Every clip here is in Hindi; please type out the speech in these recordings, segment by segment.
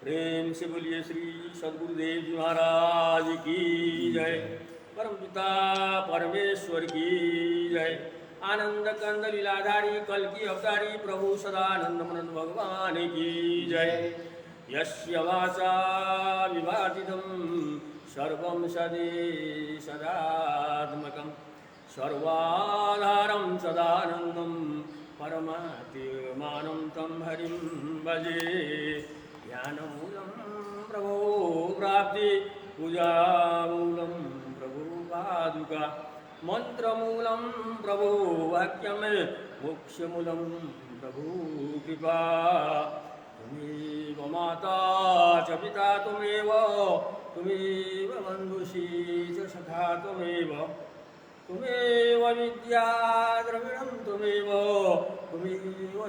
प्रेम से बोलिए श्री सद्गुरुदेव जी महाराज की जय। परम पिता परमेश्वर की जय। आनंद कंद लीलाधारी कल की अवतारी प्रभु सदानंद मनन भगवान की जय। यस्य वाचा विभातितं सर्वं सदात्मकं सर्वाधारं सदानन्दं परमात्मानं तं हरिं भजे। ज्ञानमूलं प्रभो प्राप्ति पूजामूलं प्रभु पादुका मंत्रमूलं प्रभु वाक्यम मोक्षमूलं प्रभु कृपा। तुमेव माता च पिता तुमेव बन्धुषी च सखा तुमेव विद्या द्रविणं तुमेव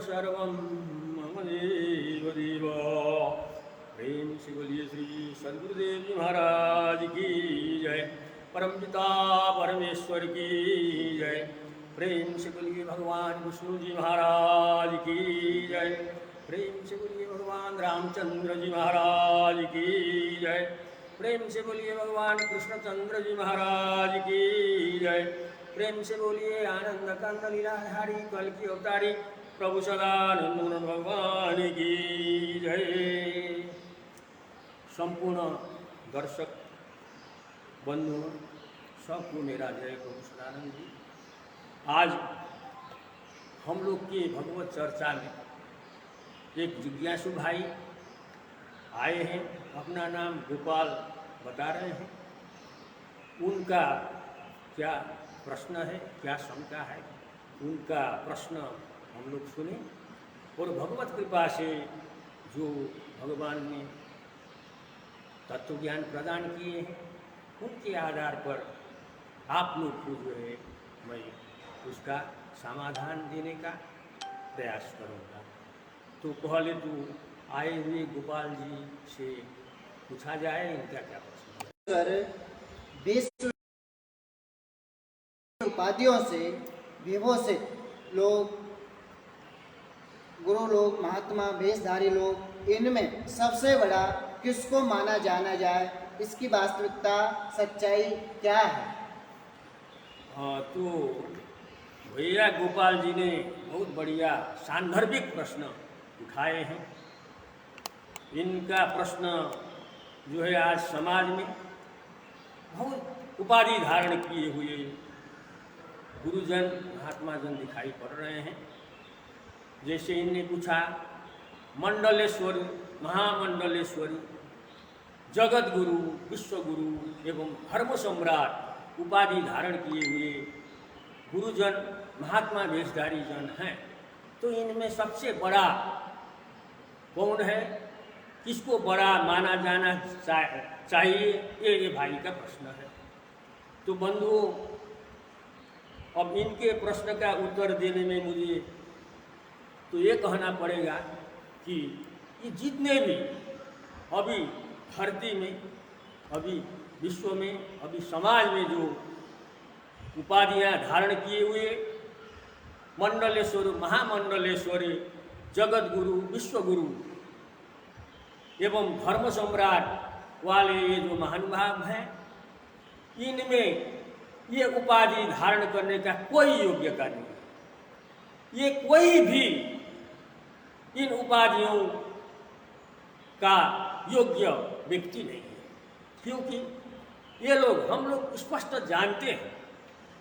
सर्वं मम देव। प्रेम से बोलिए श्री सद्गुरुदेव जी महाराज की जय। परम पिता परमेश्वर की जय। प्रेम से बोलिए भगवान विष्णु जी महाराज की जय। प्रेम से बोलिए भगवान रामचंद्र जी महाराज की जय। प्रेम से बोलिए भगवान कृष्णचंद्र जी महाराज की जय। प्रेम से बोलिए आनंद कंद लीलाधारी कल की अवतारी प्रभु सदानंद भगवान की जय। संपूर्ण दर्शक बंधु सबको मेरा जय प्रभु सदानंद जी। आज हम लोग की भगवत चर्चा में एक जिज्ञासु भाई आए हैं, अपना नाम गोपाल बता रहे हैं। उनका क्या प्रश्न है, क्या शंका है, उनका प्रश्न हम लोग सुने और भगवत कृपा से जो भगवान ने तत्व ज्ञान प्रदान किए हैं उनके आधार पर आप लोग को जो है मैं उसका समाधान देने का प्रयास करूँगा। तो पहले तो आए हुए गोपाल जी से पूछा जाए इनका क्या प्रश्न है। विश्व उपाधियों से विभूषित लोग, गुरु लोग, महात्मा, वेशधारी लोग, इनमें सबसे बड़ा किसको माना जाना जाए, इसकी वास्तविकता सच्चाई क्या है? हाँ, तो भैया गोपाल जी ने बहुत बढ़िया सांदर्भिक प्रश्न उठाए हैं। इनका प्रश्न जो है आज समाज में बहुत उपाधि धारण किए हुए गुरुजन, महात्मा जन दिखाई पड़ रहे हैं। जैसे इनने पूछा मंडलेश्वरी, महामंडलेश्वरी, जगत गुरु, विश्व गुरु एवं धर्म सम्राट उपाधि धारण किए हुए गुरुजन, महात्मा, वेशधारी जन हैं। तो इनमें सबसे बड़ा कौन है, किसको बड़ा माना जाना चाहिए, ये भाई का प्रश्न है। तो बंधुओं, अब इनके प्रश्न का उत्तर देने में मुझे तो ये कहना पड़ेगा कि ये जितने भी अभी धरती में, अभी विश्व में, अभी समाज में जो उपाधियां धारण किए हुए मंडलेश्वर, महामंडलेश्वरी, जगत गुरु, विश्व गुरु एवं धर्म सम्राट वाले ये जो महानुभाव हैं, इनमें ये उपाधि धारण करने का कोई योग्यता नहीं है। ये कोई भी इन उपाधियों का योग्य व्यक्ति नहीं है, क्योंकि ये लोग, हम लोग स्पष्ट जानते हैं,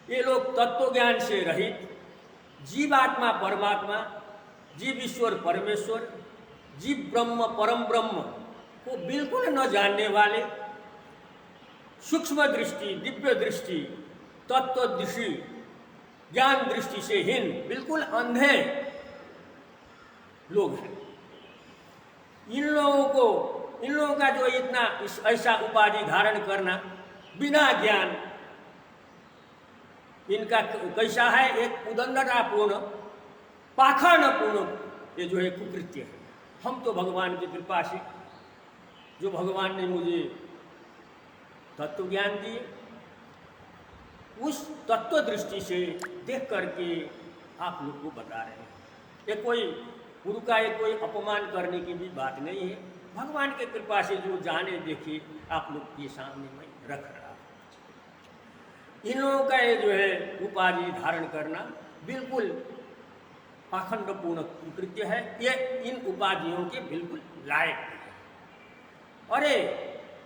ये लोग तत्व ज्ञान से रहित, जीवात्मा परमात्मा, जीव ईश्वर परमेश्वर, जीव ब्रह्म परम ब्रह्म को बिल्कुल न जानने वाले, सूक्ष्म दृष्टि, दिव्य दृष्टि, तत्व दृष्टि, ज्ञान दृष्टि से हीन, बिल्कुल अंधे लोग हैं। इन लोगों का जो इतना ऐसा उपाधि धारण करना बिना ज्ञान, इनका कैसा है, एक उदंडतापूर्ण, पाखंडपूर्ण ये जो है कुकृत्य है। हम तो भगवान की कृपा से, जो भगवान ने मुझे तत्व ज्ञान दिए, उस तत्व दृष्टि से देख करके आप लोग को बता रहे हैं। ये कोई गुरु का ये कोई अपमान करने की भी बात नहीं है। भगवान के कृपा से जो जाने देखे आप लोग के सामने मैं रख रहा हूँ। इन लोगों का ये जो है उपाधि धारण करना बिल्कुल पाखंडपूर्ण कृत्य है। ये इन उपाधियों के बिल्कुल लायक नहीं है। अरे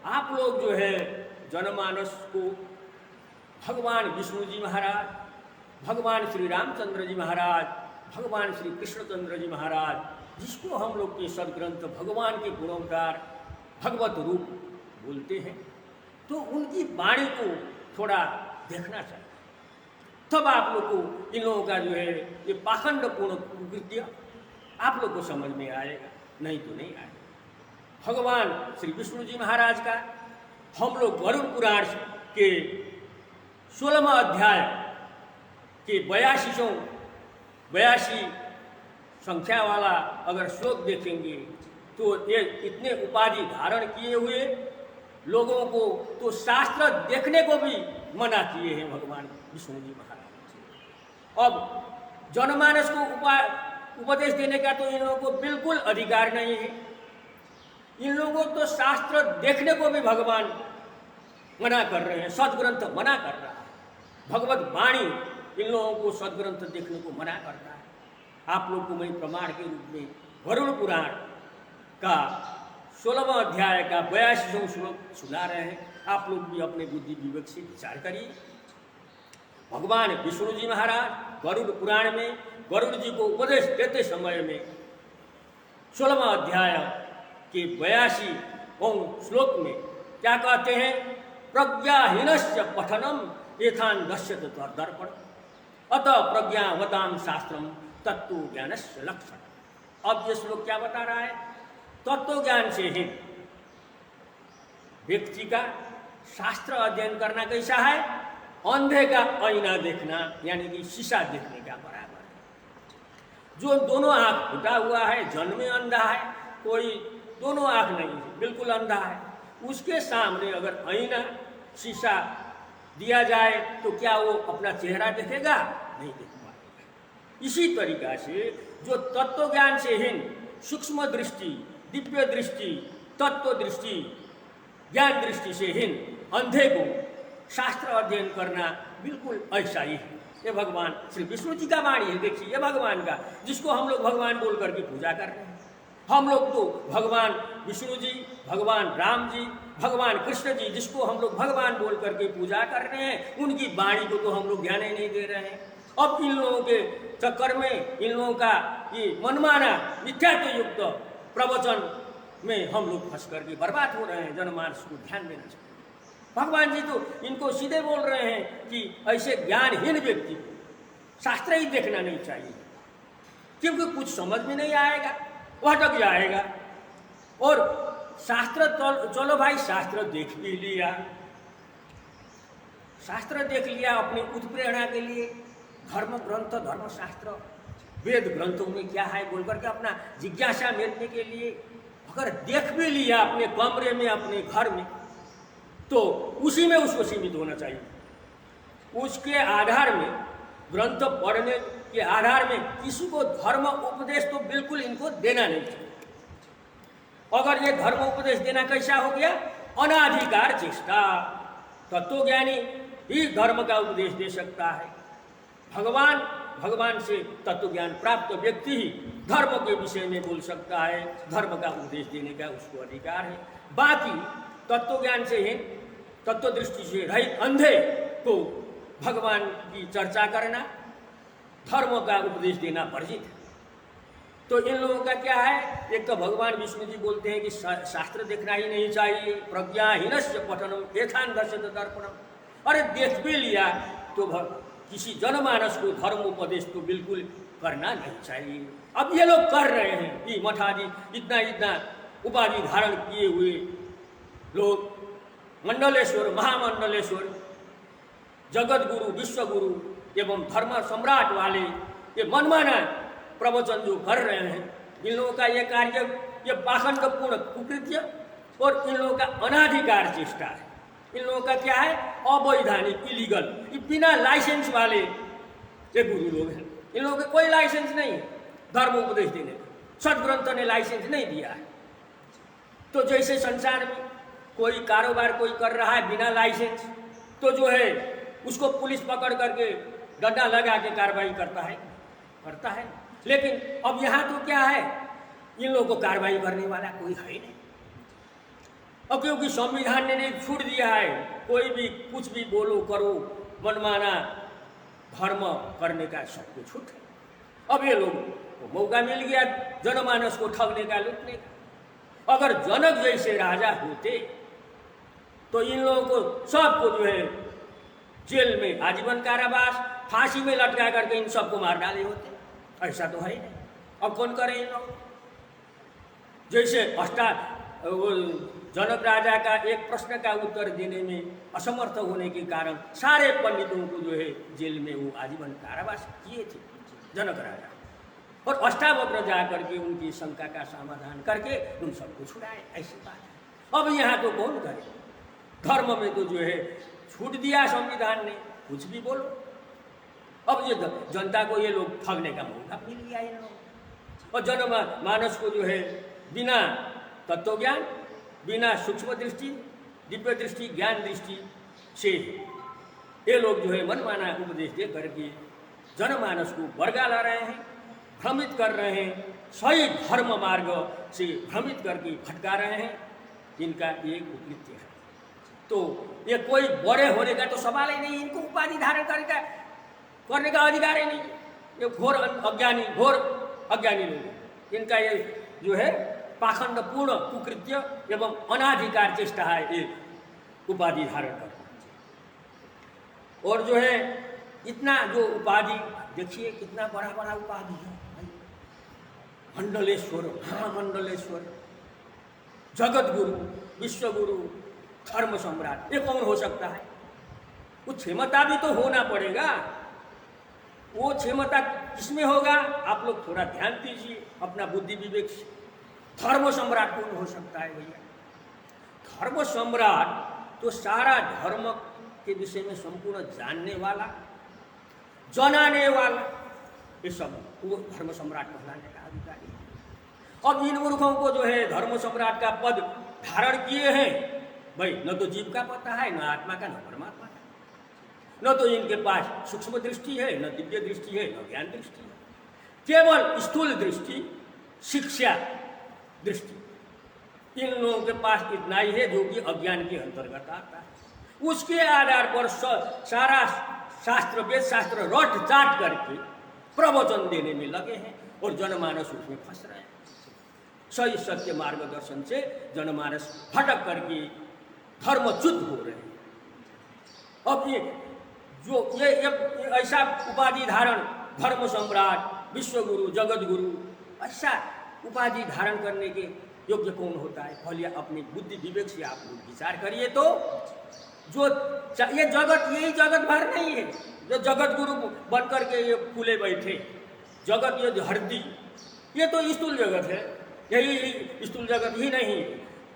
आप लोग जो है जनमानस को भगवान विष्णु जी महाराज, भगवान श्री रामचंद्र जी महाराज, भगवान श्री कृष्णचंद्र जी महाराज, जिसको हम लोग के सदग्रंथ भगवान के गुणोद्गार भगवत रूप बोलते हैं, तो उनकी वाणी को थोड़ा देखना चाहिए। तब आप लोग को इन लोगों का जो है ये पाखंडपूर्ण कृत्य आप लोग को समझ में आएगा, नहीं तो नहीं आएगा। भगवान श्री विष्णु जी महाराज का हम लोग गरुड़ पुराण के 16वां अध्याय के 82 संख्या वाला अगर श्लोक देखेंगे तो ये इतने उपाधि धारण किए हुए लोगों को तो शास्त्र देखने को भी मना किए हैं भगवान विष्णु जी महाराज। अब जनमानस को उपदेश देने का तो इन लोगों को बिल्कुल अधिकार नहीं है। इन लोगों को तो शास्त्र देखने को भी भगवान मना कर रहे हैं, सदग्रंथ मना कर रहा है। भगवत वाणी इन लोगों को सदग्रंथ देखने को मना करता है। आप लोग को मैं प्रमाण के रूप में गरुड़ पुराण का 16वां अध्याय का 82वां श्लोक सुना रहे हैं। आप लोग भी अपने बुद्धि विवेक से विचार करिए। भगवान विष्णु जी महाराज गरुड़ पुराण में गरुड़ जी को उपदेश देते समय में 16वां अध्याय के 82वां श्लोक में क्या कहते हैं? प्रज्ञाहीनस्य पठनम एथान दश्यत दर्पण अतः प्रज्ञावताम शास्त्रम तत्व ज्ञानस्य लक्षण। अब ये श्लोक क्या बता रहा है? तत्व ज्ञान से ही व्यक्ति का शास्त्र अध्ययन करना कैसा है? अंधे का आईना देखना, यानी कि शीशा देखने का बराबर है। जो दोनों आंख फूटा हुआ है, जन्मे अंधा है, कोई दोनों आंख नहीं है, बिल्कुल अंधा है, उसके सामने अगर आईना शीशा दिया जाए तो क्या वो अपना चेहरा देखेगा? नहीं देख पाएगा। इसी तरीका से जो तत्व ज्ञान से हीन सूक्ष्म दृष्टि, दिव्य दृष्टि, तत्व दृष्टि, ज्ञान दृष्टि से हीन अंधे को शास्त्र अध्ययन करना बिल्कुल ऐसा ही है। ये भगवान श्री विष्णु जी का वाणी है। देखिए ये भगवान का, जिसको हम लोग भगवान बोल करके पूजा कर रहे हैं। हम लोग तो भगवान विष्णु जी, भगवान राम जी, भगवान कृष्ण जी, जिसको हम लोग भगवान बोल करके पूजा कर रहे हैं, उनकी वाणी को तो हम लोग ध्यान ही नहीं दे रहे हैं। अब इन लोगों के चक्कर में, इन लोगों का ये मनमाना मिथ्यात्व युक्त प्रवचन में हम लोग फंस करके बर्बाद हो रहे हैं। जनमानस को ध्यान देना चाहिए। भगवान जी तो इनको सीधे बोल रहे हैं कि ऐसे ज्ञानहीन व्यक्ति को शास्त्र ही देखना नहीं चाहिए, क्योंकि कुछ समझ में नहीं आएगा, वह अटक जाएगा। और शास्त्र चलो भाई, शास्त्र देख भी लिया, शास्त्र देख लिया अपनी उत्प्रेरणा के लिए, धर्म ग्रंथ, धर्मशास्त्र, वेद ग्रंथों में क्या है बोल करके अपना जिज्ञासा मिटने के लिए अगर देख भी लिया अपने कमरे में, अपने घर में, तो उसी में उसको सीमित होना चाहिए। उसके आधार में, ग्रंथ पढ़ने के आधार में किसी को धर्म उपदेश तो बिल्कुल इनको देना नहीं चाहिए। अगर ये धर्म उपदेश देना कैसा हो गया? अनाधिकार चेष्टा। तत्वज्ञानी ही धर्म का उपदेश दे सकता है। भगवान से तत्वज्ञान प्राप्त व्यक्ति ही धर्म के विषय में बोल सकता है, धर्म का उपदेश देने का उसको अधिकार है। बाकी तत्वज्ञान से ही, तत्व दृष्टि से रहित अंधे को भगवान की चर्चा करना, धर्म का उपदेश देना वर्जित है। तो इन लोगों का क्या है? एक तो भगवान विष्णु जी बोलते हैं कि शास्त्र देखना ही नहीं चाहिए, प्रज्ञाहीनस्य पठनम एथान दर्शत दर्पणम। अरे देख भी लिया तो किसी जनमानस को धर्म उपदेश तो बिल्कुल करना नहीं चाहिए। अब ये लोग कर रहे हैं कि मठादी इतना उपाधि धारण किए हुए लोग, मंडलेश्वर, महामंडलेश्वर, जगत गुरु, विश्व गुरु एवं धर्म सम्राट वाले ये मनमाना प्रवचन जो कर रहे हैं, इन लोगों का ये कार्य, ये पाखंडपूर्ण कुकृत्य और इन लोगों का अनाधिकार चेष्टा है। इन लोगों का क्या है? अवैधानिक, इलीगल, बिना लाइसेंस वाले ये गुरु लोग हैं। इन लोगों का कोई लाइसेंस नहीं है धर्म उपदेश देने का, सदग्रंथ ने लाइसेंस नहीं दिया है। तो जैसे संसार में कोई कारोबार कोई कर रहा है बिना लाइसेंस, तो जो है उसको पुलिस पकड़ करके डंडा लगा के कार्रवाई करता है। लेकिन अब यहाँ तो क्या है, इन लोगों को कार्रवाई करने वाला कोई है नहीं। अब क्योंकि संविधान ने छूट दिया है, कोई भी कुछ भी बोलो करो, मनमाना धर्म करने का सबको छूट है। अब ये लोग को मौका मिल गया जनमानस को ठगने का, लूटने का। अगर जनक जैसे राजा होते तो इन लोगों को सबको जो है जेल में आजीवन कारावास, फांसी में लटका करके इन सबको मार डाले होते। ऐसा तो है ही नहीं। अब कौन करे इन लोग? जैसे जनक राजा का एक प्रश्न का उत्तर देने में असमर्थ होने के कारण सारे पंडितों को जो है जेल में वो आजीवन कारावास किए थे जनक राजा, और अष्टावक्र जा करके उनकी शंका का समाधान करके उन सबको छुड़ाए। ऐसी बात है। अब यहाँ तो कौन करे? धर्म में तो जो है छूट दिया संविधान ने, कुछ भी बोलो। अब ये जनता को ये लोग ठगने का मौका मिल गया इन लोग। और जनमानस को जो है बिना तत्व ज्ञान, बिना सूक्ष्म दृष्टि, दिव्य दृष्टि, ज्ञान दृष्टि से ये लोग जो है मनमाना उपदेश दे करके जनमानस को बरगला रहे हैं, भ्रमित कर रहे हैं, सही धर्म मार्ग से भ्रमित करके भटका रहे हैं। इनका ये कुकृत्य है। तो ये कोई बड़े होने का तो सवाल ही नहीं, इनको उपाधि धारण करने का अधिकार ही नहीं। ये घोर अज्ञानी लोग, इनका ये जो है पाखंडपूर्ण कुकृत्य एवं अनाधिकार चेष्टा है ये उपाधि धारण करना। और जो है इतना जो उपाधि देखिए, कितना बड़ा बड़ा उपाधि है। मंडलेश्वर, महामंडलेश्वर, जगत गुरु, विश्व गुरु, धर्म सम्राट, ये कौन हो सकता है? वो क्षमता भी तो होना पड़ेगा। वो क्षमता किसमें होगा? आप लोग थोड़ा ध्यान दीजिए अपना बुद्धि विवेक से। धर्म सम्राट कौन हो सकता है भैया? धर्म सम्राट तो सारा धर्म के विषय में संपूर्ण जानने वाला, जनाने वाला, ये सब वो धर्म सम्राट कहलाने का अधिकारी है। अब इन मूर्खों को जो है धर्म सम्राट का पद धारण किए हैं भाई, न तो जीव का पता है, न आत्मा का, न परमात्मा का, न तो इनके पास सूक्ष्म दृष्टि है, न दिव्य दृष्टि है, न ज्ञान दृष्टि है। केवल स्थूल दृष्टि, शिक्षा दृष्टि इन लोगों के पास इतना ही है, जो कि अज्ञान के अंतर्गत आता है। उसके आधार पर सारा शास्त्र, वेद शास्त्र रट चाट करके प्रवचन देने में लगे हैं और जनमानस उसमें फंस रहे हैं। सही सत्य मार्गदर्शन से जनमानस भटक करके धर्मच्युत हो रहे हैं। अब ये ऐसा उपाधि धारण, धर्म सम्राट, विश्व गुरु, जगत गुरु, ऐसा उपाधि धारण करने के योग्य कौन होता है? पहले अपनी बुद्धि विवेक से आप लोग विचार करिए। तो जो ये जगत, यही जगत भर नहीं है जो जगत गुरु बन करके ये फूले बैठे। जगत, ये धरती, ये तो स्थूल जगत है। यही स्थूल जगत ही नहीं,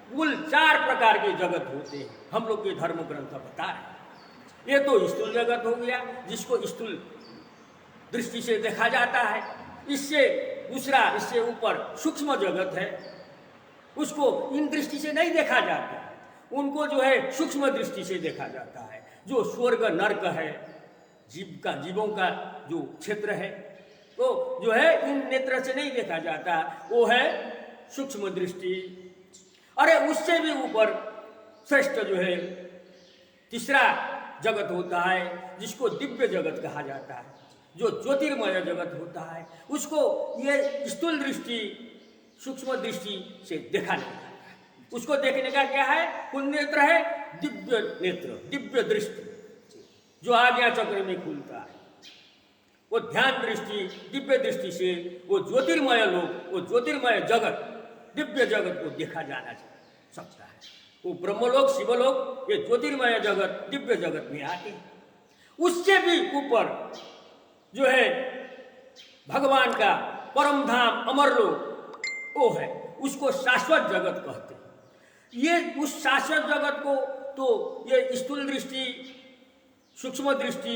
कुल 4 प्रकार के जगत होते हैं, हम लोग के धर्म ग्रंथ बता रहे। ये तो स्थूल जगत हो गया, जिसको स्थूल दृष्टि से देखा जाता है। इससे दूसरा, इससे ऊपर सूक्ष्म जगत है, उसको इन दृष्टि से नहीं देखा जाता है। उनको जो है सूक्ष्म दृष्टि से देखा जाता है। जो स्वर्ग नर्क है, जीवों का जो क्षेत्र है, तो जो है इन नेत्र से नहीं देखा जाता, वो है सूक्ष्म दृष्टि। अरे उससे भी ऊपर श्रेष्ठ जो है तीसरा जगत होता है, जिसको दिव्य जगत कहा जाता है, जो ज्योतिर्मय जगत होता है। उसको ये स्थूल दृष्टि, सूक्ष्म दृष्टि से देखा नहीं जाता है। उसको देखने का क्या है? कुल नेत्र है, दिव्य नेत्र, दिव्य दृष्टि, जो आज्ञा चक्र में खुलता है। वो ध्यान दृष्टि, दिव्य दृष्टि से वो ज्योतिर्मय लोक, वो ज्योतिर्मय जगत, दिव्य जगत को देखा जाना सकता है। वो ब्रह्मलोक, शिवलोक, ये ज्योतिर्मय जगत, दिव्य जगत में आते हैं। उससे भी ऊपर जो है भगवान का परम धाम, अमरलोक, वो है, उसको शाश्वत जगत कहते हैं। ये उस शाश्वत जगत को तो ये स्थूल दृष्टि, सूक्ष्म दृष्टि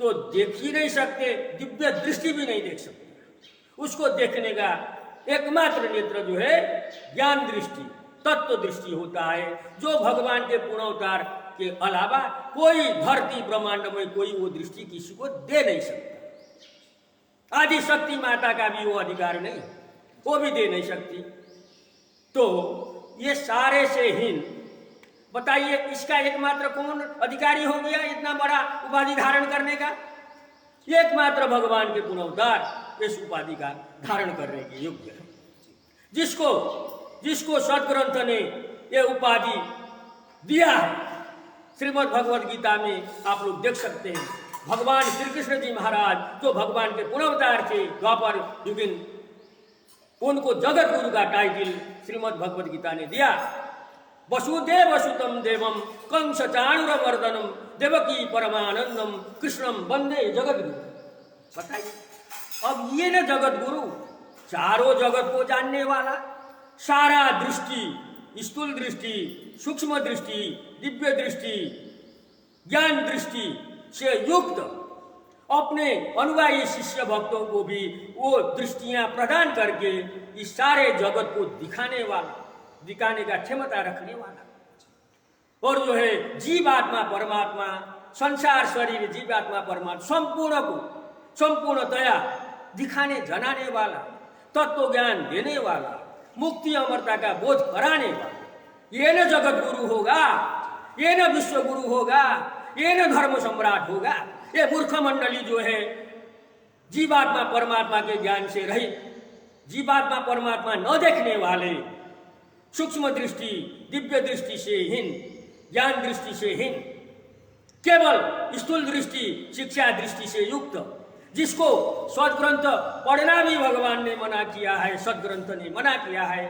तो देख ही नहीं सकते, दिव्य दृष्टि भी नहीं देख सकते। उसको देखने का एकमात्र नेत्र जो है ज्ञान दृष्टि, तत्व दृष्टि होता है, जो भगवान के पूर्ण अवतार के अलावा कोई धरती ब्रह्मांड में कोई वो दृष्टि किसी को दे नहीं सकता। आदि शक्ति माता का भी वो अधिकार नहीं, वो भी दे नहीं सकती। तो ये सारे से हीन, बताइए इसका एकमात्र कौन अधिकारी हो गया इतना बड़ा उपाधि धारण करने का? एकमात्र भगवान के पूर्ण अवतार इस उपाधि का धारण करने के योग्य है। जिसको सदग्रंथ ने ये उपाधि दिया है, श्रीमद् भगवद गीता में आप लोग देख सकते हैं। भगवान श्री कृष्ण जी महाराज जो भगवान के पूर्ण अवतार थे द्वापर युगिन, उनको जगत गुरु का टाइटल श्रीमद् भगवद गीता ने दिया। वसुदेव सुतम देवम कंस चाणूरमर्दनम देवकी परमानंदम कृष्णम वंदे जगत गुरु। बताइए, अब ये न जगत गुरु, चारों जगत को जानने वाला, सारा दृष्टि, स्थूल दृष्टि, सूक्ष्म दृष्टि, दिव्य दृष्टि, ज्ञान दृष्टि से युक्त अपने अनुयायी शिष्य भक्तों को भी वो दृष्टियां प्रदान करके इस सारे जगत को दिखाने का क्षमता रखने वाला, और जो है जीवात्मा परमात्मा, संसार शरीर जीवात्मा परमात्मा संपूर्ण को संपूर्णतया दिखाने जनाने वाला, तत्व ज्ञान देने वाला, मुक्ति अमरता का बोध कराने वाला, ये न जगत गुरु होगा, ये न विश्व गुरु होगा, ये न धर्म सम्राट होगा। ये मूर्ख मंडली जो है जीवात्मा परमात्मा के ज्ञान से रहित, जीवात्मा परमात्मा न देखने वाले, सूक्ष्म दृष्टि दिव्य दृष्टि से हीन, ज्ञान दृष्टि से हीन, केवल स्थूल दृष्टि शिक्षा दृष्टि से युक्त, जिसको सदग्रंथ पढ़ना भी भगवान ने मना किया है, सदग्रंथ ने मना किया है,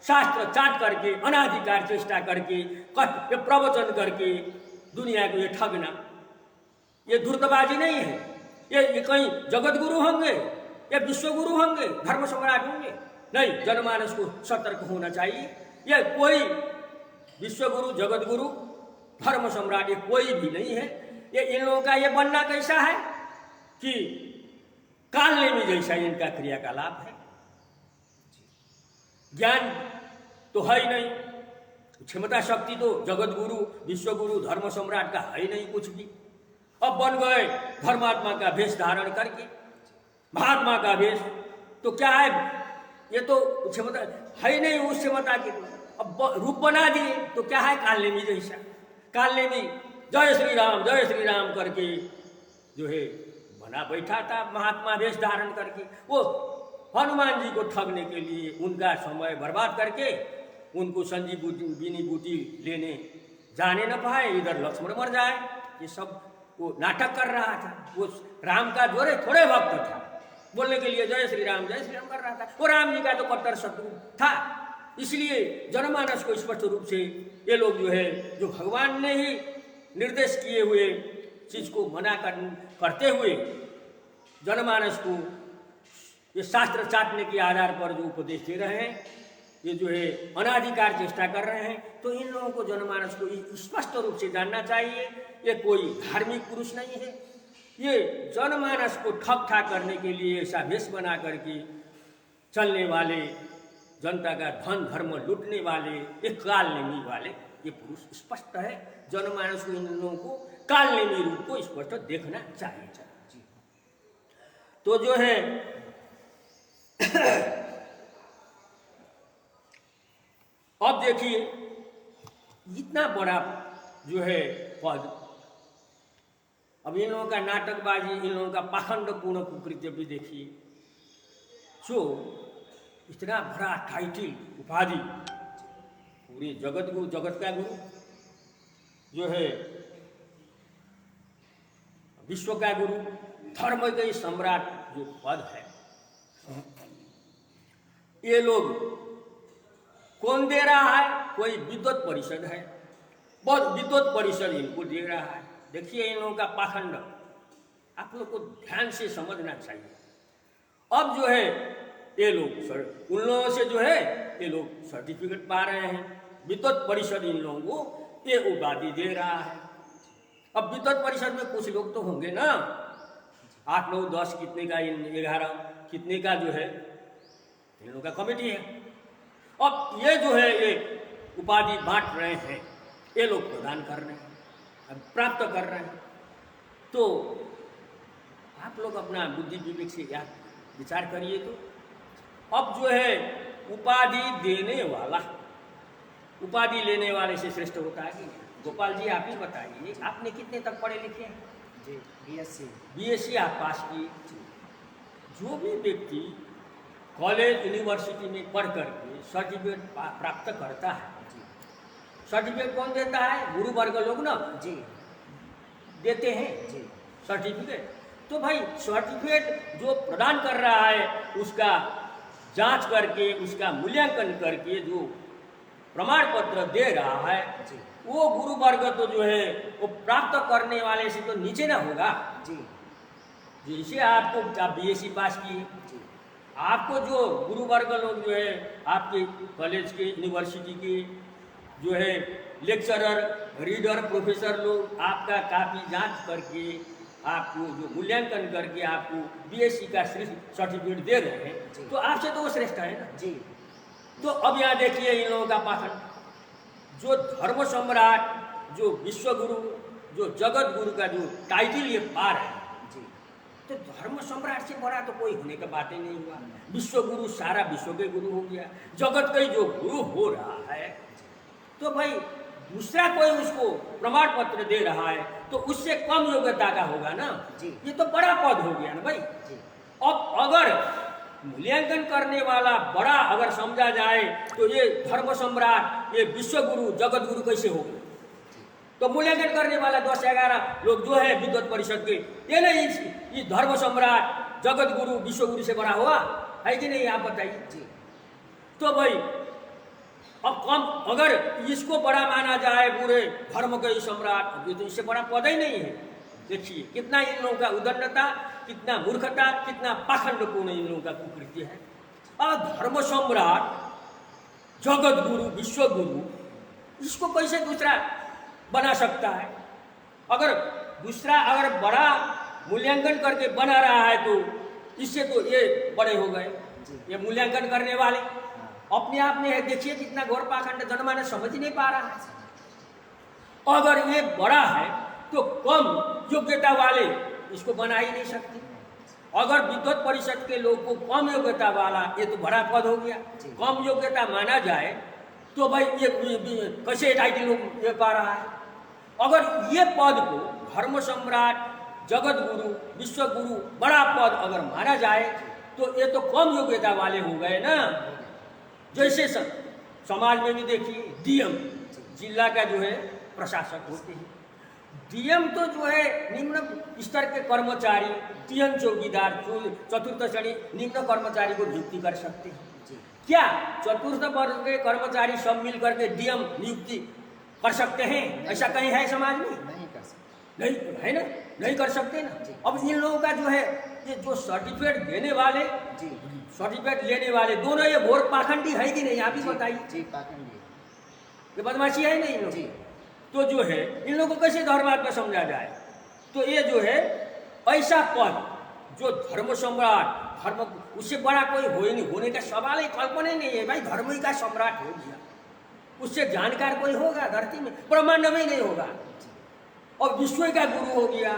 शास्त्र चाट करके अनाधिकार चेष्टा करके प्रवचन करके दुनिया को ये ठगना, ये धूर्तबाजी नहीं है। ये कहीं जगत गुरु होंगे, ये विश्व गुरु होंगे, धर्म सम्राट होंगे? नहीं, जनमानस को सतर्क होना चाहिए। ये कोई विश्व गुरु, जगत गुरु, धर्म सम्राट ये कोई भी नहीं है। ये इन लोगों का ये बनना कैसा है कि कालने में जैसा इनका क्रियाकलाप है। ज्ञान तो है ही नहीं, क्षमता शक्ति तो जगत गुरु, विश्व गुरु, धर्म सम्राट का है ही नहीं कुछ भी। अब बन गए धर्मात्मा का वेश धारण करके, महात्मा का वेश, तो क्या है, ये तो क्षमता है ही नहीं उस क्षमता की। अब रूप बना दिए तो क्या है, कालनेमी जैसा। कालनेमी जय श्री राम करके जो है बना बैठा था महात्मा वेश धारण करके। वो हनुमान जी को ठगने के लिए उनका समय बर्बाद करके उनको संजीवनी बूटी लेने जाने न पाए, इधर लक्ष्मण मर जाए, ये सब वो नाटक कर रहा था। वो राम का जोरे थोड़े भक्त था, बोलने के लिए जय श्री राम कर रहा था। वो राम जी का तो कट्टर शत्रु था। इसलिए जनमानस को स्पष्ट रूप से ये लोग जो है, जो भगवान ने ही निर्देश किए हुए चीज को मना करते हुए जनमानस को ये शास्त्र चाटने के आधार पर जो उपदेश दे रहे हैं, ये जो है अनाधिकार चेष्टा कर रहे हैं। तो इन लोगों को जनमानस को स्पष्ट रूप से जानना चाहिए, ये कोई धार्मिक पुरुष नहीं है। ये जनमानस को ठग ठाक करने के लिए ऐसा वेश बना करके चलने वाले, जनता का धन धर्म लूटने वाले, ये कालनेमी वाले ये पुरुष स्पष्ट है। जनमानस को इन लोगों को कालनेमी रूप को स्पष्ट देखना चाहिए। तो जो है अब देखिए इतना बड़ा जो है पद, अब इन लोगों का नाटकबाजी, इन लोगों का पाखंडपूर्ण कुकृत्य भी देखिए। जो इतना बड़ा टाइटल उपाधि, पूरे जगत गुरु, जगत का गुरु जो है, विश्व का गुरु, धर्म के सम्राट जो पद है, ये लोग कौन दे रहा है? कोई विद्वत परिषद है, बहुत विद्वत परिषद इनको दे रहा है। देखिए इन लोगों का पाखंड आप लोग को ध्यान से समझना चाहिए। अब जो है ये लोग उन लोगों से जो है ये लोग सर्टिफिकेट पा रहे हैं, विद्वत परिषद इन लोगों को ये उपाधि दे रहा है। अब विद्वत परिषद में कुछ लोग तो होंगे ना, 8 9 10 कितने का, 11 कितने का जो है इन लोगों का कमेटी है। अब ये जो है ये उपाधि बांट रहे हैं, ये लोग प्रदान कर रहे हैं, प्राप्त कर रहे हैं। तो आप लोग अपना बुद्धि विवेक से याद विचार करिए। तो अब जो है उपाधि देने वाला उपाधि लेने वाले से श्रेष्ठ होता है कि नहीं? गोपाल जी आप ही बताइए, आपने कितने तक पढ़े लिखे हैं? जी बीएससी आप पास किए। जो भी व्यक्ति कॉलेज यूनिवर्सिटी में पढ़ करके सर्टिफिकेट प्राप्त करता है, सर्टिफिकेट कौन देता है? गुरु वर्ग लोग ना जी देते हैं जी सर्टिफिकेट। तो भाई सर्टिफिकेट जो प्रदान कर रहा है उसका जांच करके, उसका मूल्यांकन करके जो प्रमाण पत्र दे रहा है, जी वो गुरु वर्ग तो जो है वो प्राप्त करने वाले से तो नीचे ना होगा। जी जैसे आपको आप बीएससी पास किए, जी आपको जो गुरु वर्ग लोग जो है आपके कॉलेज के यूनिवर्सिटी के जो है लेक्चरर, रीडर, प्रोफेसर लोग आपका काफ़ी जांच करके आपको जो मूल्यांकन करके आपको बीएससी का सर्टिफिकेट दे रहे हैं, तो आपसे तो वो श्रेष्ठ है ना जी। तो अब यहाँ देखिए इन लोगों का पाखंड, जो धर्म सम्राट, जो विश्वगुरु, जो जगत गुरु का जो टाइटल ये पा रहे हैं, जी तो धर्म सम्राट से बड़ा तो कोई होने का बात ही नहीं हुआ। विश्वगुरु सारा विश्व के गुरु हो गया, जगत का ही जो गुरु हो रहा है, तो भाई दूसरा कोई उसको प्रमाण पत्र दे रहा है तो उससे कम योग्यता का होगा ना जी। ये तो बड़ा पद हो गया ना भाई। जी अब अगर मूल्यांकन करने वाला बड़ा अगर समझा जाए तो ये धर्म सम्राट, ये विश्वगुरु, जगत गुरु कैसे होगा? तो मूल्यांकन करने वाला 10-11 लोग जो है विद्वत परिषद के, ये नहीं ये धर्म सम्राट, जगत गुरु, विश्वगुरु से बड़ा हुआ है कि नहीं? आप बताइए। जी तो भाई अब कम अगर इसको बड़ा माना जाए पूरे धर्म के ही सम्राट, ये तो इससे बड़ा पद ही नहीं है। देखिए कितना इन लोगों का उदंडता, कितना मूर्खता, कितना पाखंडपूर्ण इन लोगों का कुकृत्य है। और धर्म सम्राट, जगत गुरु, विश्व गुरु, इसको कैसे दूसरा बना सकता है? अगर दूसरा अगर बड़ा मूल्यांकन करके बना रहा है तो इससे तो ये बड़े हो गए, ये मूल्यांकन करने वाले अपने आप में है। देखिए कितना घोर पाखंड, जनमानस समझ नहीं पा रहा है। अगर ये बड़ा है तो कम योग्यता वाले इसको बना ही नहीं सकते। अगर विद्वत परिषद के लोग को कम योग्यता वाला, ये तो बड़ा पद हो गया, कम योग्यता माना जाए तो भाई ये कैसे टाइटल ये पा रहा है? अगर ये पद को धर्म सम्राट, जगत गुरु, विश्व गुरु बड़ा पद अगर माना जाए तो ये तो कम योग्यता वाले हो गए ना। जैसे समाज में भी देखिए डीएम, जिला का जो है प्रशासक होते हैं, डीएम तो जो है निम्न स्तर के कर्मचारी, टीएन चौकीदार, चतुर्थ श्रेणी निम्न कर्मचारी को नियुक्ति कर सकते हैं। क्या चतुर्थ वर्ग के कर्मचारी सब मिल करके डीएम नियुक्ति कर सकते हैं? ऐसा कहीं है समाज में? नहीं कर सकते, नहीं है ना, नहीं कर सकते ना। अब इन लोगों का जो है ये जो सर्टिफिकेट देने वाले, जी सर्टिफिकेट लेने वाले दोनों ये घोर पाखंडी है कि नहीं? आप ही बताइए। जी पाखंडी, ये बदमाशी है नहीं इन लोग? जी तो जो है इन लोगों को कैसे धर्मात्मा समझा जाए? तो ये जो है ऐसा पद जो धर्म सम्राट, धर्म उससे बड़ा कोई हो ही नहीं, होने का सवाल ही, कल्पना ही नहीं है भाई। धर्म ही का सम्राट हो गया, उससे जानकार कोई होगा धरती में? ब्रह्मांड में ही नहीं होगा। और विश्व का गुरु हो गया,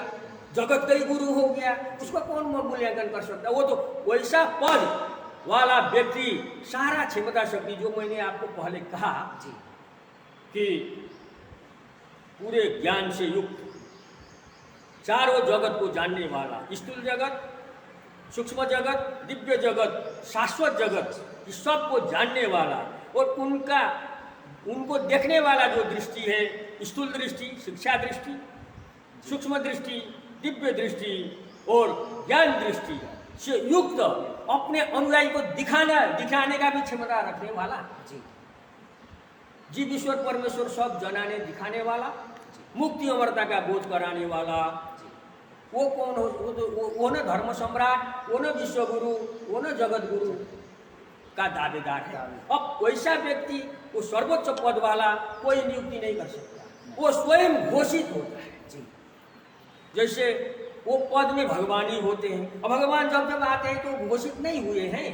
जगत का ही गुरु हो गया, उसको कौन मूल्यांकन कर सकता? वो तो वैसा पद वाला व्यक्ति, सारा क्षमता शक्ति, जो मैंने आपको पहले कहा जी कि पूरे ज्ञान से युक्त, चारों जगत को जानने वाला, स्थूल जगत, सूक्ष्म जगत, दिव्य जगत, शाश्वत जगत, इस सब को जानने वाला और उनको देखने वाला जो दृष्टि है, स्थूल दृष्टि, शिक्षा दृष्टि, सूक्ष्म दृष्टि, दिव्य दृष्टि और ज्ञान दृष्टि से युक्त अपने अनुयायी को दिखाने का भी क्षमता रखने वाला, जी जीव ईश्वर परमेश्वर सब जनाने दिखाने वाला, मुक्ति अमरता का बोध कराने वाला, वो कौन हो? वो न धर्म सम्राट, वो न विश्वगुरु, वो न जगत गुरु का दावेदार है। अब वैसा व्यक्ति, वो सर्वोच्च पद वाला कोई नियुक्ति नहीं कर सकता, वो स्वयं घोषित होता है। जी जैसे वो पद में भगवान ही होते हैं। अब भगवान जब जब आते हैं तो घोषित नहीं हुए हैं,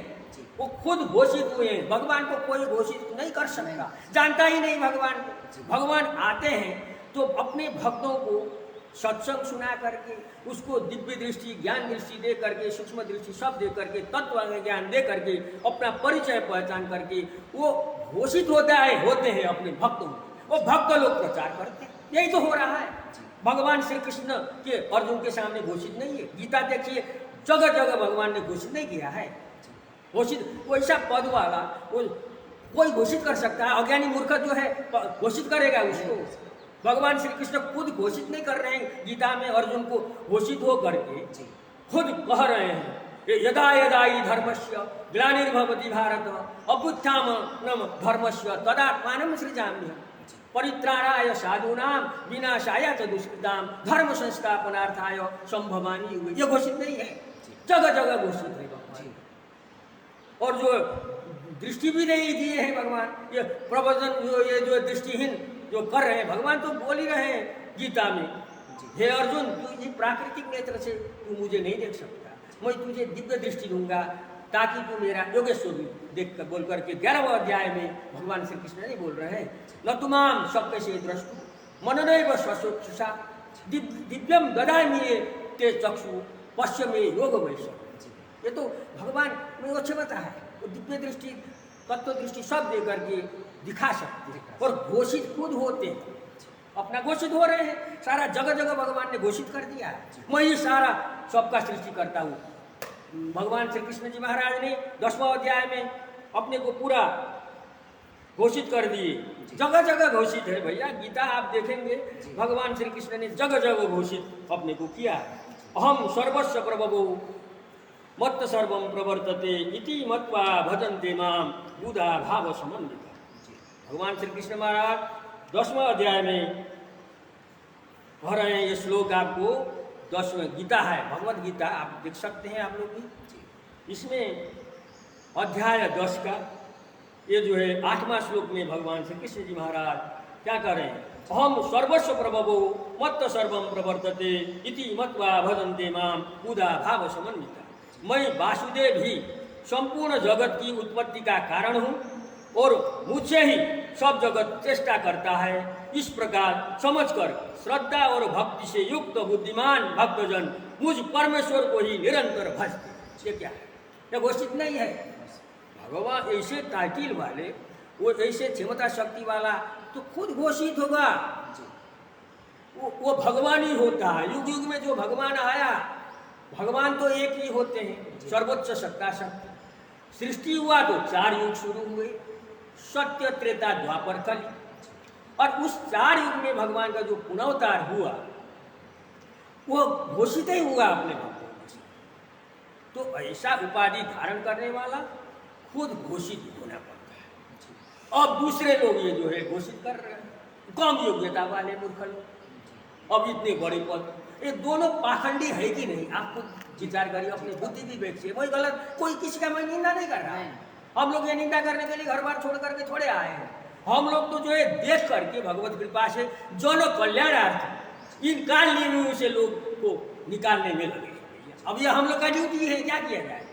वो खुद घोषित हुए हैं। भगवान को कोई घोषित नहीं कर सकता, जानता ही नहीं भगवान को। भगवान आते हैं तो अपने भक्तों को सत्संग सुना करके, उसको दिव्य दृष्टि, ज्ञान दृष्टि दे करके, सूक्ष्म दृष्टि सब दे करके, तत्व ज्ञान दे करके, अपना परिचय पहचान करके वो घोषित होते हैं अपने भक्तों को। वो भक्त लोग प्रचार करते हैं। यही तो हो रहा है। भगवान श्री कृष्ण के अर्जुन के सामने घोषित नहीं है। गीता देखिए, जगह जगह भगवान ने घोषित नहीं किया है। घोषित वैसा पद वाला कोई घोषित कर सकता है? अज्ञानी मूर्ख जो है घोषित करेगा उसको? भगवान श्री कृष्ण खुद घोषित नहीं कर रहे हैं गीता में अर्जुन को, घोषित हो करके खुद कह रहे हैं, यदा यदा हि धर्मस्य ग्लानिर्भवति भारत अभ्युत्थानं धर्मस्य तदात्मानं सृजाम्यहम् परित्राणाय साधूनां विनाशाय च दुष्कृतां धर्म संस्थापनार्थाय संभवामि युगे। ये घोषित नहीं है, जगह जगह घोषित है भगवान। और जो दृष्टि भी नहीं दिए हैं भगवान, ये प्रवचन ये जो दृष्टिहीन जो कर रहे हैं, भगवान तो बोल ही रहे हैं गीता में, हे अर्जुन तू ये प्राकृतिक नेत्र से तू मुझे नहीं देख सकता, मैं तुझे दिव्य दृष्टि दूंगा ताकि तू मेरा योगेश्वर देख कर बोल करके 11वें अध्याय में भगवान श्री कृष्ण नहीं बोल रहे हैं, न तुमाम शक्य से द्रष्टु मननैव स्वचक्षुषा दिव्यम ददामि ते चक्षु पश्य में योग वैश्य। ये तो भगवान में वो क्षमता है, वो दिव्य दृष्टि, तत्व दृष्टि सब दे करके दिखा सकते हैं। और घोषित खुद होते हैं, अपना घोषित हो रहे हैं। सारा जगह जगह भगवान ने घोषित कर दिया है, मैं ही सारा सबका सृष्टि करता हूँ। भगवान श्री कृष्ण जी महाराज ने 10वां अध्याय में अपने को पूरा घोषित कर दिए, जगह जगह घोषित है भैया। गीता आप देखेंगे भगवान श्री कृष्ण ने जगह जगह घोषित अपने को किया है। अहम सर्वस्व प्रभवो मत्त सर्वम प्रवर्तते इति मत्वा भजन्ते माम बुधा भाव समन्विता। भगवान श्री कृष्ण महाराज 10वां अध्याय में कह रहे हैं, ये श्लोक आपको 10वें गीता है, भगवत गीता आप देख सकते हैं आप लोग भी। इसमें अध्याय 10 का ये जो है 8वां श्लोक में भगवान श्री कृष्ण जी महाराज क्या कर रहे हैं, अहम सर्वस्व प्रभवो मत्त सर्वम प्रवर्तते इति मत्वा भजन्ते माम बुधा भाव समन्विता। मैं वासुदेव ही संपूर्ण जगत की उत्पत्ति का कारण हूँ और मुझसे ही सब जगत चेष्टा करता है। इस प्रकार समझकर श्रद्धा और भक्ति से युक्त बुद्धिमान भक्तजन मुझ परमेश्वर को ही निरंतर भजते। ये क्या है? ये घोषित नहीं है। भगवान ऐसे टाइटिल वाले, वो ऐसे क्षमता शक्ति वाला तो खुद घोषित होगा। वो भगवान ही होता है। युग युग में जो भगवान आया, भगवान तो एक ही होते हैं, सर्वोच्च सत्ता शक्ति। सृष्टि हुआ तो 4 युग शुरू हुए, सत्य त्रेता द्वापर कली, और उस 4 युग में भगवान का जो पुनर्वतार हुआ वो घोषित ही हुआ अपने भक्तों में। तो ऐसा उपाधि धारण करने वाला खुद घोषित होना पड़ता है। अब दूसरे लोग ये जो है घोषित कर रहे हैं, कम योग्यता वाले मूर्ख लोग, अब इतने बड़े पद। ये दोनों पाखंडी है कि नहीं? आपको विचार करिए, अपनी बुद्धि विवेक से। कोई गलत, कोई किसी का मैं निंदा नहीं कर रहा है। हम लोग ये निंदा करने के लिए घर बार छोड़ करके थोड़े आए हैं। हम लोग तो जो है देख करके भगवत कृपा से जन कल्याणार्थ इन काल नियमों से लोग को निकालने में लगे। अब ये हम लोग का ड्यूटी है, क्या किया जाए?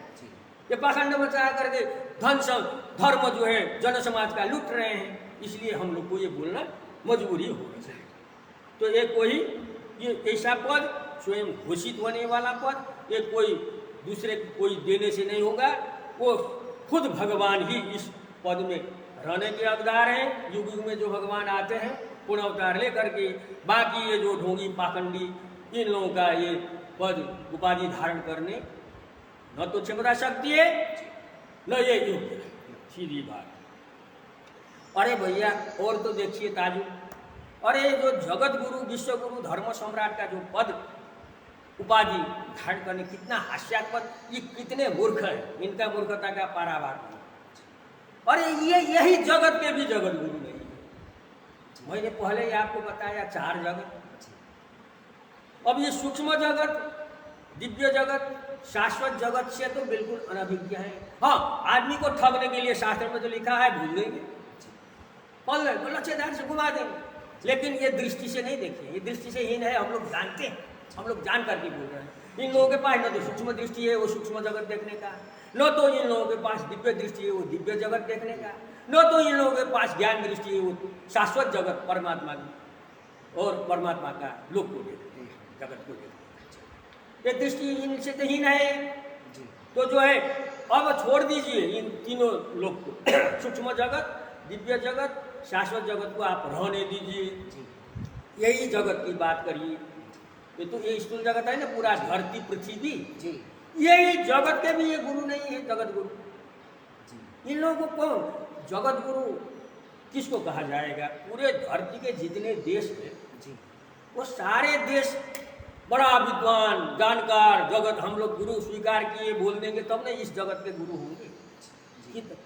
ये पाखंड मचा करके धर्म जो है जन समाज का लूट रहे हैं, इसलिए हम लोग को ये बोलना मजबूरी हो रही है। तो ये कोई ये ऐसा पद स्वयं घोषित होने वाला पद, ये कोई दूसरे कोई देने से नहीं होगा। वो खुद भगवान ही इस पद में रहने के हकदार हैं। युग युग में जो भगवान आते हैं पुनः अवतार लेकर के, बाकी ये जो ढोंगी पाखंडी इन लोगों का ये पद उपाधि धारण करने न तो क्षमता शक्ति है न ये योग्य है। सीधी बात। अरे भैया और तो देखिए ताजू, अरे जो जगत गुरु विश्व गुरु धर्म सम्राट का जो पद उपाधि धारण करने, कितना हास्यास्पद, ये कितने मूर्ख है, इनका मूर्खता का पारावार नहीं। अरे ये यही जगत के भी जगत गुरु नहीं है। मैंने पहले ही आपको बताया 4 जगत। अब ये सूक्ष्म जगत, दिव्य जगत, शाश्वत जगत से तो बिल्कुल अनभिज्ञ है। हाँ, आदमी को ठगने के लिए शास्त्र में तो लिखा है भूल देंगे, लच्छेदार से घुमा देंगे, लेकिन ये दृष्टि से नहीं देखे, ये दृष्टि से हीन है। हम लोग जानते हैं, हम लोग जान करके बोल रहे हैं। इन लोगों के पास न तो सूक्ष्म दृष्टि है वो सूक्ष्म जगत देखने का, न तो इन लोगों के पास दिव्य दृष्टि है वो दिव्य जगत देखने का, न तो इन लोगों के पास ज्ञान दृष्टि है वो शाश्वत जगत परमात्मा की और परमात्मा का लोक को देखने, जगत को देखने। ये दृष्टि इनसे तो हीन है। तो जो है अब छोड़ दीजिए इन तीनों लोक को, सूक्ष्म जगत, दिव्य जगत, शाश्वत जगत को आप रहने दीजिए, यही जगत की बात करिए। ये तो ये स्थूल जगत है ना, पूरा धरती पृथ्वी, यही जगत के भी ये गुरु नहीं है, जगत गुरु। इन लोगों को कौन जगत गुरु किसको कहा जाएगा? पूरे धरती के जितने देश हैं वो सारे देश बड़ा विद्वान जानकार जगत हम लोग गुरु स्वीकार किए बोल देंगे तब ना इस जगत के गुरु होंगे।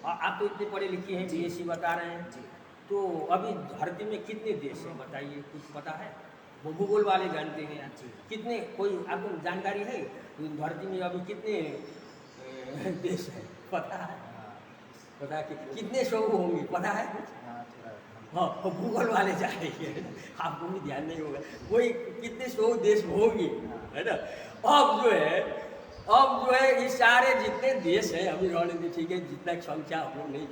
आप तो इतने पढ़े लिखे हैं, बीएससी बता रहे हैं, तो अभी धरती में कितने देश हैं बताइए, कुछ पता है? वो भूगोल वाले जानते हैं। कितने, कोई आपको जानकारी है धरती में अभी कितने देश हैं? पता है? पता कि कितने सौ होंगे, पता है? हाँ, भूगोल वाले जानेंगे, आपको भी ध्यान नहीं होगा। कोई कितने सौ देश होंगे, है ना? अब जो है ये सारे जितने देश हैं अभी रहने, ठीक है, जितना संख्या हम लोग नहीं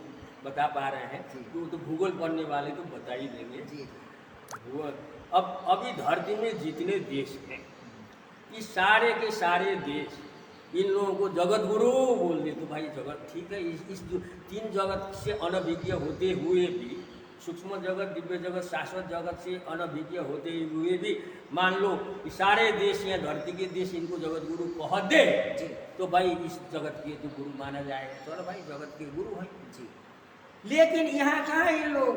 बता पा रहे हैं तो भूगोल पढ़ने वाले तो बता ही देंगे। अब अभी धरती में जितने देश हैं ये सारे के सारे देश इन लोगों को जगत गुरु बोल दे तो भाई जगत ठीक है। इस तीन जगत से अनभिज्ञ होते हुए भी, सूक्ष्म जगत, दिव्य जगत, शाश्वत जगत से अनभिज्ञ होते हुए भी मान लो कि सारे देश या धरती के देश इनको जगत गुरु कह दे तो भाई इस जगत के तो गुरु माना जाएगा। चलो भाई जगत के गुरु हैं जी। लेकिन यहाँ कहाँ है ये लोग?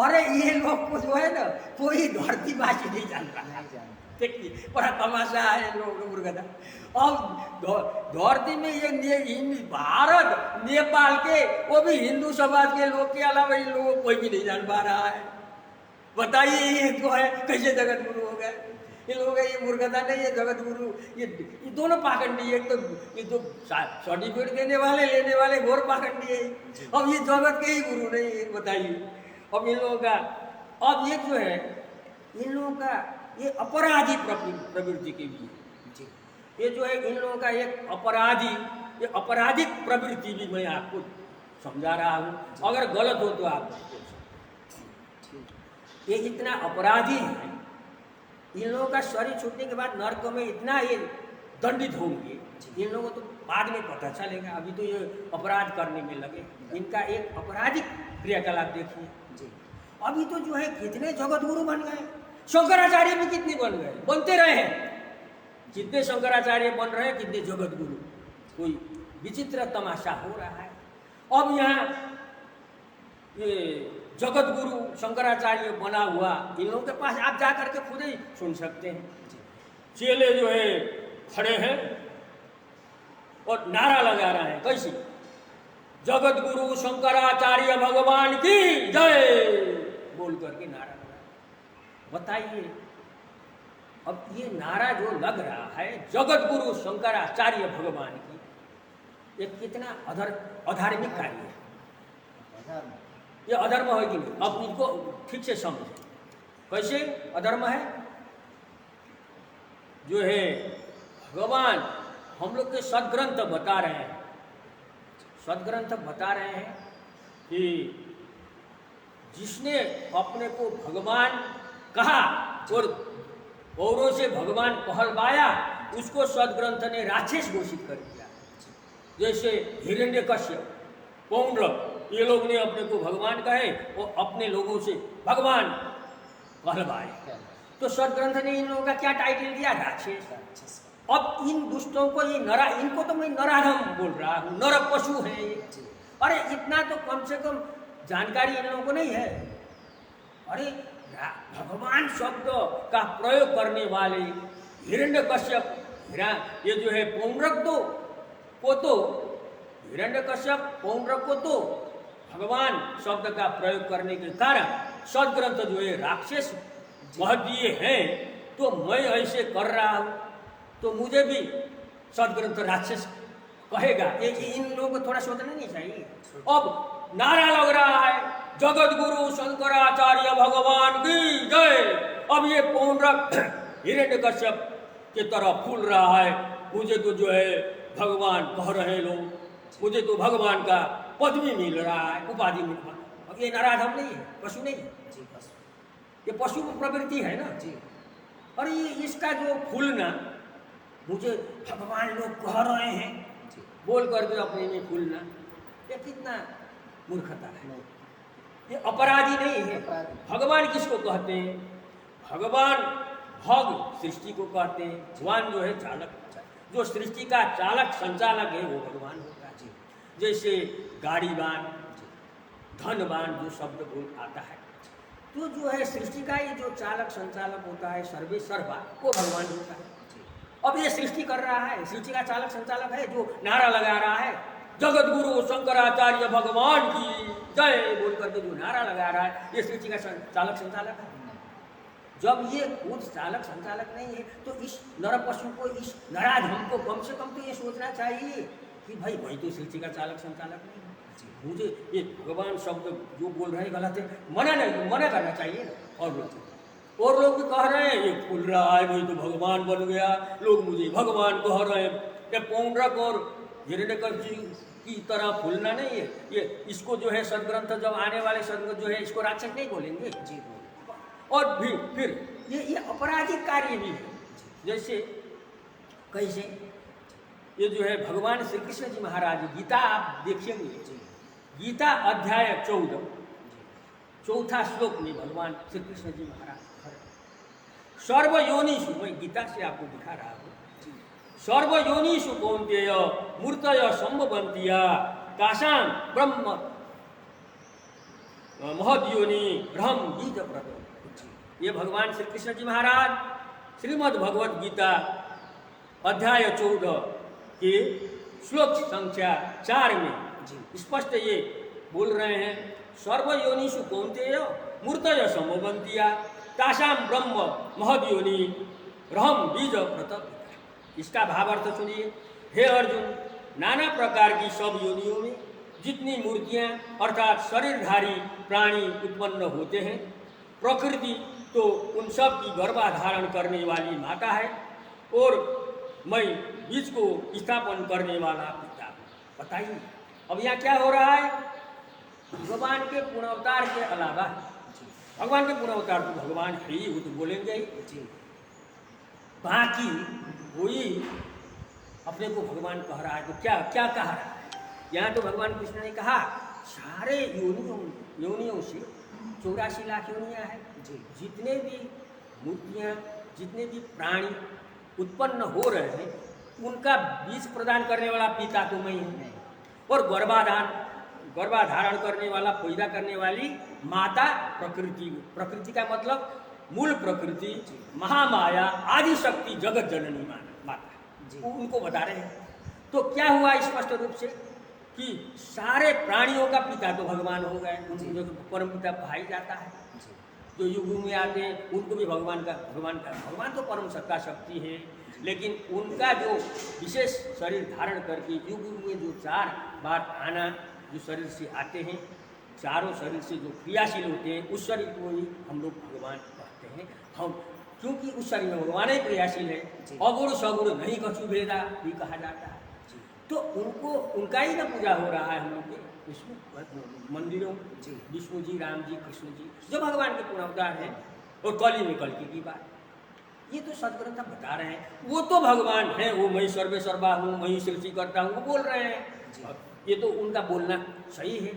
अरे ये लोग को जो है ना कोई धरती बासी नहीं जानता है। देखिए बड़ा तमाशा है लोगों का मुर्गदा। अब धरती में ये भारत नेपाल के वो भी हिंदू समाज के लोग के अलावा इन लोगों को कोई भी नहीं जान पा रहा है। बताइए ये जो है कैसे जगत गुरु हो गए? इन लोगों का ये मुर्गदा नहीं है जगत गुरु। ये दोनों पाखंडी है। ये तो सर्टिफिकेट देने वाले लेने वाले घोर पाखंडी है। अब ये जगत के ही गुरु नहीं है, बताइए। अब इन लोगों का अब ये जो है इन लोगों का ये अपराधी प्रवृत्ति के भी है। ये जो है इन लोगों का एक ये अपराधिक प्रवृत्ति भी मैं आपको समझा रहा हूँ। अगर गलत हो तो आप ये इतना अपराधी है। इन लोगों का शरीर छूटने के बाद नरक में इतना ये दंडित होंगे, इन लोगों को तो बाद में पता चलेगा। अभी तो ये अपराध करने में लगे। इनका एक अपराधिक क्रियाकलाप देखिए। अभी तो जो है कितने जगत गुरु बन गए। शंकराचार्य भी कितने बन गए, बनते रहे हैं। कितने शंकराचार्य बन रहे हैं, कितने जगत गुरु। कोई विचित्र तमाशा हो रहा है। अब यहाँ ये जगत गुरु शंकराचार्य बना हुआ इन लोगों के पास आप जा करके खुद ही सुन सकते हैं। चेले जो है खड़े हैं और नारा लगा रहे हैं। कैसी? जगत गुरु शंकराचार्य भगवान की जय बोल करके नारा लगा। बताइए अब ये नारा जो लग रहा है जगत गुरु शंकराचार्य भगवान की, ये कितना अधार्मिक कार्य है। ये अधर्म है कि नहीं? अब इनको ठीक से समझें। कैसे अधर्म है? जो है भगवान हम लोग के सदग्रंथ बता रहे हैं, सदग्रंथ बता रहे हैं कि जिसने अपने को भगवान कहा और औरों से भगवान कहलवाया उसको सदग्रंथ ने राक्षस घोषित कर दिया। जैसे हिरण्यकश्यप, पौंड्रक, ये लोग ने अपने को भगवान कहे और अपने लोगों से भगवान कहलवाए। तो सदग्रंथ ने इन लोगों का क्या टाइटल दिया? राक्षस। अब इन दुष्टों को ये इनको तो मैं नराधम बोल रहा हूँ, नर पशु है ये। अरे इतना तो कम से कम जानकारी इन लोगों को नहीं है। अरे भगवान शब्द का प्रयोग करने वाले हिरण्यकश्यप, ये जो है पौंड्रक हिरण्यकश्यप पौंड्रक को तो भगवान शब्द का प्रयोग करने के कारण सदग्रंथ जो है राक्षस कह दिए हैं। तो मैं ऐसे कर रहा हूँ तो मुझे भी सदग्रंथ राक्षस कहेगा। ये इन लोगों को थोड़ा सोचना नहीं चाहिए। अब नारा लग रहा है जगत गुरु शंकराचार्य भगवान की जय। अब ये पौंड्रक हिरण्यकश्यप की तरह फूल रहा है, मुझे तो जो है भगवान कह रहे लोग। मुझे तो भगवान का पद भी मिल रहा है, उपाधि मिल रहा है। अब ये नाराज हम नहीं है, पशु नहीं है, जी बस ये पशु प्रवृत्ति है ना। जी और ये इसका जो फूलना, मुझे भगवान लोग कह रहे हैं जी बोल करके अपने में फूलना, ये कितना मूर्खता है, नहीं ये अपराधी नहीं है। अपराधी। भगवान किसको कहते हैं? भगवान भग सृष्टि को कहते हैं। भगवान जो है चालक, जो सृष्टि का चालक संचालक है वो भगवान होता है। जी जैसे गाड़ीवान, धनवान जो शब्द बोल आता है, तो जो है सृष्टि का ये जो चालक संचालक होता है, सर्वे सर्वा, वो भगवान होता है। अब ये सृष्टि कर रहा है, सृष्टि का चालक संचालक है, जो नारा लगा रहा है जगत गुरु शंकराचार्य भगवान की जय बोल करके जो नारा लगा रहा है, ये सृष्टि का चालक संचालक है। जब ये खुद चालक संचालक नहीं है तो इस नर पशु को, इस नराज हमको कम से कम तो ये सोचना चाहिए कि भाई भाई तो सृष्टि का चालक संचालक नहीं है, मुझे ये भगवान शब्द जो बोल रहे हैं गलत है, मना करना चाहिए ना। और लोग भी कह रहे हैं ये फूल रहा है, वही तो भगवान बन गया, लोग मुझे भगवान कह रहे हैं। ये पौंड्रक और हिरण्यकश्यप जी की तरह फूलना नहीं है। ये इसको जो है सदग्रंथ जब आने वाले सदग्रंथ जो है इसको राक्षस नहीं बोलेंगे जी और फिर ये आपराधिक कार्य भी है। जैसे कैसे ये जो है भगवान श्री कृष्ण जी महाराज, गीता आप देखेंगे, गीता अध्याय 14 चौथा श्लोक में भगवान श्री कृष्ण जी महाराज सर्वयोनिषु, मैं गीता से आपको दिखा रहा हूँ, सर्वयोनिषु कौन्तेय मूर्तय संभवन्तिया तासां ब्रह्म महद्योनि ब्रह्म बीज प्रद। ये भगवान श्री कृष्ण जी महाराज श्रीमद् भगवद गीता अध्याय 14 के श्लोक संख्या 4 में स्पष्ट ये बोल रहे हैं, सर्वयोनिषु कौन्तेय मूर्तय संभवन्तिया तासां ब्रह्म महद्योनि ब्रह्म बीज प्रद। इसका भावार्थ सुनिए। हे अर्जुन, नाना प्रकार की सब योनियों में जितनी मूर्तियां अर्थात शरीरधारी प्राणी उत्पन्न होते हैं, प्रकृति तो उन सब की गर्भाधारण करने वाली माता है और मैं बीज को स्थापन करने वाला पिता हूँ। बताइए अब यहाँ क्या हो रहा है? भगवान के पूर्णावतार के अलावा, भगवान के पूर्णावतार तो भगवान है ही, वो तो बोलेंगे ही, बाकी वही अपने को भगवान कह रहा है। तो क्या क्या कह रहा है? यहाँ तो भगवान कृष्ण ने कहा सारे योनियों से 84 लाख योनियाँ हैं, जितने भी मूर्तियाँ, जितने भी प्राणी उत्पन्न हो रहे हैं, उनका बीज प्रदान करने वाला पिता तो मैं हूँ, और गर्भाधारण करने वाला, पैदा करने वाली माता प्रकृति। प्रकृति का मतलब मूल प्रकृति, महामाया, आदि शक्ति, जगत जननी माता, उनको बता रहे हैं। तो क्या हुआ स्पष्ट रूप से कि सारे प्राणियों का पिता तो भगवान हो गए, जो परम पिता भाई जाता है। जो युग में आते हैं उनको भी भगवान तो परम सत्ता शक्ति है, लेकिन उनका जो विशेष शरीर धारण करके युग में जो 4 बार आना, जो शरीर से आते हैं, चारों शरीर से जो क्रियाशील होते हैं, उस शरीर को ही हम लोग भगवान कहते हैं। हम क्योंकि उस शरीर में भगवान ही क्रियाशील है, अगुण सगुण नहीं कछु भेदा भी कहा जाता है। तो उनका ही ना पूजा हो रहा है हम लोग के विष्णु मंदिरों में, विष्णु जी, राम जी, कृष्ण जी जो भगवान के पूर्णावतार हैं, और कली में कल्कि की बात, ये तो सदग्रंथ बता रहे हैं। वो तो भगवान है, वो मैं सर्वे सर्वा हूँ, मैं सृष्टि करता हूँ, वो बोल रहे हैं। ये तो उनका बोलना सही है।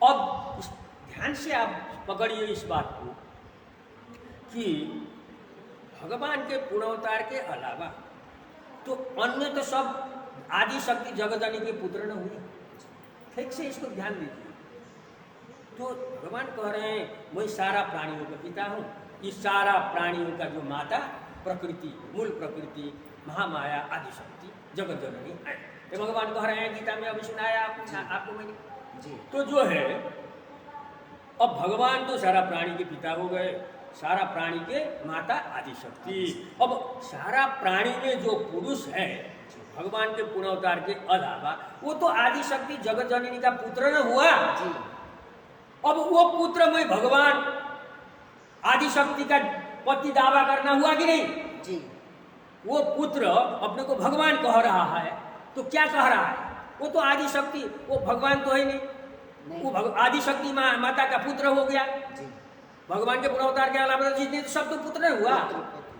अब ध्यान से आप पकड़िए इस बात को कि भगवान के पूर्णावतार के अलावा तो अन्य तो सब आदि शक्ति जगदनी के पुत्र न हुए। ठीक से इसको ध्यान दीजिए। तो भगवान कह रहे हैं मैं सारा प्राणियों का पिता हूँ। इस सारा प्राणियों का जो माता प्रकृति, मूल प्रकृति, महामाया, आदि शक्ति, जगत जननी है। ये भगवान कह रहे हैं, गीता में अभी सुनाया आपको मैंने। तो जो है अब भगवान तो सारा प्राणी के पिता हो गए, सारा प्राणी के माता आदि शक्ति। अब सारा प्राणी में जो पुरुष है भगवान के पूर्णावतार के अलावा, वो तो आदि शक्ति जगत जननी का पुत्र न हुआ। अब वो पुत्र में भगवान आदि शक्ति का पति दावा करना हुआ कि नहीं? जी। वो पुत्र अपने को भगवान कह रहा है, तो क्या कह रहा है? वो तो आदि शक्ति, वो भगवान तो है नहीं, वो आदि शक्ति माता का पुत्र हो गया। जी। भगवान के पुनर्वतार के अलावा जितने सब तो पुत्र नहीं हुआ।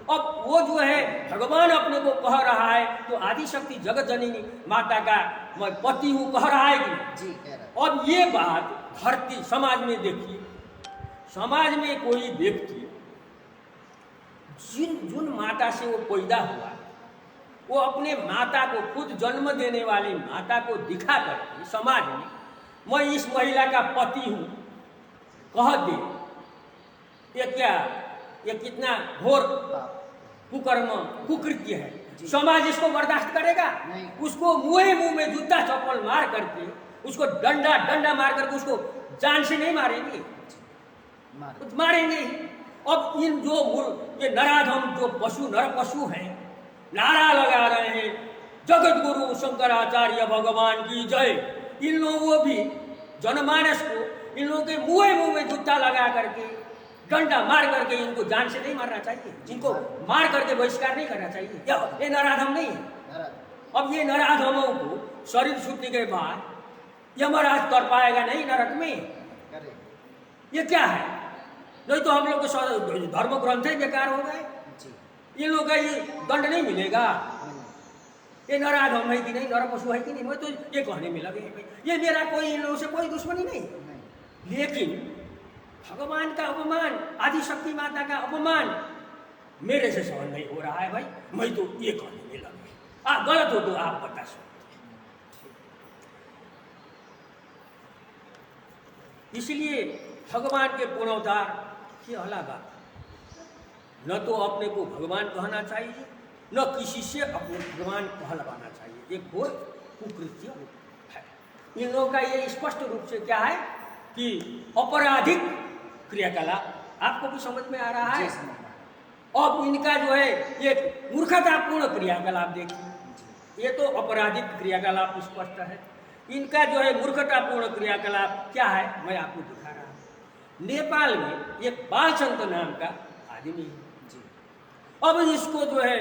अब वो जो है भगवान अपने को कह रहा है तो आदि शक्ति जगत जननी माता का मैं पति हूँ कह रहा है कि जी कह रहा है। अब ये बात धरती समाज में देखिए, समाज में कोई व्यक्ति जिन माता से वो पैदा हुआ, वो अपने माता को, खुद जन्म देने वाली माता को दिखा करके समाज में मैं इस महिला का पति हूँ कह दे, ये क्या, ये कितना घोर कुकर्म कुकृत्य है। समाज इसको बर्दाश्त करेगा? नहीं। उसको मुंह में जूता चप्पल मार करके, उसको डंडा मार करके उसको जान से नहीं मारेंगे, मारेंगे ही। अब इन जो ये नराधम जो नर पशु हैं नारा लगा रहे हैं जगत गुरु शंकराचार्य भगवान की जय, इन लोगों भी जनमानस को इन लोगों के मुंह में जूता लगा करके डंडा मार करके इनको जान से नहीं मारना चाहिए, इनको मार करके बहिष्कार नहीं करना चाहिए। ये नराधम नहीं है। अब ये नराधमों को शरीर छूटने के बाद यमराज कर पाएगा नहीं नरक में? ये क्या है? नहीं तो हम लोग के धर्म ग्रंथ ही बेकार हो गए, ये लोग का ये दंड नहीं मिलेगा। ये नराधम है कि नहीं, नर पशु है कि नहीं, मैं तो ये कहने में लगे। ये मेरा कोई इन लोगों से कोई दुश्मनी नहीं, लेकिन भगवान का अपमान, आदि शक्ति माता का अपमान मेरे से सहन नहीं हो रहा है भाई, मैं तो ये कहने में लगे। गलत हो तो आप बता सकते। इसलिए भगवान के पुनर्वतार के अलावा न तो अपने को भगवान कहना चाहिए, न किसी से अपने भगवान कहलवाना चाहिए। एक घोर कुकृत्य है। इन लोगों का ये स्पष्ट रूप से क्या है कि अपराधिक क्रियाकलाप आपको भी समझ में आ रहा है। अब इनका जो है ये मूर्खतापूर्ण क्रियाकलाप देखिए, ये तो अपराधिक क्रियाकलाप स्पष्ट है। इनका जो है मूर्खतापूर्ण क्रियाकलाप क्या है मैं आपको दिखा रहा हूँ। नेपाल में एक बालचंद नाम का आदमी है। अब इसको जो है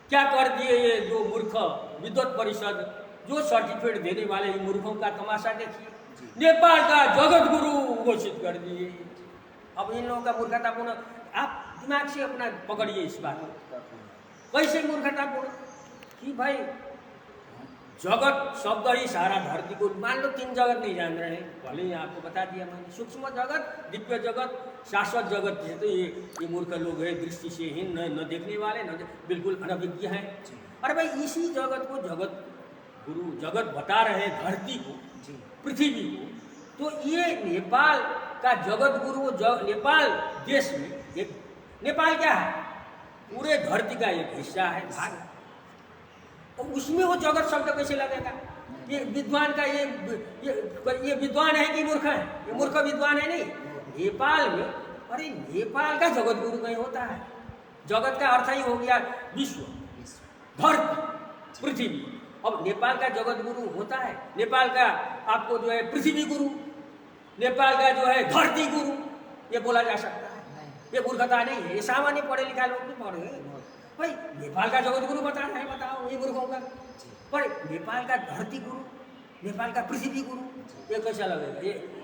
क्या कर दिए ये जो मूर्ख विद्वत परिषद जो सर्टिफिकेट देने वाले मूर्खों का तमाशा देखिए, नेपाल का जगत गुरु घोषित कर दिए। अब इन लोगों का मूर्खतापूर्ण, आप दिमाग से अपना पकड़िए इस बात को, कैसे मूर्खतापूर्ण कि भाई जगत शब्द ही सारा धरती को, मान लो 3 जगत नहीं जान रहे हैं, भले ही आपको बता दिया मैंने, सूक्ष्म जगत, दिव्य जगत, शाश्वत जगत है। तो ये मूर्ख लोग है, दृष्टि से ही न देखने वाले, न बिल्कुल अनभिज्ञ हैं। अरे भाई इसी जगत को जगत गुरु जगत बता रहे हैं, धरती को, पृथ्वी को। तो ये नेपाल का जगत गुरु नेपाल देश में एक, नेपाल क्या है? पूरे धरती का एक हिस्सा है, भाग। तो उसमें वो जगत शब्द कैसे लगेगा? ये विद्वान का ये विद्वान है कि मूर्ख है? ये मूर्ख विद्वान है नहीं। नेपाल में, अरे नेपाल का जगत गुरु कहीं होता है? जगत का अर्थ ही हो गया विश्व, धरती, पृथ्वी। अब नेपाल का जगत गुरु होता है? नेपाल का आपको जो है पृथ्वी गुरु, नेपाल का जो है धरती गुरु, ये बोला जा सकता है? ये मूर्खता नहीं है, ये सामान्य पढ़े लिखा लोग भी पढ़े भाई। नेपाल का जगत गुरु बता रहे हैं, बताओ ये मूर्खों का। पर नेपाल का धरती गुरु, नेपाल का पृथ्वी गुरु, ये कैसा लगेगा?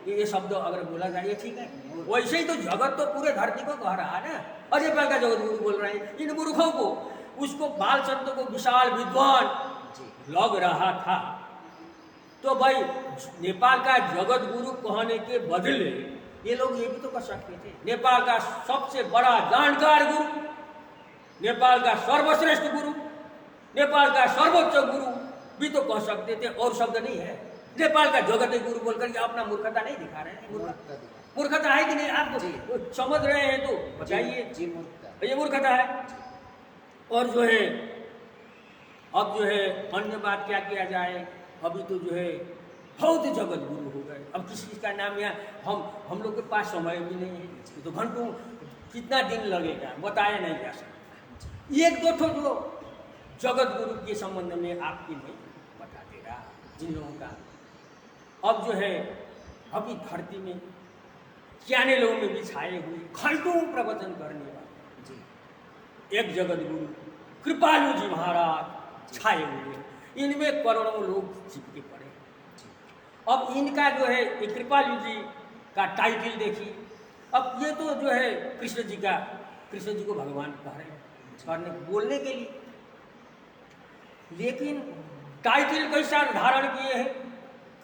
ये शब्द अगर बोला जाए ये ठीक है? वैसे ही तो जगत तो पूरे धरती को कह रहा है ना, और नेपाल का जगत गुरु बोल रहे हैं। इन मूर्खों को, उसको बालचंद्र को विशाल विद्वान लग रहा था, तो भाई नेपाल का जगत गुरु कहने के बदले ये लोग ये भी तो कर सकते थे, नेपाल का सबसे बड़ा जानकार गुरु, नेपाल का सर्वश्रेष्ठ गुरु, नेपाल का सर्वोच्च गुरु भी तो कह सकते थे, और शब्द नहीं है। नेपाल का जगत गुरु बोलकर ये अपना मूर्खता नहीं दिखा रहे हैं। मूर्खता है कि नहीं? आप समझ रहे हैं तो बताइए। ये मूर्खता है। और जो है अब जो है अन्य बात क्या किया जाए, अभी तो जो है बहुत जगत गुरु हो गए। अब किसी का नाम यहाँ हम लोग के पास समय भी नहीं है, तो घंटों कितना दिन लगेगा बताया नहीं जा सकता। एक दो ठो जो जगत गुरु के संबंध में आपकी मैं बता दे रहा, जिन लोगों का अब जो है अभी धरती में क्याने लोगों में भी छाए हुए घंटों प्रवचन करने वाले एक जगत गुरु कृपालु जी महाराज छाए हुए। इनमें करोड़ों लोग चिपके पड़े। अब इनका जो है ये कृपालु जी का टाइटल देखिए। अब ये तो जो है कृष्ण जी को भगवान कह रहे हैं करने बोलने के लिए, लेकिन टाइटल कैसा धारण किए हैं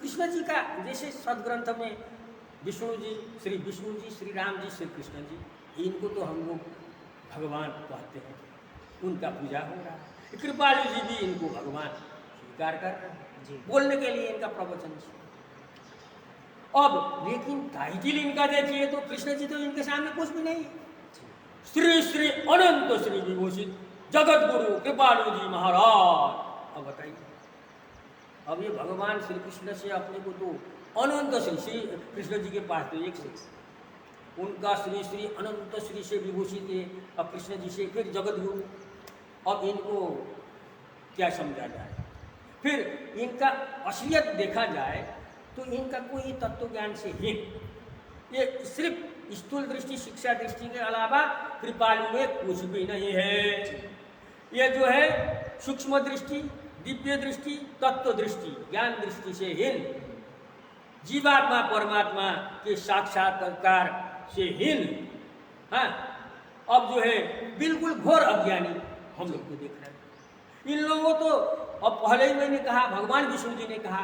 कृष्ण जी का। जैसे सदग्रंथ में विष्णु जी, श्री राम जी, श्री कृष्ण जी, इनको तो हम लोग भगवान कहते हैं, उनका पूजा हो रहा है। कृपालु जी भी इनको भगवान स्वीकार कर रहे हैं बोलने के लिए इनका प्रवचन। अब लेकिन टाइटल इनका देखिए तो कृष्ण जी तो इनके सामने कुछ भी नहीं है। श्री श्री अनंत श्री विभूषित जगत गुरु कृपालु जी महाराज। अब बताइए, अब ये भगवान श्री कृष्ण से अपने को तो अनंत श्री कृष्ण जी के पास तो एक से उनका श्री श्री अनंत श्री से विभूषित है, अब कृष्ण जी से फिर जगत गुरु। अब इनको क्या समझा जाए? फिर इनका असलियत देखा जाए तो इनका कोई तत्व ज्ञान से ही ये सिर्फ स्थूल दृष्टि, शिक्षा दृष्टि के अलावा कृपालु में कुछ भी नहीं है। ये जो है सूक्ष्म दृष्टि, दिव्य दृष्टि, तत्व दृष्टि, ज्ञान दृष्टि से हीन, जीवात्मा परमात्मा के साक्षात्कार से हीन। हाँ, अब जो है बिल्कुल घोर अज्ञानी हम लोग को देख रहे हैं। इन लोगों तो अब पहले ही मैंने कहा, भगवान विष्णु जी ने कहा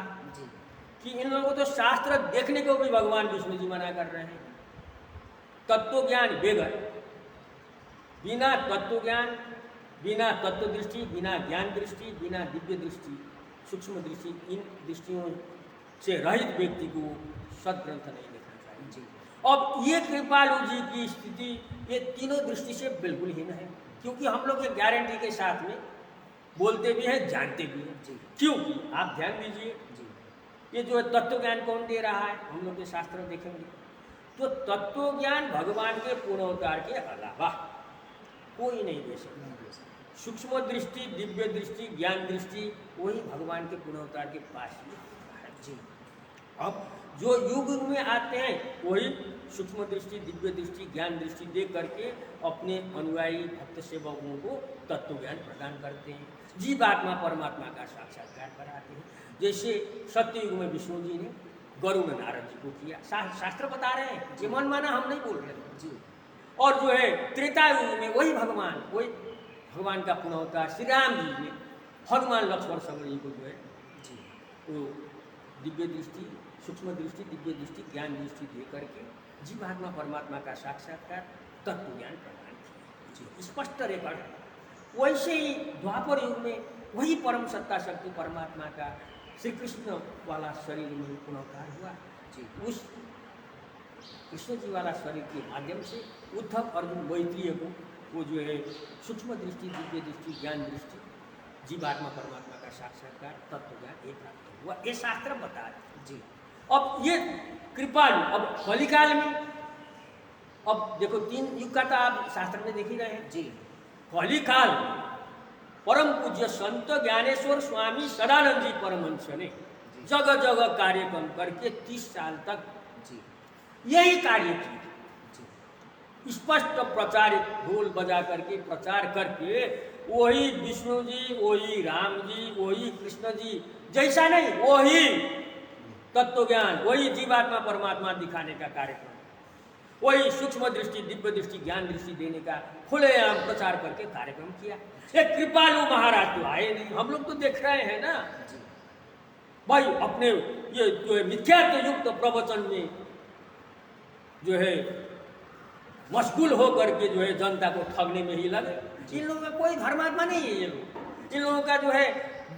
कि इन लोगों को तो शास्त्र देखने को भी भगवान विष्णु जी मना कर रहे हैं। तत्व ज्ञान बेगर, बिना तत्व ज्ञान, बिना तत्व दृष्टि, बिना ज्ञान दृष्टि, बिना दिव्य दृष्टि, सूक्ष्म दृष्टि, इन दृष्टियों से रहित व्यक्ति को सदग्रंथ नहीं देखना चाहिए। अब ये कृपालु जी की स्थिति ये तीनों दृष्टि से बिल्कुल हीन है, क्योंकि हम लोग ये गारंटी के साथ में बोलते भी हैं, जानते भी हैं। क्योंकि आप ध्यान दीजिए, ये जो तत्व ज्ञान कौन दे रहा है, हम लोग के शास्त्र देखेंगे तो तत्व ज्ञान भगवान के पूर्णोद्धार के अलावा कोई नहीं दे सकता। सूक्ष्म दृष्टि, दिव्य दृष्टि, ज्ञान दृष्टि वही भगवान के पूर्णोद्धार के पास ही है जी। अब जो युग में आते हैं वही सूक्ष्म दृष्टि, दिव्य दृष्टि, ज्ञान दृष्टि दे करके अपने अनुयायी भक्त सेवकों को तत्व ज्ञान प्रदान करते हैं, जीवात्मा परमात्मा का साक्षात्कार कराते हैं। जैसे सत्ययुग में विष्णु जी ने गरुड़ नारद जी को किया, शास्त्र बता रहे हैं, ये मन माना हम नहीं बोल रहे जी। और जो है त्रेता युग में वही भगवान का पुनः श्री राम जी ने हनुमान लक्ष्मण शंकर जी को जो है जी वो दिव्य दृष्टि, सूक्ष्म दृष्टि, दिव्य दृष्टि, ज्ञान दृष्टि दे करके जीवात्मा परमात्मा का साक्षात्कार तत्व ज्ञान प्रदान किया। स्पष्ट रेकॉर्ड है। वैसे ही द्वापर युग में वही परम सत्ता शक्ति परमात्मा का श्री कृष्ण वाला शरीर में पुनर्कार हुआ जी। उस कृष्ण जी वाला शरीर के माध्यम से उद्धव अर्जुन मैत्रेय को वो जो है सूक्ष्म दृष्टि, दिव्य दृष्टि, ज्ञान दृष्टि, जीवात्मा परमात्मा का साक्षात्कार तत्व ज्ञान एक प्राप्त हुआ, ये शास्त्र बता रहे जी। अब ये कृपालु, अब कलिकाल में अब देखो 3 युग का तो आप शास्त्र में देख ही रहे हैं जी। कलिकाल में परम पूज्य संत ज्ञानेश्वर स्वामी सदानंद जी परमहंस ने जगह जगह कार्यक्रम करके 30 साल तक जी यही कार्य किया। स्पष्ट प्रचार, ढोल बजा करके प्रचार करके वही विष्णु जी, वही राम जी, वही कृष्ण जी जैसा नहीं, वही तत्व ज्ञान, वही जीवात्मा परमात्मा दिखाने का कार्यक्रम, वही सूक्ष्म दृष्टि, दिव्य दृष्टि, ज्ञान दृष्टि देने का खुलेआम प्रचार करके कार्यक्रम किया। ये कृपालु महाराज तो आए नहीं, हम लोग तो देख रहे हैं ना भाई, अपने ये जो है मिथ्यात्व युक्त प्रवचन में जो है मशगूल होकर के जो है जनता को ठगने में ही लगे। इन लोगों में कोई धर्मात्मा नहीं है। ये लोग, इन लोगों का जो है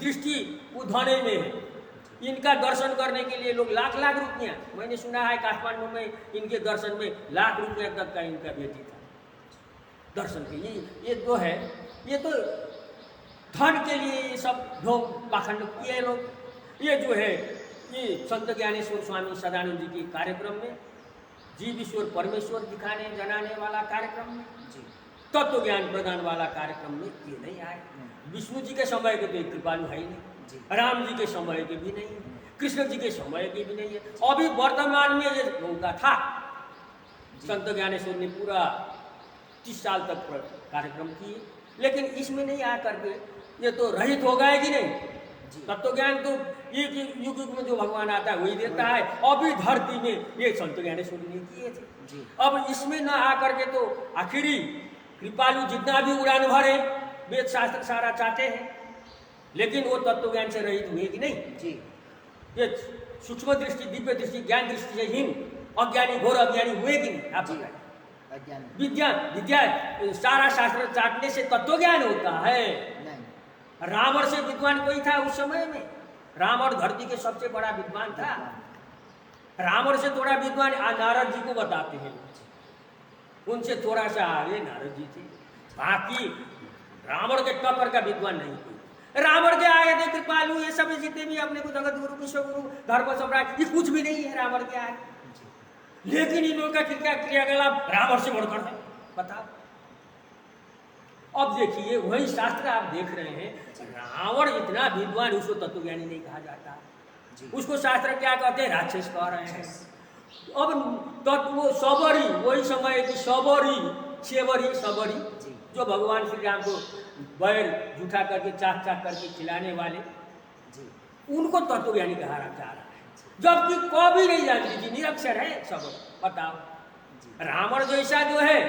दृष्टि उधाने में है। इनका दर्शन करने के लिए लोग लाख लाख रुपया, मैंने सुना है काठमांडू में इनके दर्शन में लाख रुपया तक का इनका बेटी था दर्शन के लिए। ये जो है ये तो धन के लिए ये सब ढोंग पाखंड किए लोग। ये जो है ये संत ज्ञानेश्वर स्वामी सदानंद जी के कार्यक्रम में जीव ईश्वर परमेश्वर दिखाने जनाने वाला कार्यक्रम में जी, तत्व ज्ञान प्रदान वाला कार्यक्रम में ये नहीं आए। विष्णु जी के समय के तो कृपालु है ही नहीं, राम जी के समय के भी नहीं, कृष्ण जी के समय के भी नहीं है। अभी वर्तमान में ये होगा था, संत ज्ञानेश्वर ने पूरा 30 साल तक कार्यक्रम किए, लेकिन इसमें नहीं आ करके ये तो रहित हो गए कि नहीं जी। तत्व ज्ञान तो एक युग युग में जो भगवान आता है वही देता है। अभी धरती में ये संत ज्ञानेश्वर नहीं किए थे। जी। अब इसमें न आकर के तो आखिरी कृपालु जितना भी उड़ान भरे वेद शास्त्र सारा चाहते हैं, लेकिन वो तत्व ज्ञान से रहित हुए कि नहीं? जी। ये सूक्ष्म दृष्टि, दिव्य दृष्टि, ज्ञान दृष्टि से हीन अज्ञानी, घोर अज्ञानी हुए कि नहीं? आप जी। बताइए। अज्ञान विद्या विद्या सारा शास्त्र चाटने से तत्व ज्ञान होता है। नहीं। रावण से विद्वान कोई था उस समय में? रावण धरती के सबसे बड़ा विद्वान था। रावण से थोड़ा विद्वान नारद जी को बताते हैं, उनसे थोड़ा सा आगे नारद जी थे। बाकी रावण के टक्कर का विद्वान नहीं कोई। रावण के आगे थे कृपालु, ये सब जितने भी अपने को जगत गुरु, विश्व गुरु, धर्म सम्राट, ये कुछ भी नहीं है रावण के आगे। लेकिन इन लोगों का क्रियाकलाप रावण से बढ़कर है। बताओ। अब देखिए वही शास्त्र आप देख रहे हैं, रावण इतना विद्वान, उसको तत्वज्ञानी नहीं कहा जाता। उसको शास्त्र क्या कहते हैं? राक्षस कह रहे हैं। अब तत्व सबरी, वही समय की सबरी, सेवरी, सबरी, जो भगवान श्री राम को बैर जूठा करके चाक चाक करके खिलाने वाले, उनको तत्वज्ञानी कहा जा रहा है। जबकि कभी नहीं जानती थी, निरक्षर है सब। बताओ। रावण जैसा जो है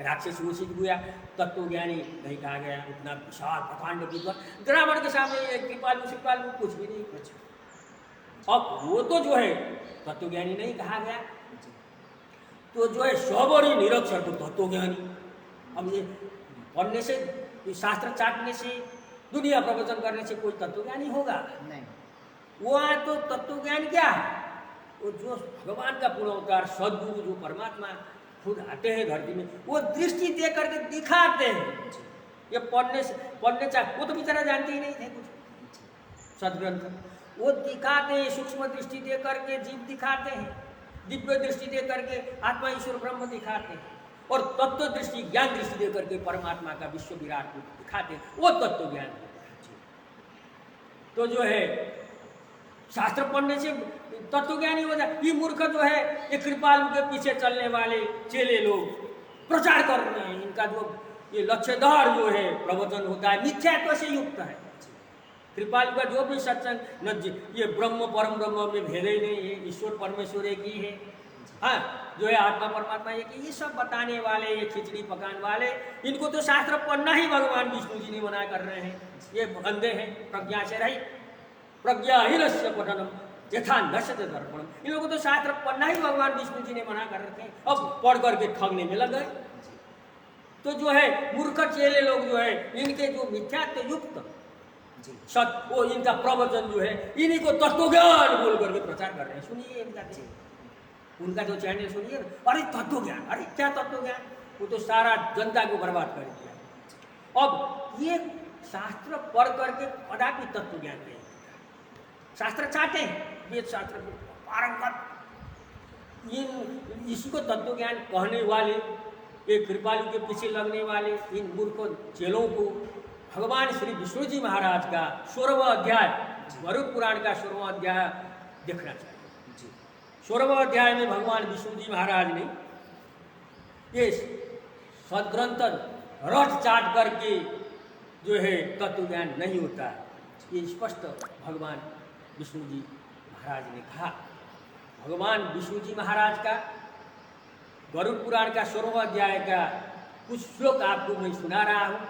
राक्षस घोषित हुआ, तत्वज्ञानी नहीं कहा गया। उतना विशाल प्रकांड विद्वान रावण के सामने कृपालु शिपालु कुछ भी नहीं। कुछ अब वो तो जो है तत्वज्ञानी नहीं कहा गया, तो जो है सबरी निरक्षर को तत्वज्ञानी। अब ये पढ़ने से, शास्त्र चाटने से, दुनिया प्रवचन करने से कोई तत्वज्ञानी होगा नहीं। वो है तो तत्वज्ञान क्या है? वो जो भगवान का पूर्ण अवतार सदगुरु, जो परमात्मा खुद आते हैं धरती में, वो दृष्टि दे करके दिखाते हैं। ये पढ़ने चाहे, वो तो बेचारा जानते ही नहीं थे कुछ सदग्रंथ। वो दिखाते हैं, सूक्ष्म दृष्टि दे करके जीव दिखाते हैं, दिव्य दृष्टि दे करके आत्मा ईश्वर ब्रह्म दिखाते हैं, और तत्व दृष्टि ज्ञान दृष्टि दे करके परमात्मा का विश्व विराट को दिखाते हैं। वो तत्व ज्ञान है। तो जो है शास्त्र पढ़ने से तत्वज्ञानी हो जाए। ये मूर्ख जो है, ये कृपालु के पीछे चलने वाले चेले लोग प्रचार कर रहे हैं, इनका जो ये लक्ष्यधार जो है प्रवचन होता है मिथ्यात्व से युक्त है। कृपालु का जो भी सत्संग न, ये ब्रह्म परम ब्रह्म में भेद ही नहीं है, ईश्वर परमेश्वर एक ही है। हाँ, जो है आत्मा परमात्मा एक ही, ये सब बताने वाले, ये खिचड़ी पकाने वाले, इनको तो शास्त्र पढ़ना ही भगवान विष्णु जी ने मना कर रहे हैं। ये अंधे हैं, प्रज्ञा से रहित, प्रज्ञाहीनस्य पठनम यथा नश्यते दर्पणम। इन लोगों को तो शास्त्र पढ़ना ही भगवान विष्णु जी ने मना कर रखे हैं। अब पढ़ करके ठगने में लग गए। तो जो है मूर्ख चेले लोग जो है, इनके जो मिथ्यात्व युक्त सत, वो इनका प्रवचन जो है, इन्हीं को तत्वज्ञान बोल करके प्रचार कर रहे हैं। सुनिए इनका, उनका जो चैनल सुनिए, अरे तत्वज्ञान, अरे क्या तत्वज्ञान, वो तो सारा जनता को बर्बाद कर दिया। अब ये शास्त्र पढ़ करके कदापि तत्व ज्ञान नहीं, शास्त्र चाहते हैं, वेद शास्त्र को पारंगत, इसी को तत्व ज्ञान कहने वाले, एक कृपालु के पीछे लगने वाले इन मूर्ख चेलों को भगवान श्री विष्णु जी महाराज का 16वां अध्याय, गरुड़ पुराण का 16वां अध्याय देखना चाहिए। 16वां अध्याय में भगवान विष्णु जी महाराज ने ये सदग्रंथ रट चाट करके जो है तत्व ज्ञान नहीं होता है, ये स्पष्ट भगवान विष्णु जी महाराज ने कहा। भगवान विष्णु जी महाराज का गरुड़ पुराण का 16वां अध्याय का कुछ श्लोक आपको मैं सुना रहा हूँ।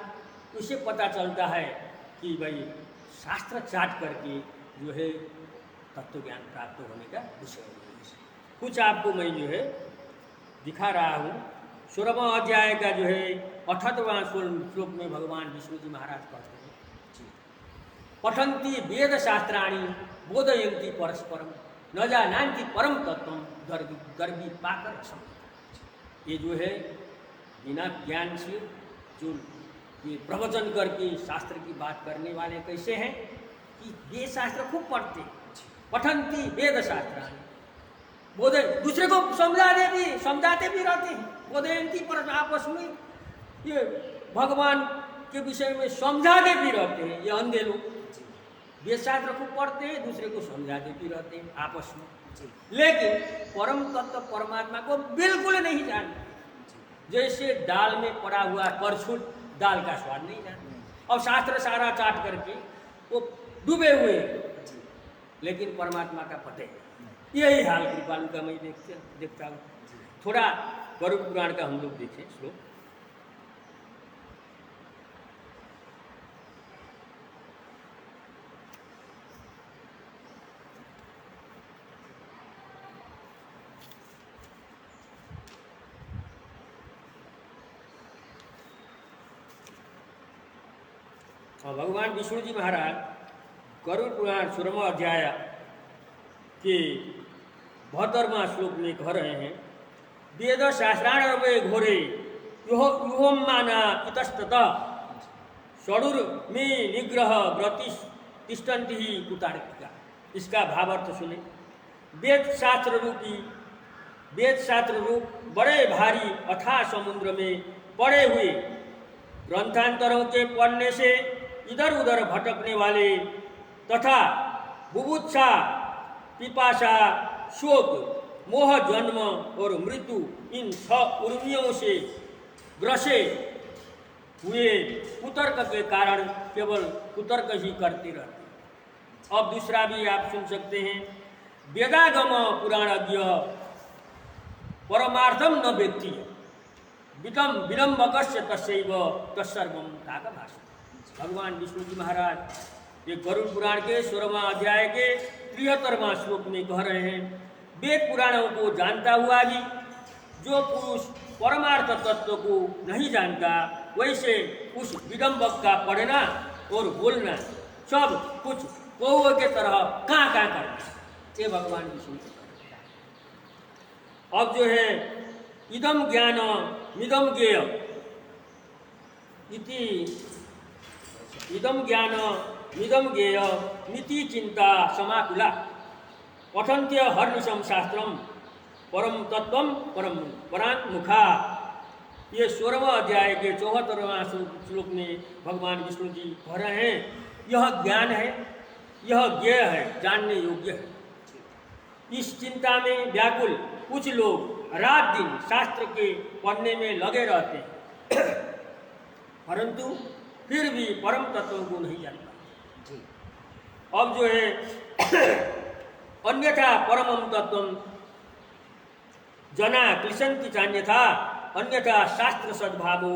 उससे पता चलता है कि भाई शास्त्र चाट करके जो है तत्व ज्ञान प्राप्त होने का विषय है। कुछ आपको मैं जो है दिखा रहा हूँ। 16वां अध्याय का जो है 78वां श्लोक में भगवान विष्णु जी महाराज कहते हैं, पठन्ति वेद शास्त्राणि बोधयन्ति परस्परम न जानन्ति परम तत्वम गर्भी पाकर सम। ये जो है बिना ज्ञान से जो ये प्रवचन करके शास्त्र की बात करने वाले कैसे हैं कि वेद शास्त्र खूब पढ़ते, पठन्ति वेद शास्त्राणि, बोधे दूसरे को समझाते भी रहते हैं, बोधयन्ति पर आपस में ये भगवान के विषय में समझाते भी रहते हैं। ये अंधे लोग वेद शास्त्र को पढ़ते हैं, दूसरे को समझाते भी रहते हैं आपस में, लेकिन परम तत्व परमात्मा को बिल्कुल नहीं जानते। जैसे दाल में पड़ा हुआ करछुल दाल का स्वाद नहीं जानते। और शास्त्र सारा चाट करके वो डूबे हुए हैं, लेकिन परमात्मा का पते नहीं। यही हाल कृपालु का मैं देखता हूँ। थोड़ा गरुड़ पुराण का हम लोग देखें श्लोक। और भगवान विष्णु जी महाराज गरुड़ पुराण 16वां अध्याय के 72वां श्लोक में कह रहे हैं, वेद शास्त्राण्वे घोरे युहोम माना इतस्तत षडुर में निग्रह व्रति तिष्ठन्ति ही कुतार्किका। इसका भावार्थ सुने। वेद शास्त्र रूप बड़े भारी अथाह समुद्र में पड़े हुए ग्रंथांतरों के पढ़ने से इधर उधर भटकने वाले तथा बुभुत्सा, पिपासा, शोक, मोह, जन्म और मृत्यु इन 6 उर्मियों से ग्रसे हुए कुतर्क के कारण केवल कुतर्क ही करते रहते। अब दूसरा भी आप सुन सकते हैं, वेदागम पुराणज्ञ परमार्थम न व्यक्ति वितम विलंबकस्य तस्यैव तत्सर्वं ताकभाषा। भगवान विष्णु जी महाराज ये गरुड़ पुराण के 16वां अध्याय के 73वां श्लोक में कह रहे हैं, वेद पुराणों को जानता हुआ भी जो पुरुष परमार्थ तत्व को नहीं जानता, वैसे उस विडंबक का पढ़ना और बोलना सब कुछ कौवे के तरह काँ करना। ये भगवान विष्णु। अब जो है इदम ज्ञान मिदम ज्ञेय इति इदम ज्ञान मिदम ज्ञेय मिति चिंता समाकुला पठन्त्य हर्निशम शास्त्रम परम तत्वम परम परांत मुखा। ये 16वां अध्याय के 74वां श्लोक में भगवान विष्णु जी कह रहे हैं, यह ज्ञान है, यह ज्ञेय है, जानने योग्य है। इस चिंता में व्याकुल कुछ लोग रात दिन शास्त्र के पढ़ने में लगे रहते हैं, परंतु फिर भी परम तत्वों को नहीं जान पाते। अब जो है अन्यथा परमम तत्वम जना क्लिशंति चान्यथा अन्यथा शास्त्र सद्भावो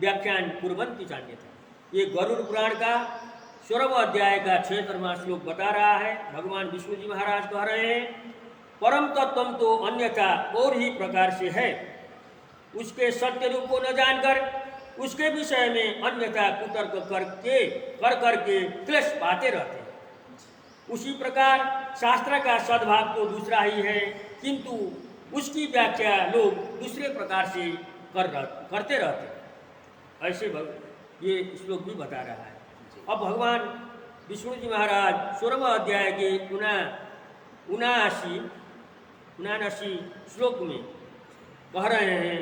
व्याख्यान कुर्वन्ति चान्यथा। ये गरुड़ पुराण का 16वां अध्याय का 76वां श्लोक बता रहा है। भगवान विष्णु जी महाराज कह रहे हैं, परम तत्वम तो अन्यथा और ही प्रकार से है, उसके सत्य रूप को न जानकर उसके विषय में अन्यथा कुतर्क कर करके क्लेश पाते रहते हैं। उसी प्रकार शास्त्र का सद्भाव तो दूसरा ही है, किंतु उसकी व्याख्या लोग दूसरे प्रकार से करते रहते हैं। ऐसे ये श्लोक भी बता रहा है। अब भगवान विष्णु जी महाराज 16वां अध्याय के 79 श्लोक में कह रहे हैं,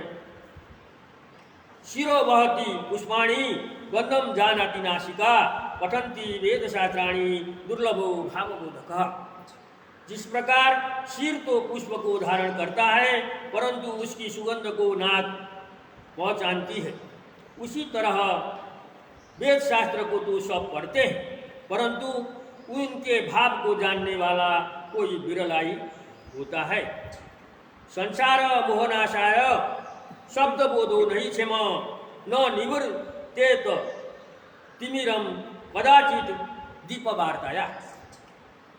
शिरो वहति पुष्पाणी गंधम जानाति नासिका पठन्ति वेद शास्त्राणी दुर्लभो भावबोधक। जिस प्रकार शीर तो पुष्प को धारण करता है, परंतु उसकी सुगंध को नाक पहचानती है, उसी तरह वेद शास्त्र को तो सब पढ़ते हैं, परंतु उनके भाव को जानने वाला कोई विरला ही होता है। संसार मोहनाशाय शब्द बोधो नहीं क्षम न निवृत्तेत तिमिरम कदाचित दीप वार्ताया।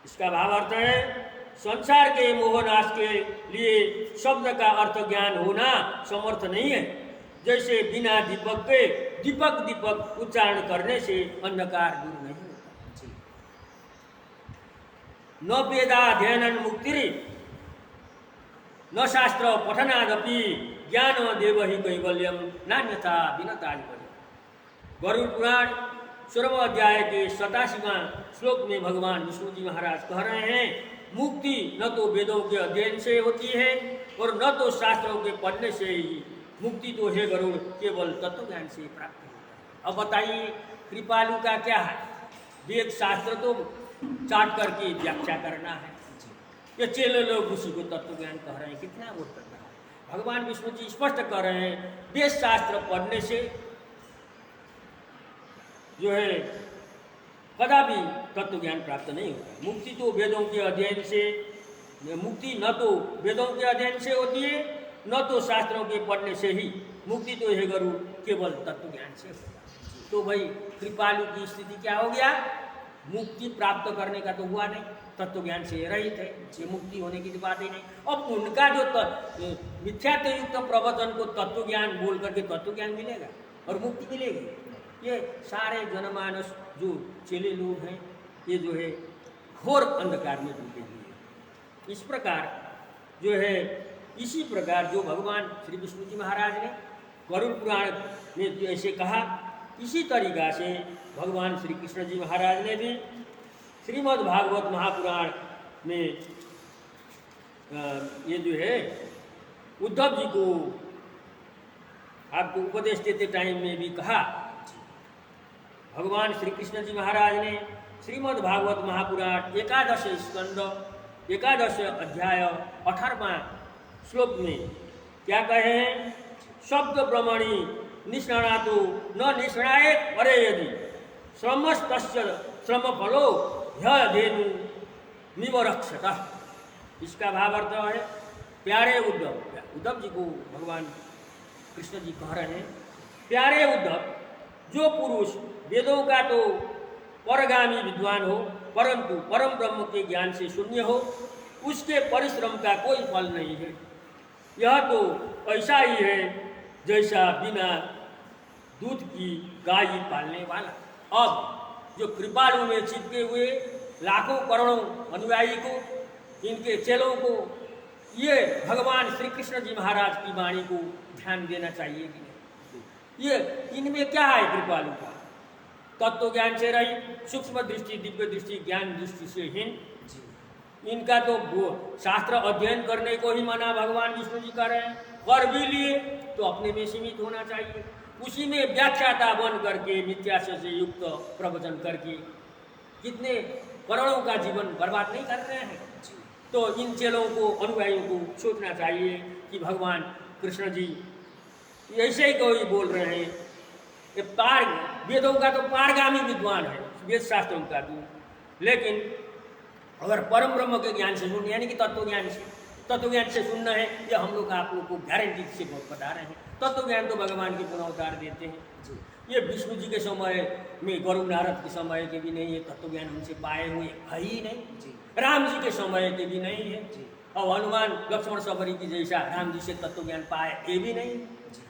इसका भावार्थ है, संसार के मोहनाश के लिए शब्द का अर्थ ज्ञान होना समर्थ नहीं है। जैसे बिना दीपक के दीपक उच्चारण करने से अंधकार दूर नहीं होता। न वेदाध्ययन मुक्ति न शास्त्र पठनादपि ज्ञान देव ही कैवल्यम नान्यथा विनता। गरुड़ पुराण 16वां अध्याय के 87वां श्लोक में भगवान विष्णु जी महाराज कह रहे हैं, मुक्ति न तो वेदों के अध्ययन से होती है और न तो शास्त्रों के पढ़ने से ही। मुक्ति तो है गरुड़ केवल तत्व ज्ञान से प्राप्त होता है। अब बताइए कृपालु का क्या है? वेद शास्त्र तो चाट करके व्याख्या करना है, ये चेले लोग उसी को तत्व ज्ञान कह रहे हैं। कितना बोध करना है? भगवान विष्णु जी स्पष्ट कर रहे हैं, वेद शास्त्र पढ़ने से जो है कदापि तत्व ज्ञान प्राप्त नहीं होता। मुक्ति तो वेदों के अध्ययन से, मुक्ति न तो वेदों के अध्ययन से होती है, न तो शास्त्रों के पढ़ने से ही। मुक्ति तो है गुरु केवल तत्व ज्ञान से होता। तो भाई कृपालु की स्थिति क्या हो गया? मुक्ति प्राप्त करने का तो हुआ नहीं, तत्व ज्ञान से रहित है, ये मुक्ति होने की बात ही नहीं। अब उनका जो मिथ्यात्व युक्त प्रवचन को तत्व ज्ञान बोल करके तत्व ज्ञान मिलेगा और मुक्ति मिलेगी। ये सारे जनमानस जो चेले लोग हैं, ये जो है घोर अंधकार में डूबे हुए हैं। इस प्रकार जो है, इसी प्रकार जो भगवान श्री विष्णु जी महाराज ने गरुड़ पुराण में जो ऐसे कहा, इसी तरीका से भगवान श्री कृष्ण जी महाराज ने भी श्रीमद् भागवत महापुराण में ये जो है उद्धव जी को आपको उपदेश देते टाइम में भी कहा। भगवान श्री कृष्ण जी महाराज ने श्रीमद् भागवत महापुराण 11 स्कंद 11 अध्याय 18वां श्लोक में क्या कहे हैं? शब्द ब्रह्मणि निष्णातो न निष्णाये परे यदि श्रमस्तस्य श्रम फलो ह्यधेनु निवरक्षता। इसका भाव अर्थ है, प्यारे उद्धव जी को भगवान कृष्ण जी कह रहे हैं, प्यारे उद्धव, जो पुरुष वेदों का तो परगामी विद्वान हो परंतु परम ब्रह्म के ज्ञान से शून्य हो, उसके परिश्रम का कोई फल नहीं है। यह तो ऐसा ही है जैसा बिना दूध की गाय पालने वाला। अब जो कृपालु में चिपके हुए लाखों करोड़ों अनुयायी को, इनके चेलों को, ये भगवान श्री कृष्ण जी महाराज की वाणी को ध्यान देना चाहिए कि नहीं? ये इनमें क्या है कृपालु का? तत्व ज्ञान से रही, सूक्ष्म दृष्टि, दिव्य दृष्टि, ज्ञान दृष्टि से हीन। इनका तो वो शास्त्र अध्ययन करने को ही मना भगवान विष्णु जी कर रहे हैं। कर भी लिए तो अपने में सीमित होना चाहिए, उसी में व्याख्याता बन करके मिथ्या से युक्त प्रवचन करके कितने करोड़ों का जीवन बर्बाद नहीं कर रहे हैं। तो इन चेलों को, अनुयायियों को सोचना चाहिए कि भगवान कृष्ण जी ऐसे ही कोई बोल रहे हैं। ये वेदों का तो पारगामी विद्वान है, वेद शास्त्रों का तो, लेकिन अगर परम ब्रह्म के ज्ञान से सुनना, यानी कि तत्व ज्ञान से सुनना है, ये हम लोग आप लोग को गारंटी से बता रहे हैं। तत्व ज्ञान तो भगवान के पुनः अवतार देते हैं। ये विष्णु जी के समय में, गरुड़ नारद के समय के भी नहीं है, तत्व ज्ञान हमसे पाए हुए है ही नहीं। राम जी के समय के भी नहीं है, और हनुमान लक्ष्मण सबरी की जैसा राम जी से तत्व ज्ञान पाए ये भी नहीं,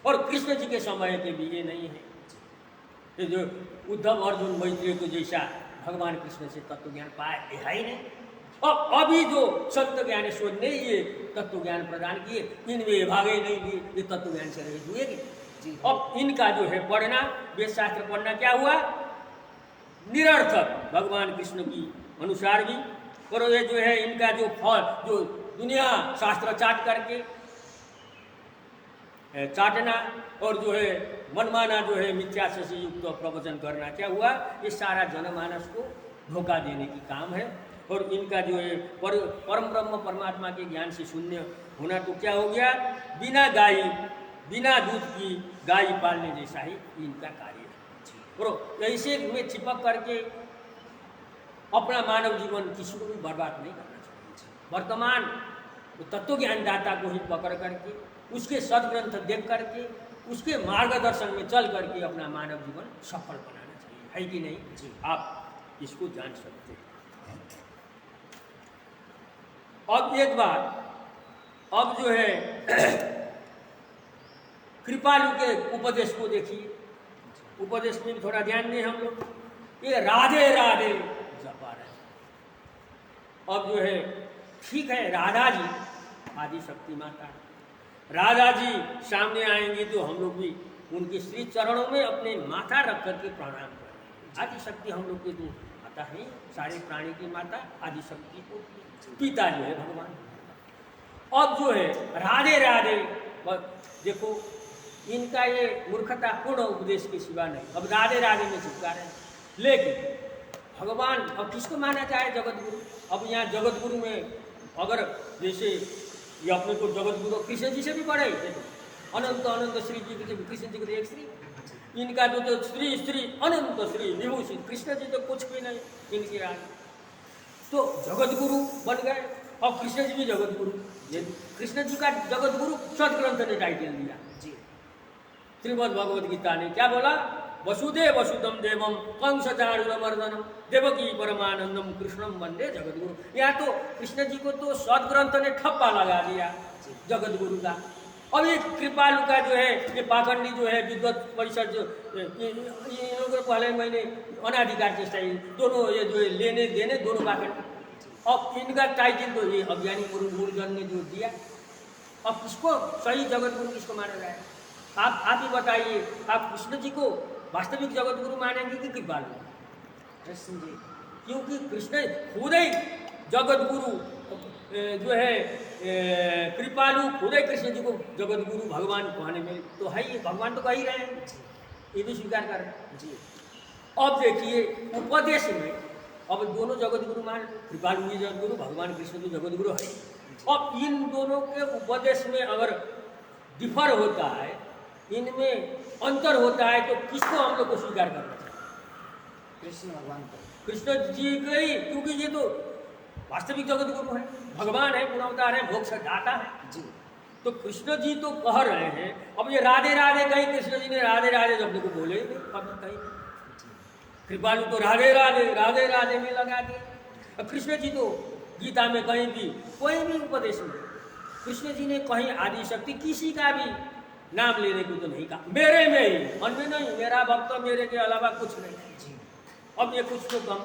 और कृष्ण जी के समय के भी ये नहीं है। ये जो उद्धव अर्जुन मैत्रेय को जैसा भगवान कृष्ण से तत्व ज्ञान पाए ये ही नहीं। और अभी जो संत ज्ञानेश्वर ने ये तत्व ज्ञान प्रदान किए, इनमें भागे नहीं दिए, ये तत्व ज्ञान से रहित हुए कि। अब इनका जो है पढ़ना, वेद शास्त्र पढ़ना क्या हुआ? निरर्थक भगवान कृष्ण की अनुसार भी। और ये जो है इनका जो फल, जो दुनिया शास्त्र चाट करके चाटना और जो है मनमाना जो है मिथ्या से युक्त प्रवचन करना, क्या हुआ? ये सारा जनमानस को धोखा देने की काम है। और इनका जो है परम ब्रह्म परमात्मा के ज्ञान से शून्य होना तो क्या हो गया? बिना दूध की गाय पालने जैसा ही इनका कार्य है। और ऐसे में चिपक करके अपना मानव जीवन किसी को भी बर्बाद नहीं करना चाहिए। वर्तमान तत्व ज्ञानदाता को ही पकड़ करके, उसके सदग्रंथ देख करके, उसके मार्गदर्शन में चल करके अपना मानव जीवन सफल बनाना चाहिए, है कि नहीं? आप इसको जान सकते हैं। अब एक बात, अब जो है कृपालु के उपदेश को देखिए। उपदेश में थोड़ा ध्यान दें हम लोग। ये राधे राधे जपा रहे। अब जो है ठीक है, राधा जी आदि शक्ति माता, राधा जी सामने आएंगे तो हम लोग भी उनके श्री चरणों में अपने माथा रख करके प्रणाम करें। आदि शक्ति हम लोग के तो माता है, सारे प्राणी की माता आदि शक्ति को पिता जो है भगवान। अब जो है राधे राधे, देखो इनका ये मूर्खता पूर्ण उपदेश के सिवा नहीं, अब राधे राधे में चिपका रहे हैं। लेकिन भगवान अब किसको माना जाए? जगत गुरु। अब यहाँ जगत गुरु में अगर जैसे ये अपने को जगत गुरु कृष्ण जी से भी बड़े, अनंत अनंत श्री जी के, कृष्ण जी के एक श्री, इनका तो श्री श्री अनंत श्री विभूषित कृष्ण जी तो कुछ भी नहीं इनके आगे। तो जगत गुरु बन गए और कृष्ण जी भी जगत गुरु। ये कृष्ण जी का जगत गुरु सदग्रंथ ने टाइटल दिया जी। श्रीमद् भगवद गीता ने क्या बोला? वसुदेव वसुदम देवम कंस चारुमर्दनम देवकी परमानंदम कृष्णम वंदे जगत गुरु। यहाँ तो कृष्ण जी को तो सदग्रंथ ने ठप्पा लगा दिया जगत गुरु का। अब ये कृपालु का जो है, ये पाखंडी जो है विद्वत परिषद जो इन लोगों को पहले महीने अनाधिकार चेष्टा दोनों ये जो है लेने देने दोनों पाखंड। अब इनका टाइटल तो ये अज्ञानी गुरुजन ने जो दिया। अब किसको सही जगत गुरु किसको माना जाए? आप ही बताइए। आप कृष्ण जी को वास्तविक जगत गुरु मानेंगे कि कृपालु? कृष्ण जी। क्योंकि कृष्ण खुद ही जगत गुरु जो है, कृपालु खुद ही कृष्ण जी को जगत गुरु भगवान कहने में तो है ही, भगवान तो कह ही रहे हैं, ये भी स्वीकार कर रहे हैं जी। अब देखिए उपदेश में अब दोनों जगत गुरु मान, कृपालु भी जगत गुरु, भगवान कृष्ण भी जगत गुरु है। अब इन दोनों के उपदेश में अगर डिफर होता है, इनमें अंतर होता है, तो किसको हम लोग को स्वीकार करना चाहिए? कृष्ण भगवान को, कृष्ण जी के ही, क्योंकि ये तो वास्तविक जगत गुरु है, भगवान है, गुणावतार है, मोक्ष दाता है जी। तो कृष्ण जी तो कह रहे हैं। अब ये राधे राधे कहीं कृष्ण जी ने राधे राधे जब को बोले कभी कहीं, कृपालु तो राधे राधे राधे राधे में लगा दिए। कृष्ण जी तो गीता में कहीं भी कोई भी उपदेश में कृष्ण जी ने कहीं आदि शक्ति किसी का भी नाम लेने को तो नहीं कहा, मेरे में ही, अन्य नहीं, मेरा भक्त मेरे के अलावा कुछ नहीं जी। अब ये कुछ तो कम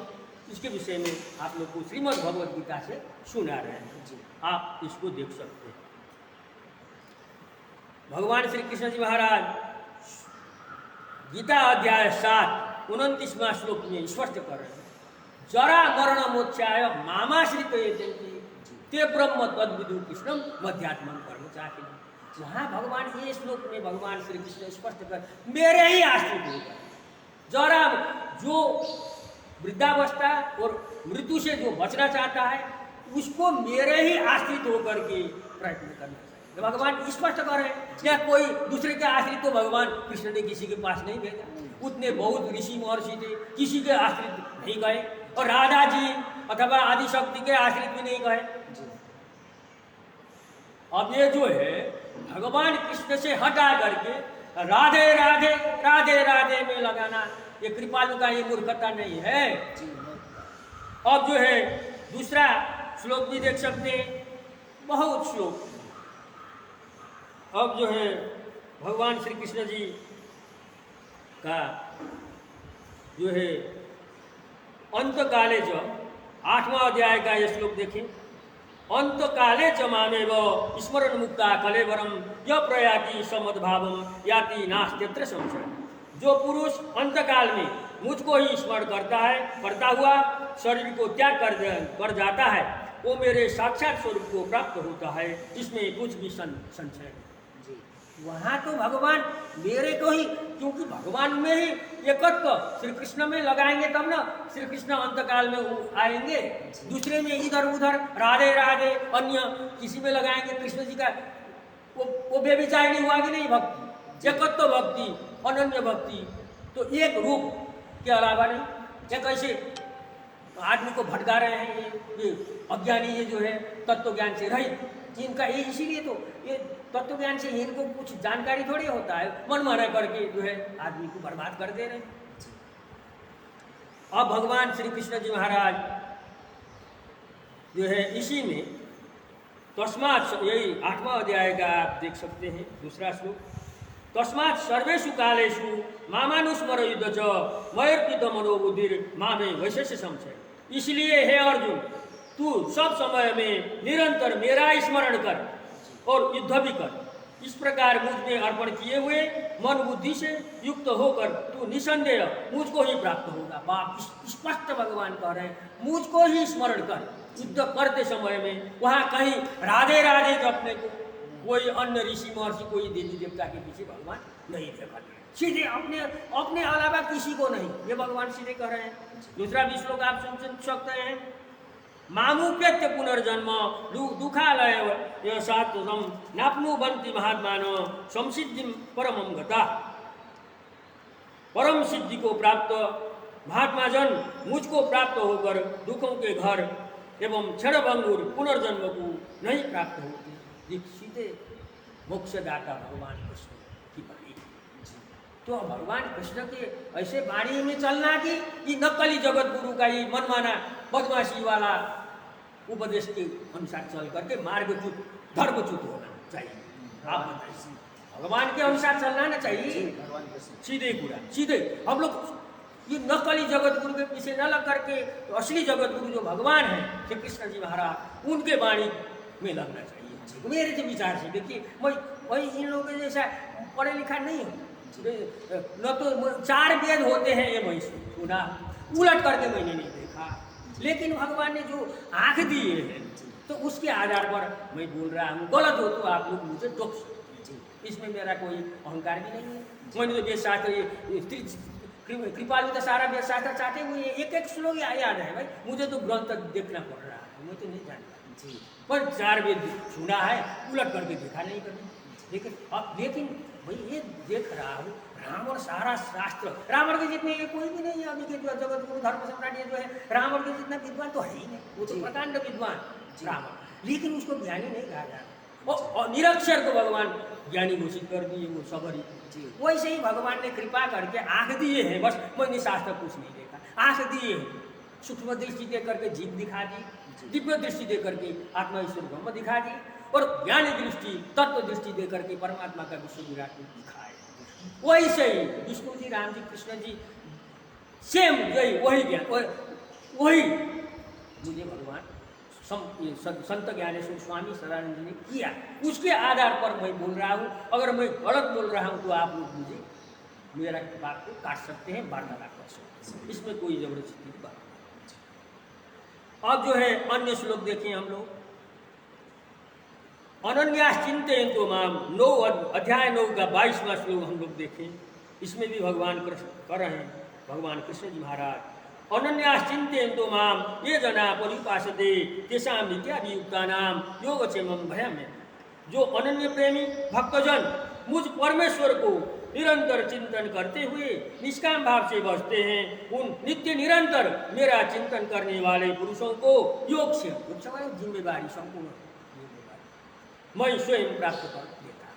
इसके विषय में आप लोग को श्रीमद् भगवद गीता से सुना रहे हैं जी, आप इसको देख सकते हैं। भगवान श्री कृष्ण जी महाराज गीता अध्याय 7 29वां श्लोक में स्पष्ट कर रहे हैं, जरा मरण मोक्षाय मामाश्रित ते ब्रह्म तद विदु कृष्णम मध्यात्मन कर्म चाहे। जहाँ भगवान ये श्लोक में भगवान श्री कृष्ण स्पष्ट कर मेरे ही आश्रित होकर, जरा जो वृद्धावस्था और मृत्यु से जो बचना चाहता है उसको मेरे ही आश्रित होकर के प्रयत्न करना चाहिए। तो भगवान स्पष्ट कर रहे हैं, क्या कोई दूसरे के आश्रित तो भगवान कृष्ण ने किसी के पास नहीं भेजा। उतने बहुत ऋषि महर्षि थे, किसी के आश्रित नहीं गए, और राधा जी अथवा आदि शक्ति के आश्रित भी नहीं गए। अब ये जो है भगवान कृष्ण से हटा करके राधे राधे राधे राधे में लगाना, ये कृपालु का ये मूर्खता नहीं है। अब जो है दूसरा श्लोक भी देख सकते हैं, बहुत श्लोक। अब जो है भगवान श्री कृष्ण जी का जो है अंत काले च 8वां अध्याय का ये श्लोक देखें, अंत काले च मामेव स्मरण मुक्ता कलेवरम य प्रयाति समद्भावम याति नास्त्यत्र संशय। जो पुरुष अंतकाल में मुझको ही स्मरण करता हुआ शरीर को त्याग कर जाता है, वो मेरे साक्षात स्वरूप को प्राप्त होता है, इसमें कुछ भी संशय नहीं। वहाँ तो भगवान मेरे को ही, क्योंकि भगवान में ही एकत्व श्री कृष्ण में लगाएंगे तब ना श्री कृष्ण अंतकाल में आएंगे। दूसरे में इधर उधर राधे राधे अन्य किसी में लगाएंगे कृष्ण जी का, वो बेविचार नहीं हुआ कि नहीं भक्ति, एकत्व भक्ति, अनन्य भक्ति। तो एक रूप के अलावा नहीं, क्या कैसे आदमी को भटका रहे हैं ये अज्ञानी, ये जो है तत्व ज्ञान से रहित, जिनका ये इसीलिए तो ये तत्व ज्ञान से इनको कुछ जानकारी थोड़ी होता है, मन माना करके जो है आदमी को बर्बाद कर दे रहे हैं। अब भगवान श्री कृष्ण जी महाराज जो है इसी में तस्मात्, यही 8वां अध्याय का आप देख सकते हैं दूसरा श्लोक, तस्मात् सर्वेषु कालेषु मामानुस्मर युद्ध च मयर्पित मनोबुद्धिर मामे वैशेष्य संशय। इसलिए हे अर्जुन, तू सब समय में निरंतर मेरा स्मरण कर और युद्ध भी कर। इस प्रकार मुझ में अर्पण किए हुए मन बुद्धि से युक्त होकर तू निसंदेह मुझको ही प्राप्त होगा। बाप स्पष्ट भगवान कह रहे हैं, मुझको ही स्मरण कर। युद्ध करते समय में वहाँ कहीं राधे राधे जपने को कोई अन्य ऋषि महर्षि कोई देवी देवता के पीछे भगवान नहीं देखा, सीधे अपने अलावा किसी को नहीं, ये भगवान सीधे कह रहे हैं। दूसरा भी श्लोक आप सुन सकते हैं, मामुप्यत्य पुनर्जन्म दुखालय नाप्नु बंति महात्मान संसिद्धि परमं गता। परम सिद्धि को प्राप्त महात्मा जन मुझको प्राप्त होकर दुखों के घर एवं क्षणभंगुर पुनर्जन्म को नहीं प्राप्त होते। सीधे मोक्षदाता भगवान कृष्ण की वाणी। तो भगवान कृष्ण के ऐसे वाणी में चलना कि नकली जगत गुरु का ये मनमाना बदमाशी वाला उपदेश के अनुसार चल करके मार्गच्युत धर्मच्युत होना चाहिए। आप बताइए, भगवान के अनुसार चलना ना चाहिए, सीधे पूरा सीधे। हम लोग ये नकली जगत गुरु के पीछे न लग करके तो असली जगत गुरु जो भगवान है श्री कृष्ण जी महाराज, उनके वाणी में लगना चाहिए। मेरे जो विचार से देखिए, मैं इन लोगों के जैसा पढ़े लिखा नहीं हूँ, न तो 4 वेद होते हैं ये मैं सुना, उलट करके मैंने नहीं देखा। लेकिन भगवान ने जो आँख दिए हैं तो उसके आधार पर मैं बोल रहा हूँ। गलत हो तो आप लोग मुझे टोक सकते, इसमें मेरा कोई अहंकार भी नहीं है। मैंने तो वेदशास्त्र कृपालु तो सारा वेदशास्त्र चाहते हुए एक श्लोक याद है भाई, मुझे तो ग्रंथ देखना पड़ रहा है, मैं तो नहीं जानता। पर 4 वेद सुना है, उलट करके देखा नहीं कभी। लेकिन भाई ये देख रहा हूँ रावण सारा शास्त्र, रावण के जितने ये कोई भी नहीं है अभी के जगत गुरु धर्म सम्राट ये जो है, रावण के जितना विद्वान तो है ही नहीं, वो तो प्रकांड विद्वान रावण, लेकिन उसको ज्ञानी नहीं कहा जा रहा। और निरक्षर को भगवान ज्ञानी घोषित कर दिए, वो सबरी। वैसे ही भगवान ने कृपा करके आँख दिए हैं, बस मैंने शास्त्र कुछ नहीं देखा, आँख दिए हैं, सूक्ष्म दृष्टि दे करके जीव दिखा दी, दिव्य दृष्टि दे करके आत्मा ईश्वर ब्रह्म दिखा दी, और ज्ञानी दृष्टि तत्व दृष्टि दे करके परमात्मा का विश्व विराट रूप दिखाए। वैसे ही विष्णु जी, राम जी, कृष्ण जी सेम वही ज्ञान वही मुझे भगवान संत ज्ञानेश्वर स्वामी सदानंद जी ने किया, उसके आधार पर मैं बोल रहा हूँ। अगर मैं गलत बोल रहा हूँ तो आप लोग मुझे मेरा बात को काट सकते हैं, वार्तालाप कर सकते हैं, इसमें कोई जबरदस्ती की बात नहीं। अब जो है अन्य श्लोक देखें हम लोग। अनन्यास चिंतन तो माम, 9 अध्याय 9 का 22वां श्लोक हम लोग देखें। इसमें भी भगवान कृष्ण कर रहे हैं, भगवान कृष्ण जी महाराज, अनन्यास चिंतन तो माम ये जना परिपासते तेषां विद्याभियुक्तानां योगक्षेमं भयम्। जो अनन्य प्रेमी भक्तजन मुझ परमेश्वर को निरंतर चिंतन करते हुए निष्काम भाव से बसते हैं, उन नित्य निरंतर मेरा चिंतन करने वाले पुरुषों को योग से जिम्मेदारी संपूर्ण मैं स्वयं प्राप्त कर देता।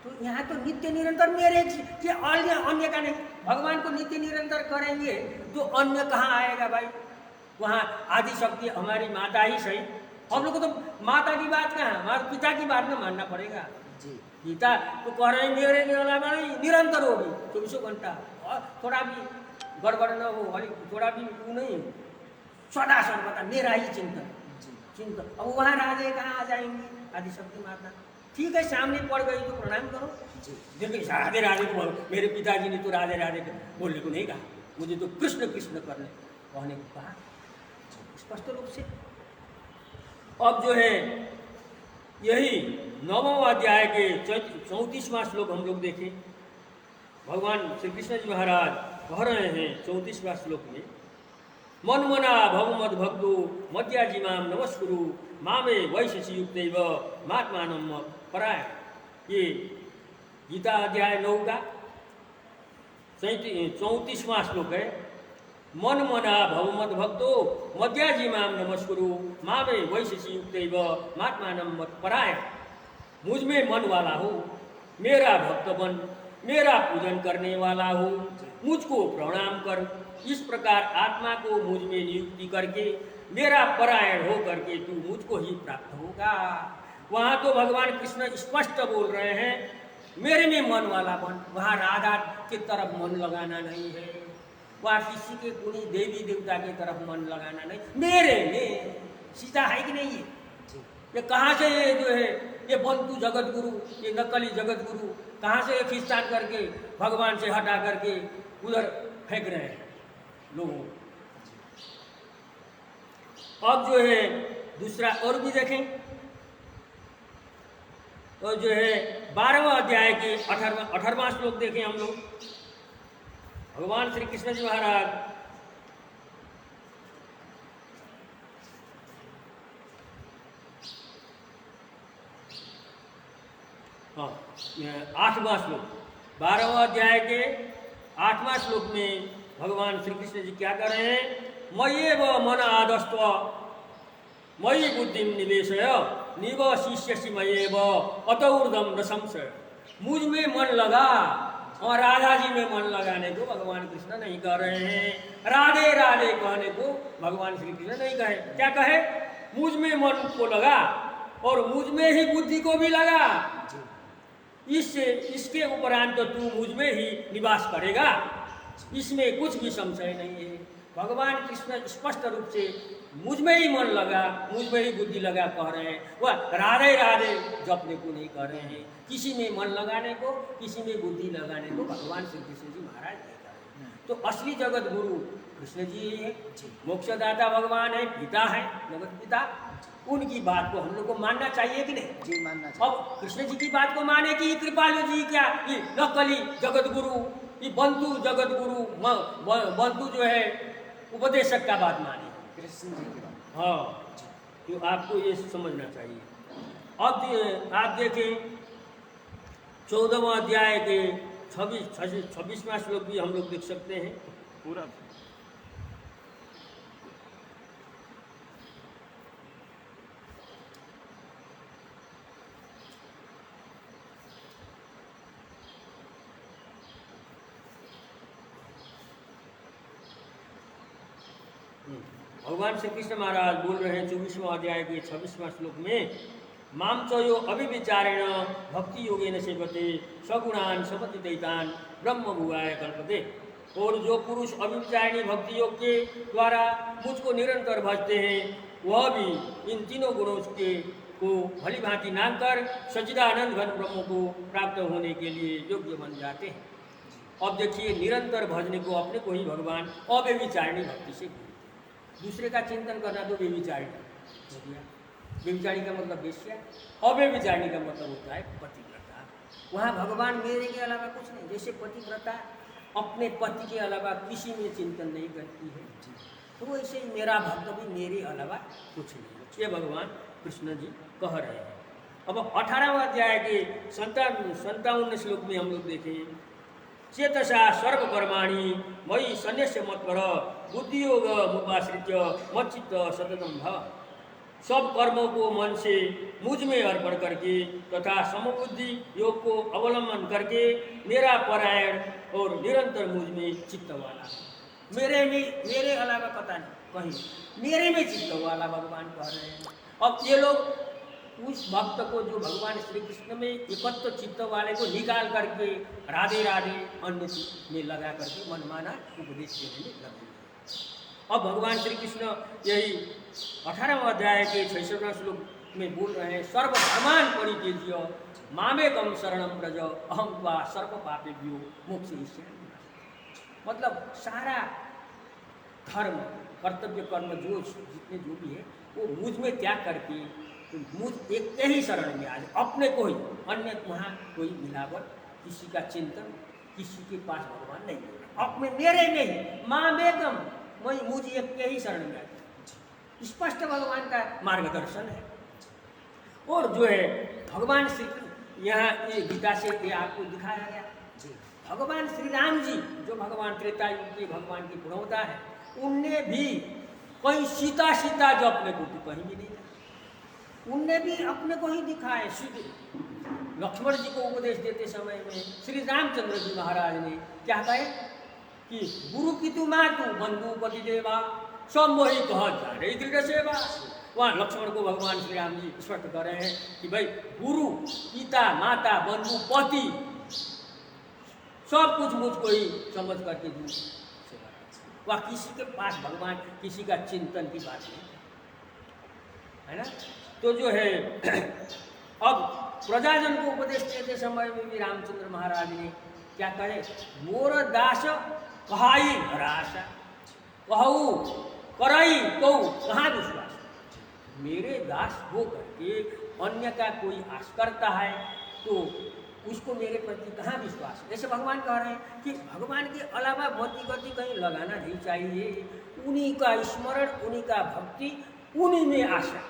तो यहाँ तो नित्य निरंतर मेरे कि अन्य का नहीं, भगवान को नित्य निरंतर करेंगे तो अन्य कहाँ आएगा भाई। वहाँ आदि शक्ति हमारी माता ही सही, हम लोग को तो माता की बात कहाँ, हमारे पिता की बात में मानना पड़ेगा। पिता तो कह रहे हैं मेरे नहीं, निरंतर होगी 24 घंटा, और थोड़ा भी गड़बड़ न हो, थोड़ा भी वो नहीं, सदा सर्वदा मेरा ही चिंतन। अब वहाँ राधे कहाँ आ जाएंगे, आदि शक्ति माता। ठीक है, सामने पड़ गई तो प्रणाम करो। देखिए राधे राधे को मेरे पिताजी ने तो राधे राधे बोलने को नहीं कहा, मुझे तो कृष्ण कृष्ण कहने को कहा स्पष्ट रूप से। अब जो है यही 9वां अध्याय के 34वां श्लोक हम लोग देखें। भगवान श्री कृष्ण जी महाराज कह रहे हैं 34वां श्लोक में, मनमना भवमद भक्तो मध्याजिमाम नमस्कुरु मामे वैशसी युक्तैव महात्मानं पराय। ये गीता अध्याय 9 का 34वां श्लोक है। मन मना भवमद भक्तो मध्याजिमाम नमस्कुरु मामे वैशसी युक्तैव महात्मानं पराय। मुझ में मन वाला हो, मेरा भक्त बन, मेरा पूजन करने वाला हो, मुझको प्रणाम कर। इस प्रकार आत्मा को मुझ में नियुक्ति करके मेरा परायण हो करके तू मुझको ही प्राप्त होगा। वहाँ तो भगवान कृष्ण स्पष्ट बोल रहे हैं मेरे में मन वाला बन, वहाँ राधा की तरफ मन लगाना नहीं है, वहाँ किसी के कोई देवी देवता की तरफ मन लगाना नहीं, मेरे में। सीता है कि नहीं है? ये कहाँ से ये जो है ये बंतु जगत गुरु, ये नकली जगत गुरु कहाँ से खींचतान करके भगवान से हटा करके उधर फेंक रहे हैं लोगों। अब जो है दूसरा और भी देखें तो जो है 12वां अध्याय के 18वां श्लोक देखें हम लोग। भगवान श्री कृष्ण जी महाराज हाँ 8वां श्लोक 12वां अध्याय के 8वां श्लोक में भगवान श्री कृष्ण जी क्या कर रहे हैं? मय्येव मन आदस्त्व मयि बुद्धि निवेशय निवशिष्यसि मय्येव अतौर्धम न संशय। मुझ में मन लगा, और राधा जी में मन लगाने को भगवान कृष्ण नहीं कह रहे हैं। राधे राधे कहने को भगवान श्री कृष्ण नहीं कहे। क्या कहे? मुझ में मन को लगा और मुझ में ही बुद्धि को भी लगा, इससे इसके उपरांत तो तू मुझ में ही निवास करेगा, इसमें कुछ भी संशय नहीं है। भगवान कृष्ण स्पष्ट रूप से मुझ में ही मन लगा, मुझ में ही बुद्धि लगा कह रहे हैं। वह राधे राधे जपने को नहीं कह रहे हैं। किसी में मन लगाने को, किसी में बुद्धि लगाने को भगवान श्री कृष्ण जी महाराज नहीं कह रहे हैं। तो असली जगत गुरु कृष्ण जी है, मोक्षदाता भगवान है, पिता है, जगत पिता। उनकी बात को हम लोग को मानना चाहिए कि नहीं? जी, मानना चाहिए। अब कृष्ण जी की बात को माने कि कृपालु जी क्या ये नकली जगत गुरु, ये बंधु जगत गुरु, बंधु जो है उपदेशक का बात माने कृष्ण जी की बात। हाँ, तो आपको ये समझना चाहिए। अब आप देखें 14वां अध्याय के 26वां श्लोक भी हम लोग देख सकते हैं पूरा। भगवान श्री कृष्ण महाराज बोल रहे हैं 24वां अध्याय के 26वां श्लोक में, माम चयो अभिविचारेण भक्ति योगेन सेवते सगुणान समति दैतान ब्रह्म भुवाय कल्पते। और जो पुरुष अभिविचारिणी भक्ति योग के द्वारा मुझको निरंतर भजते हैं, वह भी इन तीनों गुणों के को भली भांति नाम कर सच्चिदानंद घन ब्रह्म को प्राप्त होने के लिए योग्य बन जाते हैं। अब देखिए, निरंतर भजने को अपने को ही भगवान अव्यभिचारिणी भक्ति से बोलते हैं। दूसरे का चिंतन करना तो व्यभिचारिणी हो गया। व्यभिचारी का मतलब वेश्या, अव्यभिचारिणी का मतलब होता है पतिव्रता। वहाँ भगवान मेरे के अलावा कुछ नहीं। जैसे पतिव्रता अपने पति के अलावा किसी में चिंतन नहीं करती है, तो वैसे ही मेरा भक्त भी मेरे अलावा कुछ नहीं। ये भगवान कृष्ण जी कह रहे हैं। अब 18वां अध्याय के 57 श्लोक में हम लोग देखें, चेतसा सर्वकर्माणि मयि सन्यस्य मत्पर बुद्धियोग मुपाश्रित्य मच्चित्त सततम भव। सब कर्मों को मन से मुझ में अर्पण करके तथा समबुद्धि योग को अवलंबन करके मेरा परायण और निरंतर मुझ में चित्त वाला, मेरे अलावा पता नहीं कहीं मेरे में चित्त वाला भगवान कह रहे हैं। अब ये लोग उस भक्त को जो भगवान श्री कृष्ण में एकत्व चित्त वाले को निकाल करके राधे राधे अन्य में लगा करके मनमाना उपदेश देने में लगे। अब भगवान श्री कृष्ण यही 18वां अध्याय के 66वां श्लोक में बोल रहे हैं, सर्वधर्मान परित्यज्य मामेकम शरणम व्रज अहम त्वा सर्व पापेभ्यो मोक्षयिष्यामि। मतलब सारा धर्म कर्तव्य कर्म जो जितने जो भी है वो मुझ में त्याग करके तो मुझ एक ही शरण में आ जाए, अपने को ही। अन्य वहाँ कोई मिलावट, किसी का चिंतन, किसी के पास भगवान नहीं, अपने मेरे में ही मामेकम, मैं मुझ एक ही शरण में आ जाए। स्पष्ट भगवान का मार्गदर्शन है। और जो है भगवान श्री यहाँ ये गीता से ये आपको दिखाया गया जी। भगवान श्री राम जी जो भगवान त्रेता युग के भगवान की पुरोहिता है, उनने भी कहीं सीता सीता जो अपने को तो कहीं भी नहीं, उनने भी अपने को ही दिखाए। लक्ष्मण जी को उपदेश देते समय में श्री रामचंद्र जी महाराज ने क्या कहे कि गुरु की तू मातु बंधु पति देवा सम्मोही कह जाने दृढ़ सेवा। वहाँ लक्ष्मण को भगवान श्री राम जी स्पष्ट कर रहे हैं कि भाई गुरु पिता माता बंधु पति सब कुछ मुझको ही समझ करके दूर सेवा। वह किसी के पास भगवान किसी का चिंतन की बात नहीं है ना। तो जो है अब प्रजाजन को उपदेश देते समय में भी रामचंद्र महाराज ने क्या कहे, मोर दास कहाई हराशा कहू कराई कहू कहाँ विश्वास। मेरे दास हो करके अन्य का कोई आश करता है तो उसको मेरे प्रति कहाँ विश्वास। जैसे भगवान कह रहे हैं कि भगवान के अलावा मति गति कहीं लगाना नहीं चाहिए। उन्हीं का स्मरण, उन्हीं का भक्ति, उन्हीं में आशा,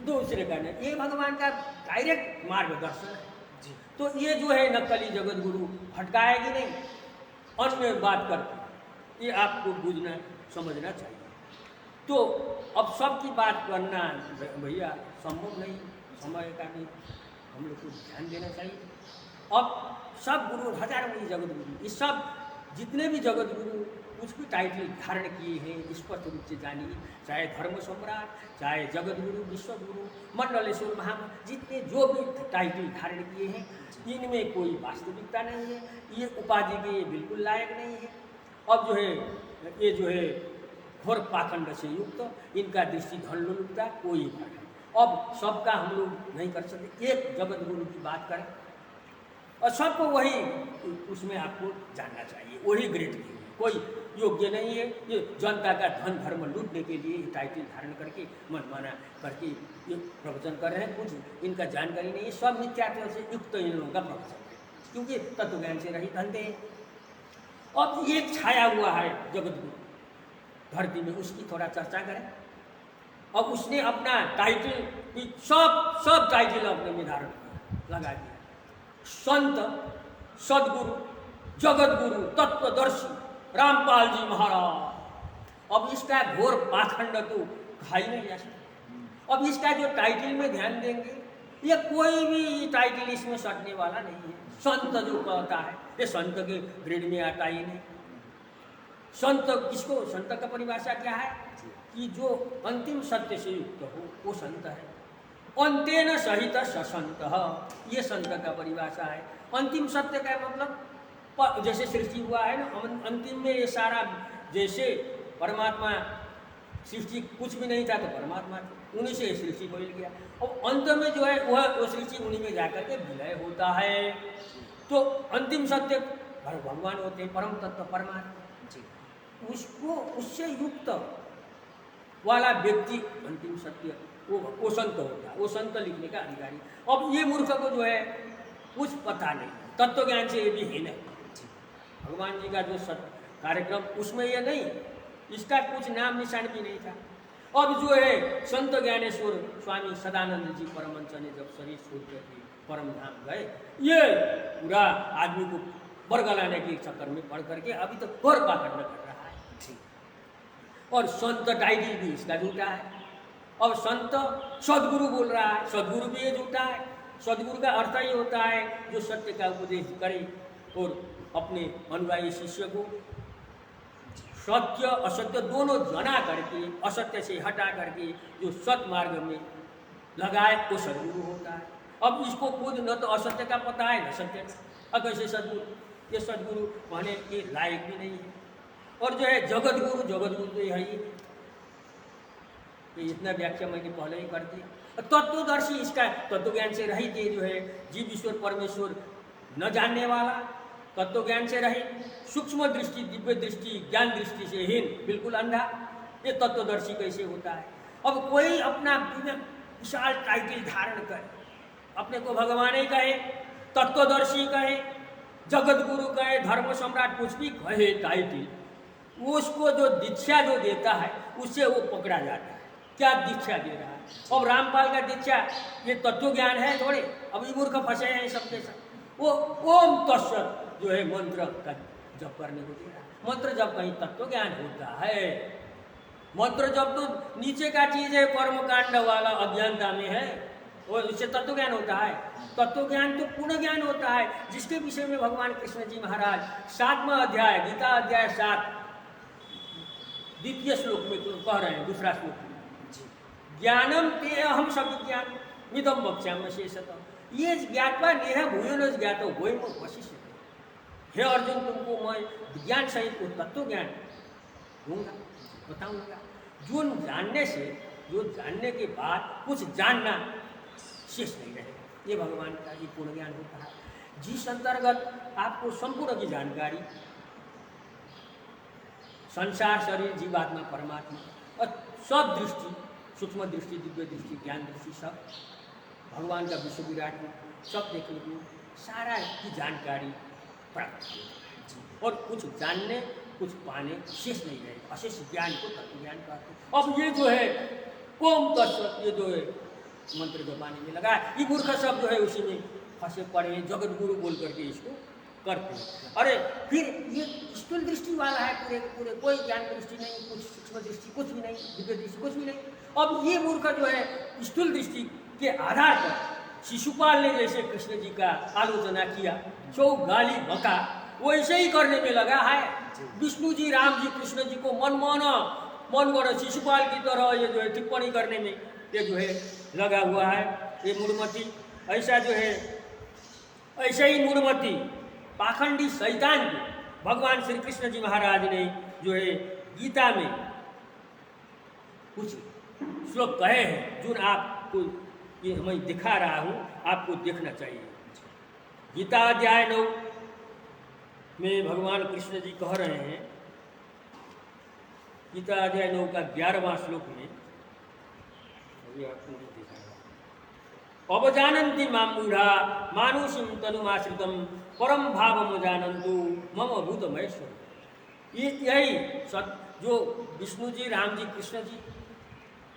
दूसरे का नहीं। ये भगवान का डायरेक्ट मार्गदर्शन है जी। तो ये जो है नकली जगत गुरु भटकाएगी नहीं। अन्य बात करके, ये आपको बुझना समझना चाहिए। तो अब सबकी बात करना भैया संभव नहीं, समय का भी हम लोग को ध्यान देना चाहिए। अब सब गुरु, हजारों जगत गुरु, ये सब जितने भी जगत गुरु कुछ भी टाइटल धारण किए हैं स्पष्ट रूप से जानिए, चाहे धर्म सम्राट, चाहे जगत गुरु, विश्व गुरु, मंडलेश्वर महाम, जितने जो भी टाइटल धारण किए हैं इनमें कोई वास्तविकता नहीं है, ये उपाधि के बिल्कुल लायक नहीं है। अब जो है ये जो है घोर पाखंड से युक्त, इनका दृष्टि धनलोलुपता कोई बात है। अब सबका हम लोग नहीं कर सकते, एक जगत गुरु की बात करें और सबको वही उसमें आपको जानना चाहिए, वही ग्रेट की है, कोई योग्य नहीं है। ये जनता का धन धर्म लूटने के लिए टाइटल धारण करके मनमाना करके ये प्रवचन कर रहे हैं, कुछ इनका जानकारी नहीं है, सब मिथ्यात्व से युक्त इन लोगों का प्रवचन है, क्योंकि तत्व ज्ञान से रहित अंधे हैं। अब ये छाया हुआ है जगत गुरु धरती में, उसकी थोड़ा चर्चा करें। अब उसने अपना टाइटल सब टाइटल अपने में धारण लगा दिया, संत, सदगुरु, जगत गुरु, तत्वदर्शी रामपाल जी महाराज। अब इसका घोर पाखंड तो कहा ही नहीं जा सकता। अब इसका जो टाइटल में ध्यान देंगे, ये कोई भी टाइटल इसमें सटने वाला नहीं है। संत जो कहता है ये संत के ग्रेड में आता ही नहीं। संत किसको, संत का परिभाषा क्या है कि जो अंतिम सत्य से युक्त हो वो संत है। अंतेन सहित ससंत, ये संत का परिभाषा है। अंतिम सत्य का मतलब जैसे सृष्टि हुआ है ना, अंतिम में ये सारा, जैसे परमात्मा सृष्टि कुछ भी नहीं था तो परमात्मा उन्हीं से सृष्टि बदल गया, और अंत में जो है वह सृष्टि उन्हीं में जाकर के विलय होता है। तो अंतिम सत्य भगवान होते हैं, परम तत्व परमात्मा, उसको उससे युक्त वाला व्यक्ति अंतिम सत्य वो संत होता है, वो संत लिखने का अधिकारी। अब ये मूर्ख को जो है कुछ पता नहीं, तत्व ज्ञान से ये भी हीन है। भगवान जी का जो कार्यक्रम उसमें ये नहीं, इसका कुछ नाम निशान भी नहीं था। अब जो है संत ज्ञानेश्वर स्वामी सदानंद जी परमहंस ने जब शरीर छोड़ करके परम धाम गए, ये पूरा आदमी को बरगलाने के चक्कर में पड़ करके अभी तो घोर पाखंड कर रहा है। और संत टाइटल भी इसका झूठा है। अब संत सदगुरु बोल रहा है, सदगुरु भी ये झूठा है। सदगुरु का अर्थ ही होता है जो सत्य का उपदेश करे और अपने अनुयायी शिष्य को सत्य असत्य दोनों जना करके, असत्य से हटा करके जो सत मार्ग में लगाए वो सदगुरु होता है। अब इसको खुद न तो असत्य का पता है न सत्य का, अब कैसे सदगुरु, ये सदगुरु कहने के लायक भी नहीं है। और जो है जगत गुरु तो है ही, इतना व्याख्या मैंने पहले ही कर दिया। तत्वदर्शी इसका तत्व ज्ञान से रहित, ये जो है जीव ईश्वर परमेश्वर न जानने वाला, तत्व ज्ञान से रहित, सूक्ष्म दृष्टि, दिव्य दृष्टि, ज्ञान दृष्टि से हीन, बिल्कुल अंधा, ये तत्वदर्शी कैसे होता है। अब कोई अपना विशाल टाइटल धारण करे, अपने को भगवान ही कहे, तत्वदर्शी कहे, जगत गुरु कहे, धर्म सम्राट, कुछ भी कहे टाइटल, उसको जो दीक्षा जो देता है उससे वो पकड़ा जाता है। क्या दीक्षा दे रहा है? अब रामपाल का दीक्षा ये तत्व ज्ञान है थोड़े, अब ये मूर्ख फंसे हैं सबके सब। वो ओम तत्सत जो है मंत्र का जप करने को दे रहा है। मंत्र जब कहीं तत्व ज्ञान होता है, मंत्र जब तो नीचे का चीज है, कर्म कांड वाला अज्ञानता में है, और इससे तत्व ज्ञान होता है। तत्व ज्ञान तो पूर्ण ज्ञान होता है, जिसके विषय में भगवान कृष्ण जी महाराज 7वां अध्याय, गीता अध्याय 7 द्वितीय श्लोक में कह रहे हैं, दूसरा श्लोक में, ज्ञानम ते अहम शब्द ज्ञान मिदम वक्ष्यामि शेषतः, ये ज्ञात्वा नेह भूयो न ज्ञातो वयम वशिष्यते। हे अर्जुन, तुमको मैं विज्ञान सहित तत्व ज्ञान दूंगा, बताऊंगा, जो जानने से, जो जानने के बाद कुछ जानना शेष नहीं रहेगा। ये भगवान का ये पूर्ण ज्ञान होता है, जिस अंतर्गत आपको संपूर्ण की जानकारी, संसार, शरीर, जीवात्मा, परमात्मा और सब दृष्टि, सूक्ष्म दृष्टि, दिव्य दृष्टि, ज्ञान दृष्टि, सब भगवान का विश्व विराट में सब देखने को सारा की जानकारी प्राप्त हो, और कुछ जानने कुछ पाने शेष नहीं रहेगा। अशेष ज्ञान को तत्व ज्ञान कहते हैं। अब ये जो है ओम तत्व, ये जो है मंत्र जपाने में लगा, ये मूर्ख सब जो है उसी में फंसे पड़े हैं, जगत गुरु बोल करके इसको करते हैं। अरे फिर ये स्थूल दृष्टि वाला है, पूरे पूरे कोई ज्ञान दृष्टि नहीं, कुछ सूक्ष्म दृष्टि कुछ भी नहीं, दिव्य दृष्टि कुछ भी नहीं। अब ये मूर्ख जो है स्थूल दृष्टि के आधार पर शिशुपाल ने जैसे कृष्ण जी का आलोचना किया, जो गाली बका, वैसे ही करने में लगा है। विष्णु जी, राम जी, कृष्ण जी को मन मानो शिशुपाल की तरह ये जो है टिप्पणी करने में ये जो है लगा हुआ है। ये मूढ़मती ऐसा जो है, ऐसे ही मूढ़मती पाखंडी शैतान को भगवान श्री कृष्ण जी महाराज ने जो है गीता में कुछ श्लोक कहे हैं, जो आपको ये मैं दिखा रहा हूँ, आपको देखना चाहिए। गीता अध्याय 9 में भगवान कृष्ण जी कह रहे हैं, गीता अध्याय 9 का 11वां श्लोक में, अभी आपको नहीं दिखा रहा, अवजानन्ति मां मूढ़ा मानुषीं तनुमाश्रितं परम भावम जानन्तु मम भूतमहेश्वर। ये यही जो विष्णु जी, राम जी, कृष्ण जी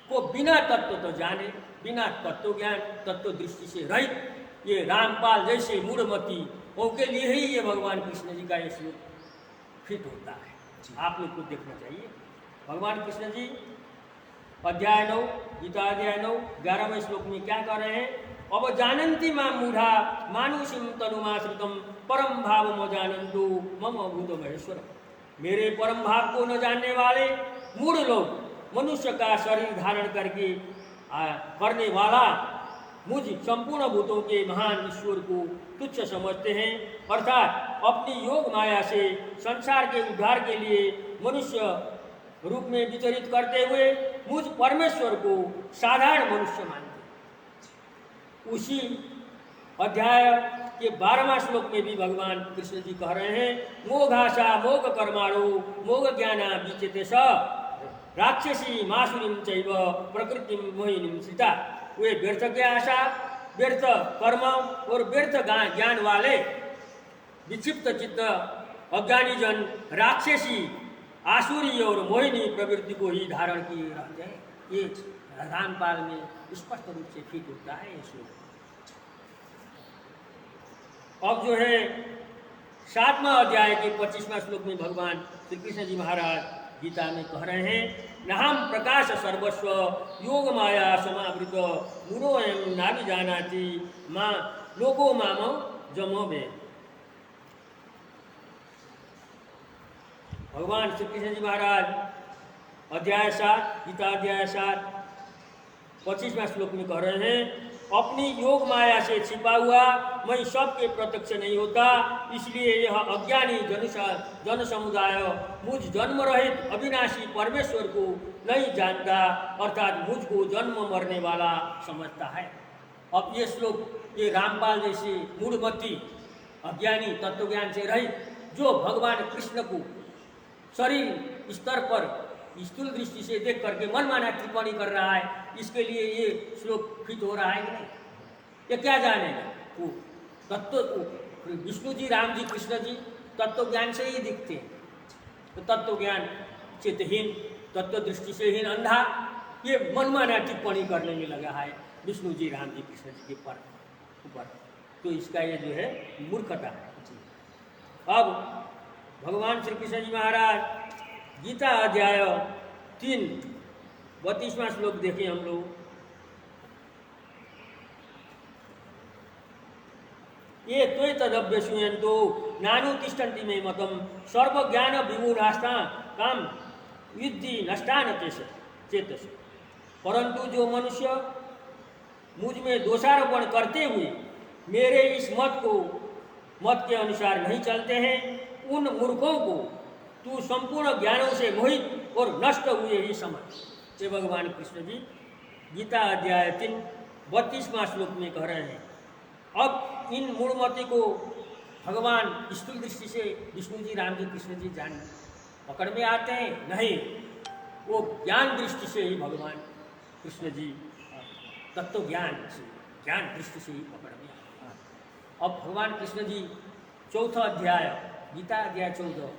को बिना तत्व तो जाने, बिना तत्व ज्ञान, तत्व दृष्टि से रहित ये रामपाल जैसे मूढ़मती, उनके लिए ही ये भगवान कृष्ण जी का ये श्लोक फिट होता है। आप लोग को देखना चाहिए। भगवान कृष्ण जी अध्याय 9, गीता अध्याय 9 11वें श्लोक में क्या कह रहे हैं? अब जानन्ति मां मूढ़ा मानुषीं तनुमाश्रितं परम भावम जानन्तु मम भूतमहेश्वर। मेरे परम भाव को न जानने वाले मूढ़ लोग मनुष्य का शरीर धारण करके करने वाला मुझ संपूर्ण भूतों के महान ईश्वर को तुच्छ समझते हैं, अर्थात अपनी योग माया से संसार के उद्धार के लिए मनुष्य रूप में विचरित करते हुए मुझ परमेश्वर को साधारण मनुष्य मानते हैं। उसी अध्याय के 12वां श्लोक में भी भगवान कृष्ण जी कह रहे हैं, मोघाशा मोघ कर्माणो मोघ ज्ञाना विचेते स राक्षसी मासुरीम चैव प्रकृतिम मोहिनीम सीता। वे व्यर्थ के आशा, व्यर्थ कर्म और व्यर्थ ज्ञान वाले विक्षिप्त चित्त अज्ञानी जन राक्षसी, आसुरी और मोहिनी प्रवृत्ति को ही धारण किए रहते हैं। ये रामपाल में स्पष्ट रूप से फिट होता है ये श्लोक। अब जो है 7वां अध्याय के 25वां श्लोक में भगवान श्री कृष्ण जी महाराज गीता में कह रहे हैं, नाहम प्रकाश सर्वस्व योग माया समावृत मूढ़ोऽयं नाभिजानाति मां लोको माम जमो में। भगवान श्री कृष्ण जी महाराज अध्याय 7 गीता अध्याय 7 25वां श्लोक में कह रहे हैं, अपनी योग माया से छिपा हुआ मैं सबके प्रत्यक्ष नहीं होता, इसलिए यह अज्ञानी जन समुदाय मुझ जन्म रहित अविनाशी परमेश्वर को नहीं जानता, अर्थात मुझको जन्म मरने वाला समझता है। अब ये श्लोक ये रामपाल जैसे मूढ़मती अज्ञानी तत्वज्ञान से रहित जो भगवान कृष्ण को शरीर स्तर पर स्थूल दृष्टि से देख करके मनमाना टिप्पणी कर रहा है, इसके लिए ये श्लोक फिट हो रहा है कि नहीं? ये क्या जानेगा? वो तत्व विष्णु जी, राम जी, कृष्ण जी तत्व ज्ञान से ही दिखते हैं, तो तत्व ज्ञान चित्तहीन, तत्व दृष्टि से हीन अंधा ये मनमाना टिप्पणी करने में लगा है विष्णु जी, राम जी, कृष्ण जी के ऊपर। तो इसका ये जो है मूर्खता है। अब भगवान श्री कृष्ण जी महाराज गीता अध्याय 3 32वां श्लोक देखें हम लोग। ये त्वे तदभ्यसूयन्तो नानुतिष्ठन्ति मे मतम सर्वज्ञान विमूढ़ास्ता काम युद्धि नष्टान चेतस। परंतु जो मनुष्य मुझ में दोषारोपण करते हुए मेरे इस मत के अनुसार नहीं चलते हैं, उन मूर्खों को तू संपूर्ण ज्ञानों से मोहित और नष्ट हुए ही समझ। ये भगवान कृष्ण जी गीता अध्याय 3 32वां श्लोक में कह रहे हैं। अब इन मूढ़मती को भगवान स्थूल दृष्टि से विष्णु जी, राम जी, कृष्ण जी जान पकड़ में आते हैं नहीं, वो ज्ञान दृष्टि से ही भगवान कृष्ण जी तत्व ज्ञान से, ज्ञान दृष्टि से ही पकड़ में आते हैं। अब भगवान कृष्ण जी 4था अध्याय गीता अध्याय 4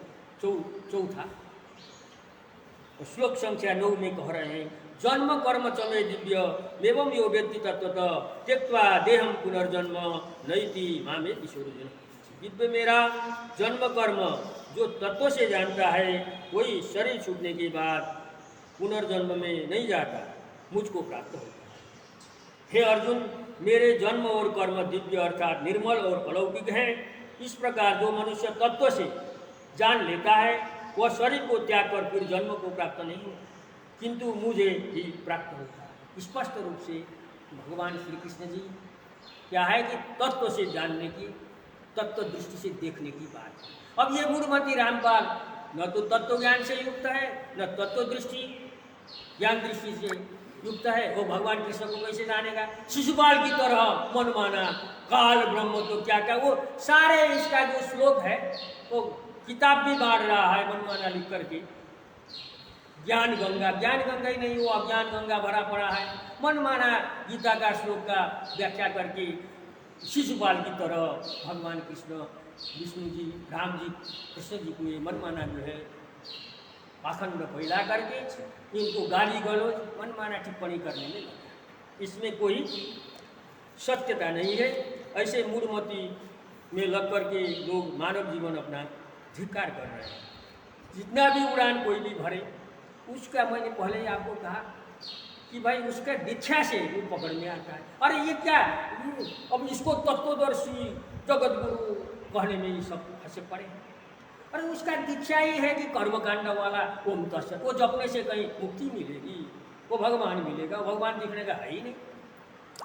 श्लोक संख्या 9 में कह रहे हैं, जन्म कर्म चमे दिव्य एवं यो व्यक्ति तत्वतः त्यक्त्वा देहम पुनर्जन्म नैति मामे ईश्वर। दिव्य मेरा जन्म कर्म जो तत्व से जानता है वही शरीर छूटने के बाद पुनर्जन्म में नहीं जाता, मुझको प्राप्त होता है। हे अर्जुन, मेरे जन्म और कर्म दिव्य अर्थात निर्मल और अलौकिक हैं। इस प्रकार जो मनुष्य तत्व से जान लेता है वह शरीर को त्याग कर फिर जन्म को प्राप्त नहीं होता, किंतु मुझे ही प्राप्त होता है। स्पष्ट रूप से भगवान श्री कृष्ण जी क्या है कि तत्व से जानने की, तत्व दृष्टि से देखने की बात है। अब ये मूढ़मती रामपाल न तो तत्व ज्ञान से युक्त है, न तत्व दृष्टि ज्ञान दृष्टि से युक्त है। वो भगवान कृष्ण को कैसे जानेगा? शिशुपाल की तरह मन माना काल ब्रह्म तो क्या क्या, वो सारे इसका जो श्लोक है वो किताब भी बांट रहा है मनमाना लिख करके। ज्ञान गंगा ही नहीं, वो अज्ञान गंगा भरा पड़ा है। मनमाना गीता का श्लोक का व्याख्या करके शिशुपाल की तरह भगवान कृष्ण, विष्णु जी, राम जी, कृष्ण जी को ये मनमाना जो है पाखंड फैला करके इनको गाली गलौज मनमाना टिप्पणी करने में लगा। इसमें कोई सत्यता नहीं है। ऐसे मूढ़मती में लग करके लोग मानव जीवन अपना धिक्कार कर रहे हैं। जितना भी उड़ान कोई भी भरे, उसका मैंने पहले ही आपको कहा कि भाई उसका दीक्षा से वो पकड़ में आता है। अरे ये क्या, अब इसको तत्वदर्शी जगत गुरु कहने में ये सब फंसे पड़े हैं। अरे उसका दीक्षा ही है कि कर्मकांड वाला ओम तत्सत, वो जपने से कहीं मुक्ति मिलेगी, वो भगवान मिलेगा, भगवान दिखने का है ही नहीं।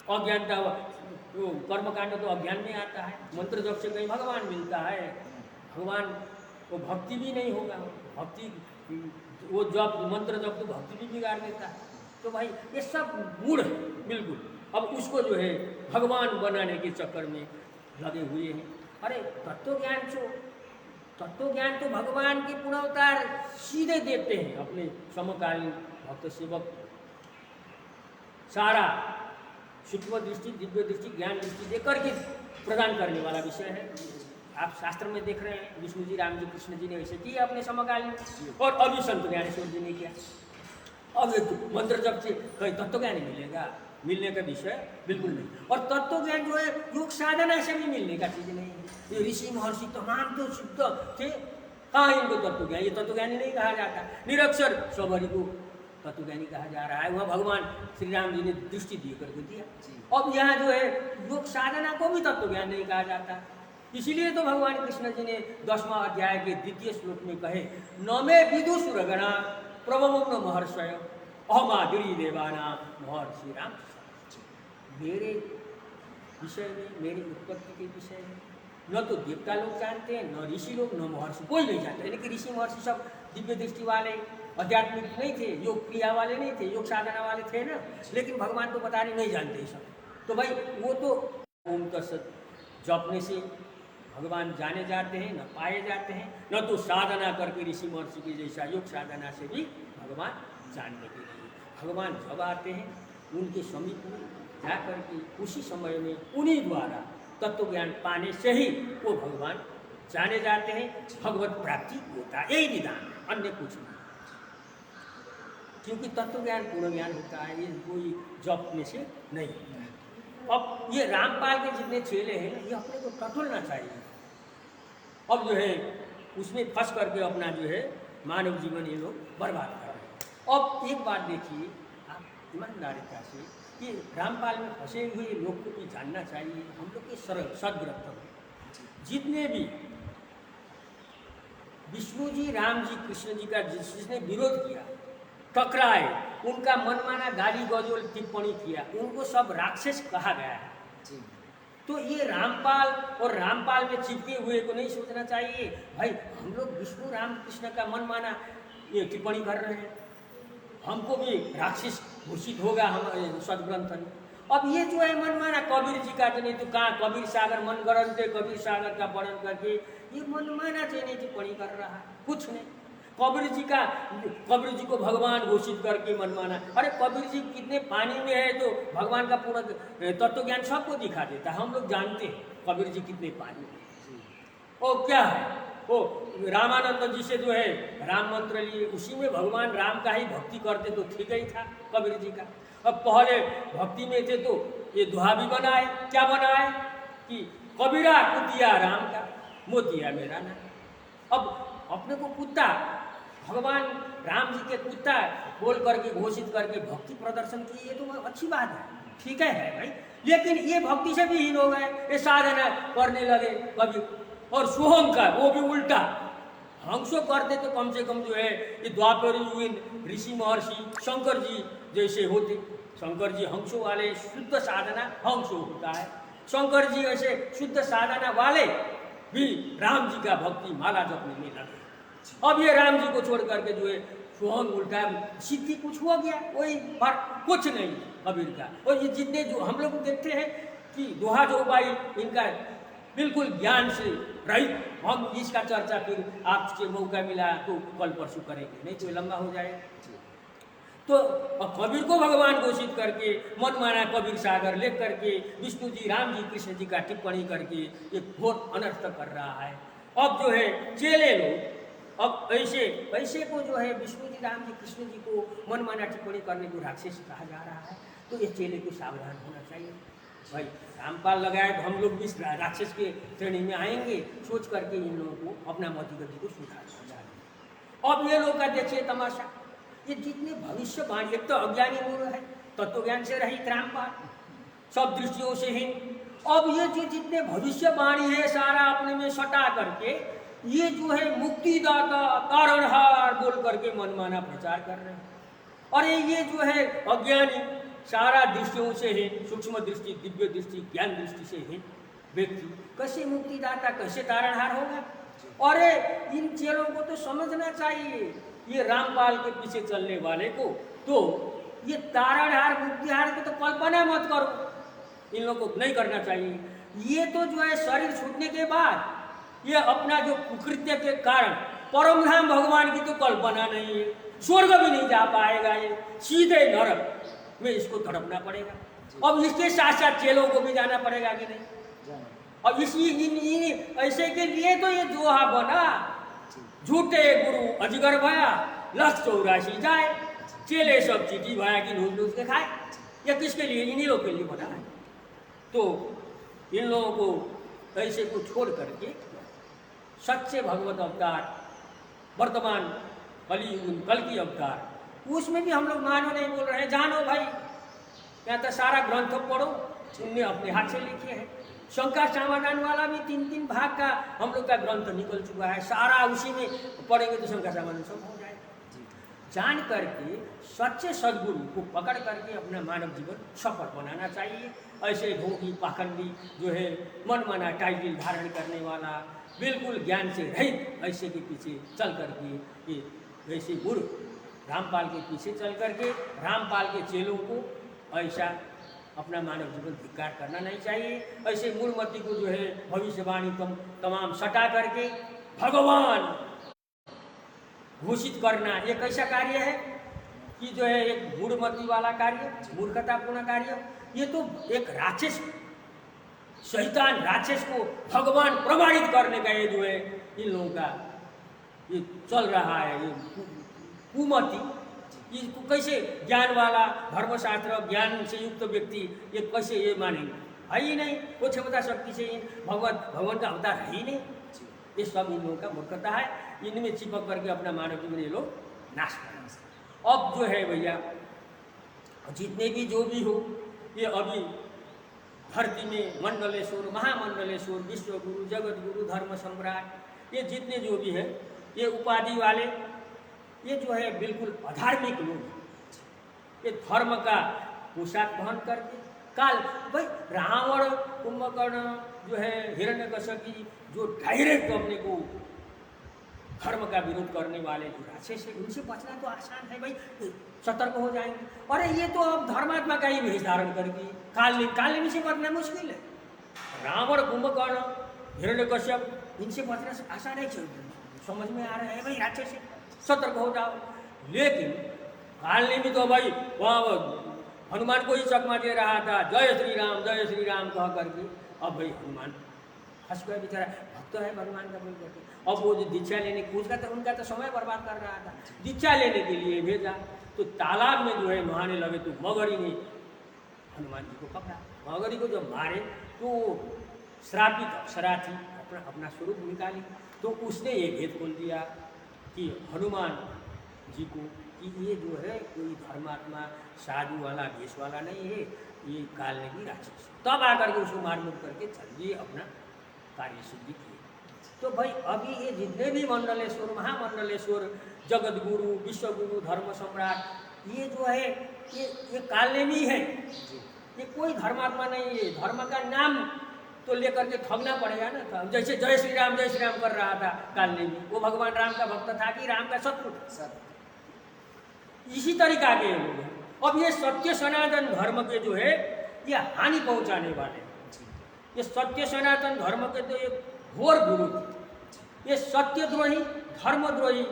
अज्ञानता, वो कर्मकांड तो अज्ञान में आता है, मंत्र जप से कहीं भगवान मिलता है। भगवान वो भक्ति भी नहीं होगा, भक्ति वो जप मंत्र जप तो भक्ति भी बिगाड़ देता है। तो भाई ये सब मूढ़ है बिल्कुल। अब उसको जो है भगवान बनाने के चक्कर में लगे हुए हैं। अरे तत्व ज्ञान तो भगवान के पुनर्वतार सीधे देते हैं अपने समकालीन भक्त सेवक। सारा सूक्ष्म दृष्टि, दिव्य दृष्टि, ज्ञान दृष्टि देकर के प्रदान करने वाला विषय है। आप शास्त्र में देख रहे हैं विष्णु जी, राम जी, कृष्ण जी ने ऐसे किया अपने समकालीन, और अभी संत ज्ञानेश्वर जी ने किया। अब मंत्र जप से कहीं तत्व ज्ञान मिलेगा? मिलने का विषय बिल्कुल नहीं। और तत्व ज्ञान जो है योग साधना से भी मिलने का चीज नहीं है। ये ऋषि महर्षि तमाम तो शुद्ध थे, कहाँ इनको तत्व ज्ञान? ये तत्व ज्ञानी नहीं कहा जाता। निरक्षर सबरी को तत्वज्ञानी कहा जा रहा है। वह भगवान श्री राम जी ने दृष्टि दी करके दिया। अब यहाँ जो है योग साधना को भी तत्वज्ञान नहीं कहा जाता। इसीलिए तो भगवान कृष्ण जी ने 10वां अध्याय के 2 श्लोक में कहे, न मे विदुषुरगणा प्रभवो महर्षय अहमादिरी देवाना महर्षि राम। मेरे विषय में, मेरी उत्पत्ति के विषय में न तो देवता लोग जानते हैं, न ऋषि लोग, न महर्षि, कोई नहीं जानते। यानी कि ऋषि महर्षि सब दिव्य दृष्टि वाले, आध्यात्मिक नहीं थे, योग क्रिया वाले नहीं थे, योग साधना वाले थे ना। लेकिन भगवान तो पता नहीं जानते सब। तो भाई वो तो ओम तत्सत जपने से भगवान जाने जाते हैं, न पाए जाते हैं, न तो साधना करके ऋषि महर्षि की जैसा योग साधना से भी भगवान जानने के लिए। भगवान जब आते हैं उनके समीप में जा करके उसी समय में उन्हीं द्वारा तत्व ज्ञान पाने से ही वो भगवान जाने जाते हैं, भगवत प्राप्ति होता है। यही विधान है, अन्य कुछ नहीं। क्योंकि तत्व ज्ञान पूर्ण ज्ञान होता है, ये कोई जपने से नहीं होता है। अब ये रामपाल के जितने चेले हैं ये अपने को टटोलना चाहिए। अब जो है उसमें फंस करके अपना जो है मानव जीवन ये लोग बर्बाद कर रहे हैं। अब एक बात देखिए आप ईमानदारिता से कि रामपाल में फंसे हुए लोग को भी जानना चाहिए। हम लोग के सदग्रंथ में जितने भी विष्णु जी, राम जी, कृष्ण जी का जिसने विरोध किया, टकराए, उनका मनमाना गाली गलौज टिप्पणी किया, उनको सब राक्षस कहा गया है। तो ये रामपाल और रामपाल में चिपके हुए को नहीं सोचना चाहिए भाई हम लोग विष्णु राम कृष्ण का मनमाना ये टिप्पणी कर रहे हैं, हमको भी राक्षस घोषित होगा हम सदग्रंथ में। अब ये जो है मनमाना कबीर जी का नहीं तो कहाँ कबीर सागर मन गरंते, कबीर सागर का वर्णन करके ये मनमाना चीनी टिप्पणी कर रहा है, कुछ नहीं। कबीर जी को भगवान घोषित करके मनमाना। अरे कबीर जी कितने पानी में है तो भगवान का पूर्ण तत्व ज्ञान सबको दिखा देता है। हम लोग जानते हैं कबीर जी कितने पानी में। और क्या है वो रामानंद जी से जो है राम मंत्र लिए, उसी में भगवान राम का ही भक्ति करते तो ठीक ही था कबीर जी का। अब पहले भक्ति में थे तो ये दोहा भी बनाए, क्या बनाए कि कबीरा कुतिया राम का, मोती है मेरा नाम। अब अपने को कुत्ता, भगवान राम जी के कुत्ता बोल करके घोषित करके भक्ति प्रदर्शन की, ये तो अच्छी बात है, ठीक है भाई। लेकिन ये भक्ति से भी हीन हो गए, ये साधना करने लगे कभी, और सोहम का वो भी उल्टा। हंसो करते तो कम से कम जो है ये द्वापर युगीन ऋषि महर्षि शंकर जी जैसे होते। शंकर जी हंसों वाले, शुद्ध साधना हंसो होता है। शंकर जी ऐसे शुद्ध साधना वाले भी राम जी का भक्ति माला जपने में लगे। अब ये राम जी को छोड़ करके जो है सोहम उल्टा, सिद्धि कुछ हो गया, कोई फर्क कुछ नहीं कबीर का। और ये जितने जो हम लोग देखते हैं कि दोहा जोबाई इनका बिल्कुल ज्ञान से रहित, हम इसका चर्चा फिर आपसे मौका मिला तो कल परसों करेंगे, नहीं तो लंबा हो जाएगा। तो कबीर को भगवान घोषित करके मन माना कबीर सागर लेख करके विष्णु जी, राम जी, कृष्ण जी का टिप्पणी करके एक घोर अनर्थ कर रहा है। अब जो है चेले लोग अब ऐसे को जो है विष्णु जी, राम जी, कृष्ण जी को मन माना टिप्पणी करने को राक्षस कहा जा रहा है। तो ये चेले को सावधान होना चाहिए भाई। रामपाल लगाए तो हम लोग भी राक्षस के श्रेणी में आएंगे, सोच करके इन लोगों को अपना मतिगति को सुधारना चाहिए। अब ये लोग का देखिए तमाशा, ये जितने भविष्यवाणी, एक तो अज्ञानी मूल है, तत्व ज्ञान से रहित रामपाल, सब दृष्टियों से ही। अब ये जो जितने भविष्यवाणी है सारा अपने में सटा करके ये जो है मुक्तिदाता, तारणहार बोल करके मनमाना प्रचार कर रहे हैं। और ये जो है अज्ञानी सारा दृष्टियों से है, सूक्ष्म दृष्टि, दिव्य दृष्टि, ज्ञान दृष्टि से है व्यक्ति, कैसे मुक्तिदाता, कैसे तारणहार होगा। और इन चेलों को तो समझना चाहिए, ये रामपाल के पीछे चलने वाले को, तो ये तारणहार मुक्तिहार की तो कल्पना मत करो, इन लोगों को नहीं करना चाहिए। ये तो जो है शरीर छूटने के बाद ये अपना जो कुकृत्य के कारण परमधाम भगवान की तो कल्पना नहीं है, स्वर्ग भी नहीं जा पाएगा, ये सीधे नरक में इसको तड़पना पड़ेगा। अब इसके साथ साथ चेलों को भी जाना पड़ेगा कि नहीं। अब इसी ऐसे के लिए तो ये दोहा बना, झूठे गुरु अजगर भया, लख 84 जाए, चेले सब चीटी भया कि नूज के खाए। ये किसके लिए? इन्हीं लोग के लिए बना है। तो इन लोगों को ऐसे को छोड़ करके सच्चे भगवत अवतार, वर्तमान कलयुग कल की अवतार, उसमें भी हम लोग मानो नहीं बोल रहे हैं, जानो भाई। क्या तो सारा ग्रंथ पढ़ो, उनने अपने हाथ से लिखे हैं। शंकर समाधान वाला भी 3-3 भाग का हम लोग का ग्रंथ निकल चुका है, सारा उसी में पढ़ेंगे तो शंकर समाधान सब हो जाएगा। जान करके सच्चे सदगुरु को पकड़ करके अपना मानव जीवन सफल बनाना चाहिए। ऐसे ढोंगी पाखंडी जो है मन माना टाइटल धारण करने वाला, बिल्कुल ज्ञान से रहित, ऐसे के पीछे चल करके ये वैसे गुरु रामपाल के पीछे चल करके रामपाल के चेलों को ऐसा अपना मानव जीवन धिक्कार करना नहीं चाहिए। ऐसे मूलमती को जो है भविष्यवाणी तमाम सटा करके भगवान घोषित करना, ये कैसा कार्य है कि जो है एक मूढ़मती वाला कार्य, मूर्खतापूर्ण कार्य। ये तो एक राक्षस, शैतान राक्षस को भगवान प्रमाणित करने का ये जो है इन लोगों का ये चल रहा है, ये कुमति। इसको कैसे ज्ञान वाला, धर्मशास्त्र ज्ञान से युक्त व्यक्ति ये कैसे ये मानेंगे? है ही नहीं, वो क्षमता शक्ति से भगवान का अवतार है ही नहीं। ये सब इन लोगों का मूर्खता है, इनमें चिपक करके अपना मानव जीवन ये लोग नाश करना। अब जो है भैया जितने भी जो भी हो, ये अभी धरती में मंडलेश्वर, महामंडलेश्वर, विश्वगुरु, जगत गुरु, धर्म सम्राट, ये जितने जो भी है ये उपाधि वाले, ये जो है बिल्कुल अधार्मिक लोग, ये धर्म का पोशाक पहन करके काल भाई रावण, कुंभकर्ण जो है हिरण्यकश्यपी, जो डायरेक्ट अपने को धर्म का विरोध करने वाले जो राक्षस है, उनसे बचना तो आसान है भाई, सतर्क हो जाएंगे। अरे ये तो अब धर्मात्मा का ही वेश धारण करके कालनेमी से बचना मुश्किल है। रावण, कुंभकर्ण, हिरण्यकश्यप, इनसे बचना आसान है, समझ में आ रहा है भाई, राक्षस है, सतर्क हो जाओ। लेकिन कालनेमी तो भाई वहाँ हनुमान को ही चकमा दे रहा था, जय श्री राम कह करके। अब भाई हनुमान हंस गया बेचारा, भक्त है भगवान का बोल करके। अब वो जो दीक्षा लेने उनका तो समय बर्बाद कर रहा था, दीक्षा लेने के लिए भेजा तो तालाब में जो है नहाने लगे तो मगरी ने हनुमान जी को पकड़ा। मगरी को जब मारे तो श्रापित अप्सरा थी, अपना अपना स्वरूप निकाली। तो उसने ये भेद खोल दिया कि हनुमान जी को कि ये जो है कोई धर्मात्मा साधु वाला भेष वाला नहीं है, ये कालनेमी राक्षस। तब आकर के उसको मार मुट करके चलिए अपना कार्य सिद्धि किए। तो भाई अभी ये जितने भी मंडलेश्वर, महामंडलेश्वर, जगत गुरु, विश्व गुरु, धर्म सम्राट, ये जो है ये कालनेमी है, ये कोई धर्मात्मा नहीं है। धर्म का नाम तो लेकर के ठगना पड़ेगा ना। जैसे जय श्री राम कर रहा था कालनेमी, वो भगवान राम का भक्त था कि राम का शत्रु था। इसी तरीका के लोग हैं। अब ये सत्य सनातन धर्म के जो है ये हानि पहुंचाने वाले, ये सत्य सनातन धर्म के तो ये घोर विरोधी, ये सत्यद्रोही, धर्मद्रोही,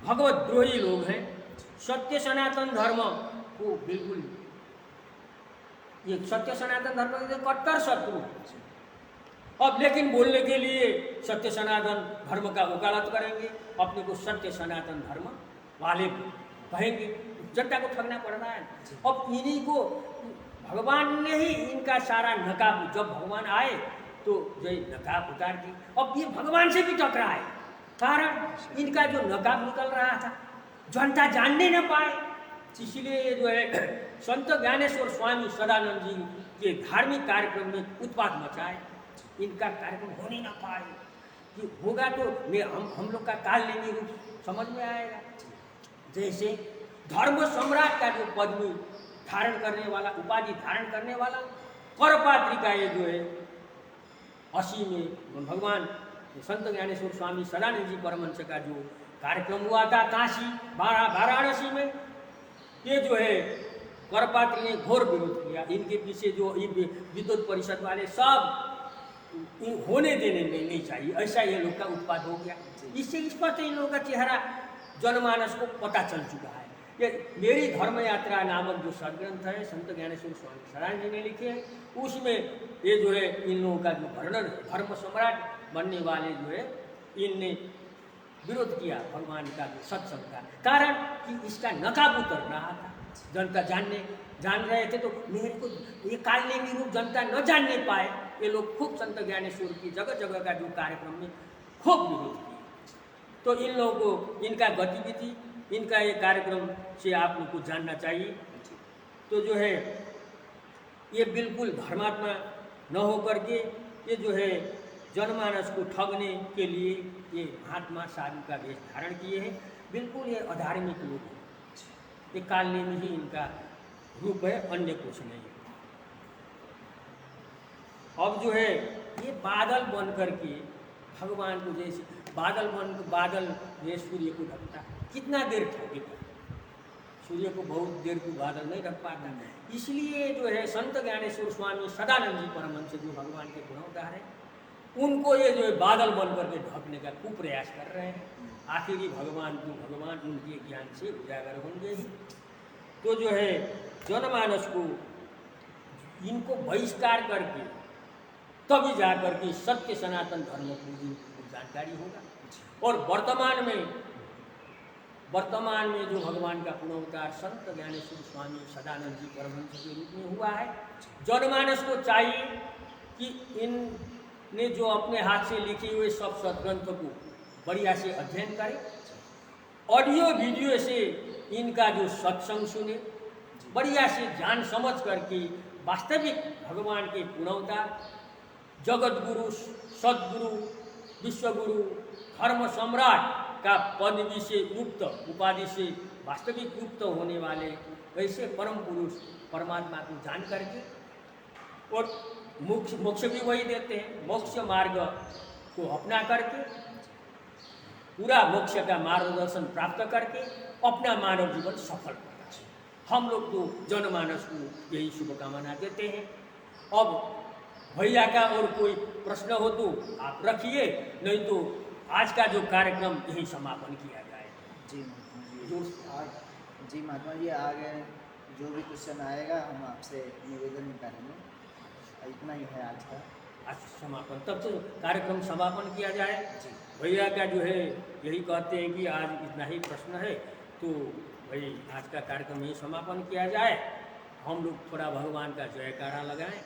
भगवतद्रोही लोग हैं। सत्य सनातन धर्म को बिल्कुल, ये सत्य सनातन धर्म के कट्टर शत्रु है। अब लेकिन बोलने के लिए सत्य सनातन धर्म का वकालत करेंगे, अपने को सत्य सनातन धर्म वाले कहेंगे, जनता को ठगना पड़ रहा है। अब इन्हीं को भगवान ने ही इनका सारा नकाब, जब भगवान आए तो जो नकाब उतार दी। अब ये भगवान से भी टकरा है, कारण इनका जो नकाब निकल रहा था जनता जानने न पाए। इसलिए जो है संत ज्ञानेश्वर स्वामी सदानंद जी के धार्मिक कार्यक्रम में उत्पात मचाए, इनका कार्यक्रम होने न पाए। कि होगा तो हम लोग का कालनेमी रूप समझ में आएगा। जैसे धर्म सम्राट का जो पदवी धारण करने वाला, उपाधि धारण करने वाला करपात्री का ये जो है 80 में भगवान संत ज्ञानेश्वर स्वामी सदानंद जी परमहंस का जो कार्यक्रम हुआ था काशी वाराणसी में, ये जो है करपात्री ने घोर विरोध किया। इनके पीछे जो विद्युत परिषद वाले सब होने देने नहीं चाहिए, ऐसा ये लोग का उत्पाद हो गया। इससे स्पष्ट इन लोगों का चेहरा जनमानस को पता चल चुका है। ये मेरी धर्म यात्रा नामक जो सदग्रंथ है संत ज्ञानेश्वर स्वामी सदानंद जी ने लिखे हैं, उसमें ये जो है इन लोगों का जो वर्णन, धर्म सम्राट बनने वाले जो है इनने विरोध किया भगवान का जो सत्संग का, कारण कि इसका नकाब उतर रहा था। जनता जान रहे थे तो मेरे को ये कालनेमी रूप जनता न जानने पाए, ये लोग खूब संत ज्ञानेश्वर की जगह जगह का जो कार्यक्रम में खूब विरोध किया। तो इन लोगों को इनका गतिविधि, इनका ये कार्यक्रम से आप लोग को जानना चाहिए। तो जो है ये बिल्कुल धर्मात्मा न होकर के ये जो है जनमानस को ठगने के लिए ये महात्मा साधु का वेश धारण किए हैं। बिल्कुल ये अधार्मिक लोग हैं, ये कालनेमी ही इनका रूप है, अन्य कुछ नहीं। अब जो है ये बादल बन करके भगवान को, जैसे बादल ये सूर्य को ढकता है, कितना देर ढकेगा? सूर्य को बहुत देर को बादल नहीं ढक पाता। इसलिए जो है संत ज्ञानेश्वर स्वामी सदानंद जी परमहंस जो भगवान के गुणवतार है, उनको ये जो है बादल बन करके ढकने का खूब प्रयास कर रहे हैं। आखिरी भगवान उनके ज्ञान से उजागर होंगे ही। तो जो है जनमानस को इनको बहिष्कार करके तभी जाकर के सत्य सनातन धर्म की जानकारी होगा। और वर्तमान में जो भगवान का पुनर्वतार संत ज्ञानेश्वर स्वामी सदानंद जी परमहंस के रूप में हुआ है, जनमानस को चाहिए कि इनने जो अपने हाथ से लिखे हुए सब सदग्रंथों को बढ़िया से अध्ययन करें, ऑडियो वीडियो से इनका जो सत्संग सुने, बढ़िया से जान समझ करके वास्तविक भगवान के पुनर्वतार, जगत गुरु, सदगुरु, विश्वगुरु, धर्म सम्राट का पदवी से युक्त, उपाधि से वास्तविक युक्त होने वाले ऐसे परम पुरुष परमात्मा को जान करके, और मोक्ष भी वही देते हैं, मोक्ष मार्ग को अपना करके पूरा मोक्ष का मार्गदर्शन प्राप्त करके अपना मानव जीवन सफल करना चाहिए। हम लोग तो जनमानस को यही शुभकामना देते हैं। अब भैया का और कोई प्रश्न हो तो आप रखिए, नहीं तो आज का जो कार्यक्रम यही समापन किया जाए। जी महात्मा जी, आगे जो भी क्वेश्चन आएगा हम आपसे निवेदन करेंगे। इतना ही है आज का समापन, तब तो कार्यक्रम समापन किया जाए। भैया का जो है यही कहते हैं कि आज इतना ही प्रश्न है, तो भाई आज का कार्यक्रम यही समापन किया जाए। हम लोग थोड़ा भगवान का जयकारा लगाएं।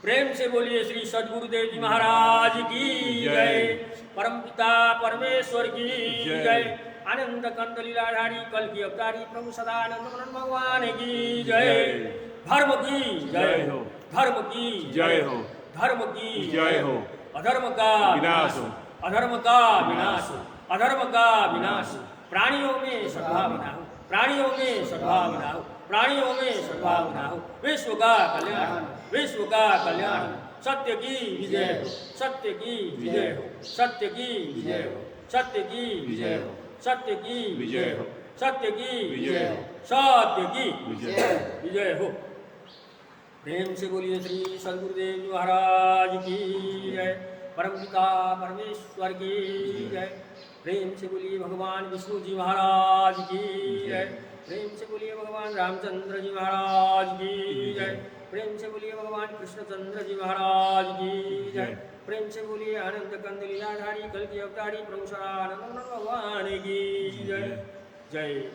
प्रेम से बोलिए श्री सद्गुरुदेव जी महाराज की जय। परम पिता परमेश्वर की जय। आनंद कंद लीलाधारी कल की अवतारी प्रभु सदानंद भगवान की जय। धर्म की जय हो, धर्म की जय हो, धर्म की जय हो। अधर्म का विनाश हो, अधर्म का विनाश हो, अधर्म का विनाश हो। प्राणियों में सद्भावना हो, प्राणियों में सद्भावना हो, प्राणियों में सद्भावना हो। विश्व का कल्याण, विश्व का कल्याण। सत्य की विजय हो, सत्य की विजय हो, सत्य की विजय हो, सत्य की विजय हो, सत्य की विजय हो, सत्य की विजय हो, सत्य की विजय हो। प्रेम से बोलिए श्री सद्गुरुदेव जी महाराज की जय। परम पिता परमेश्वर की जय। प्रेम से बोलिए भगवान विष्णु जी महाराज की जय। प्रेम से बोलिए भगवान रामचंद्र जी महाराज की जय। प्रेम से बोलिए भगवान कृष्णचंद्र जी महाराज की जय। प्रेम से बोलिए आनंद कंद लीलाधारी कल की अवतारी प्रभु सदानंद भगवान की जय। जय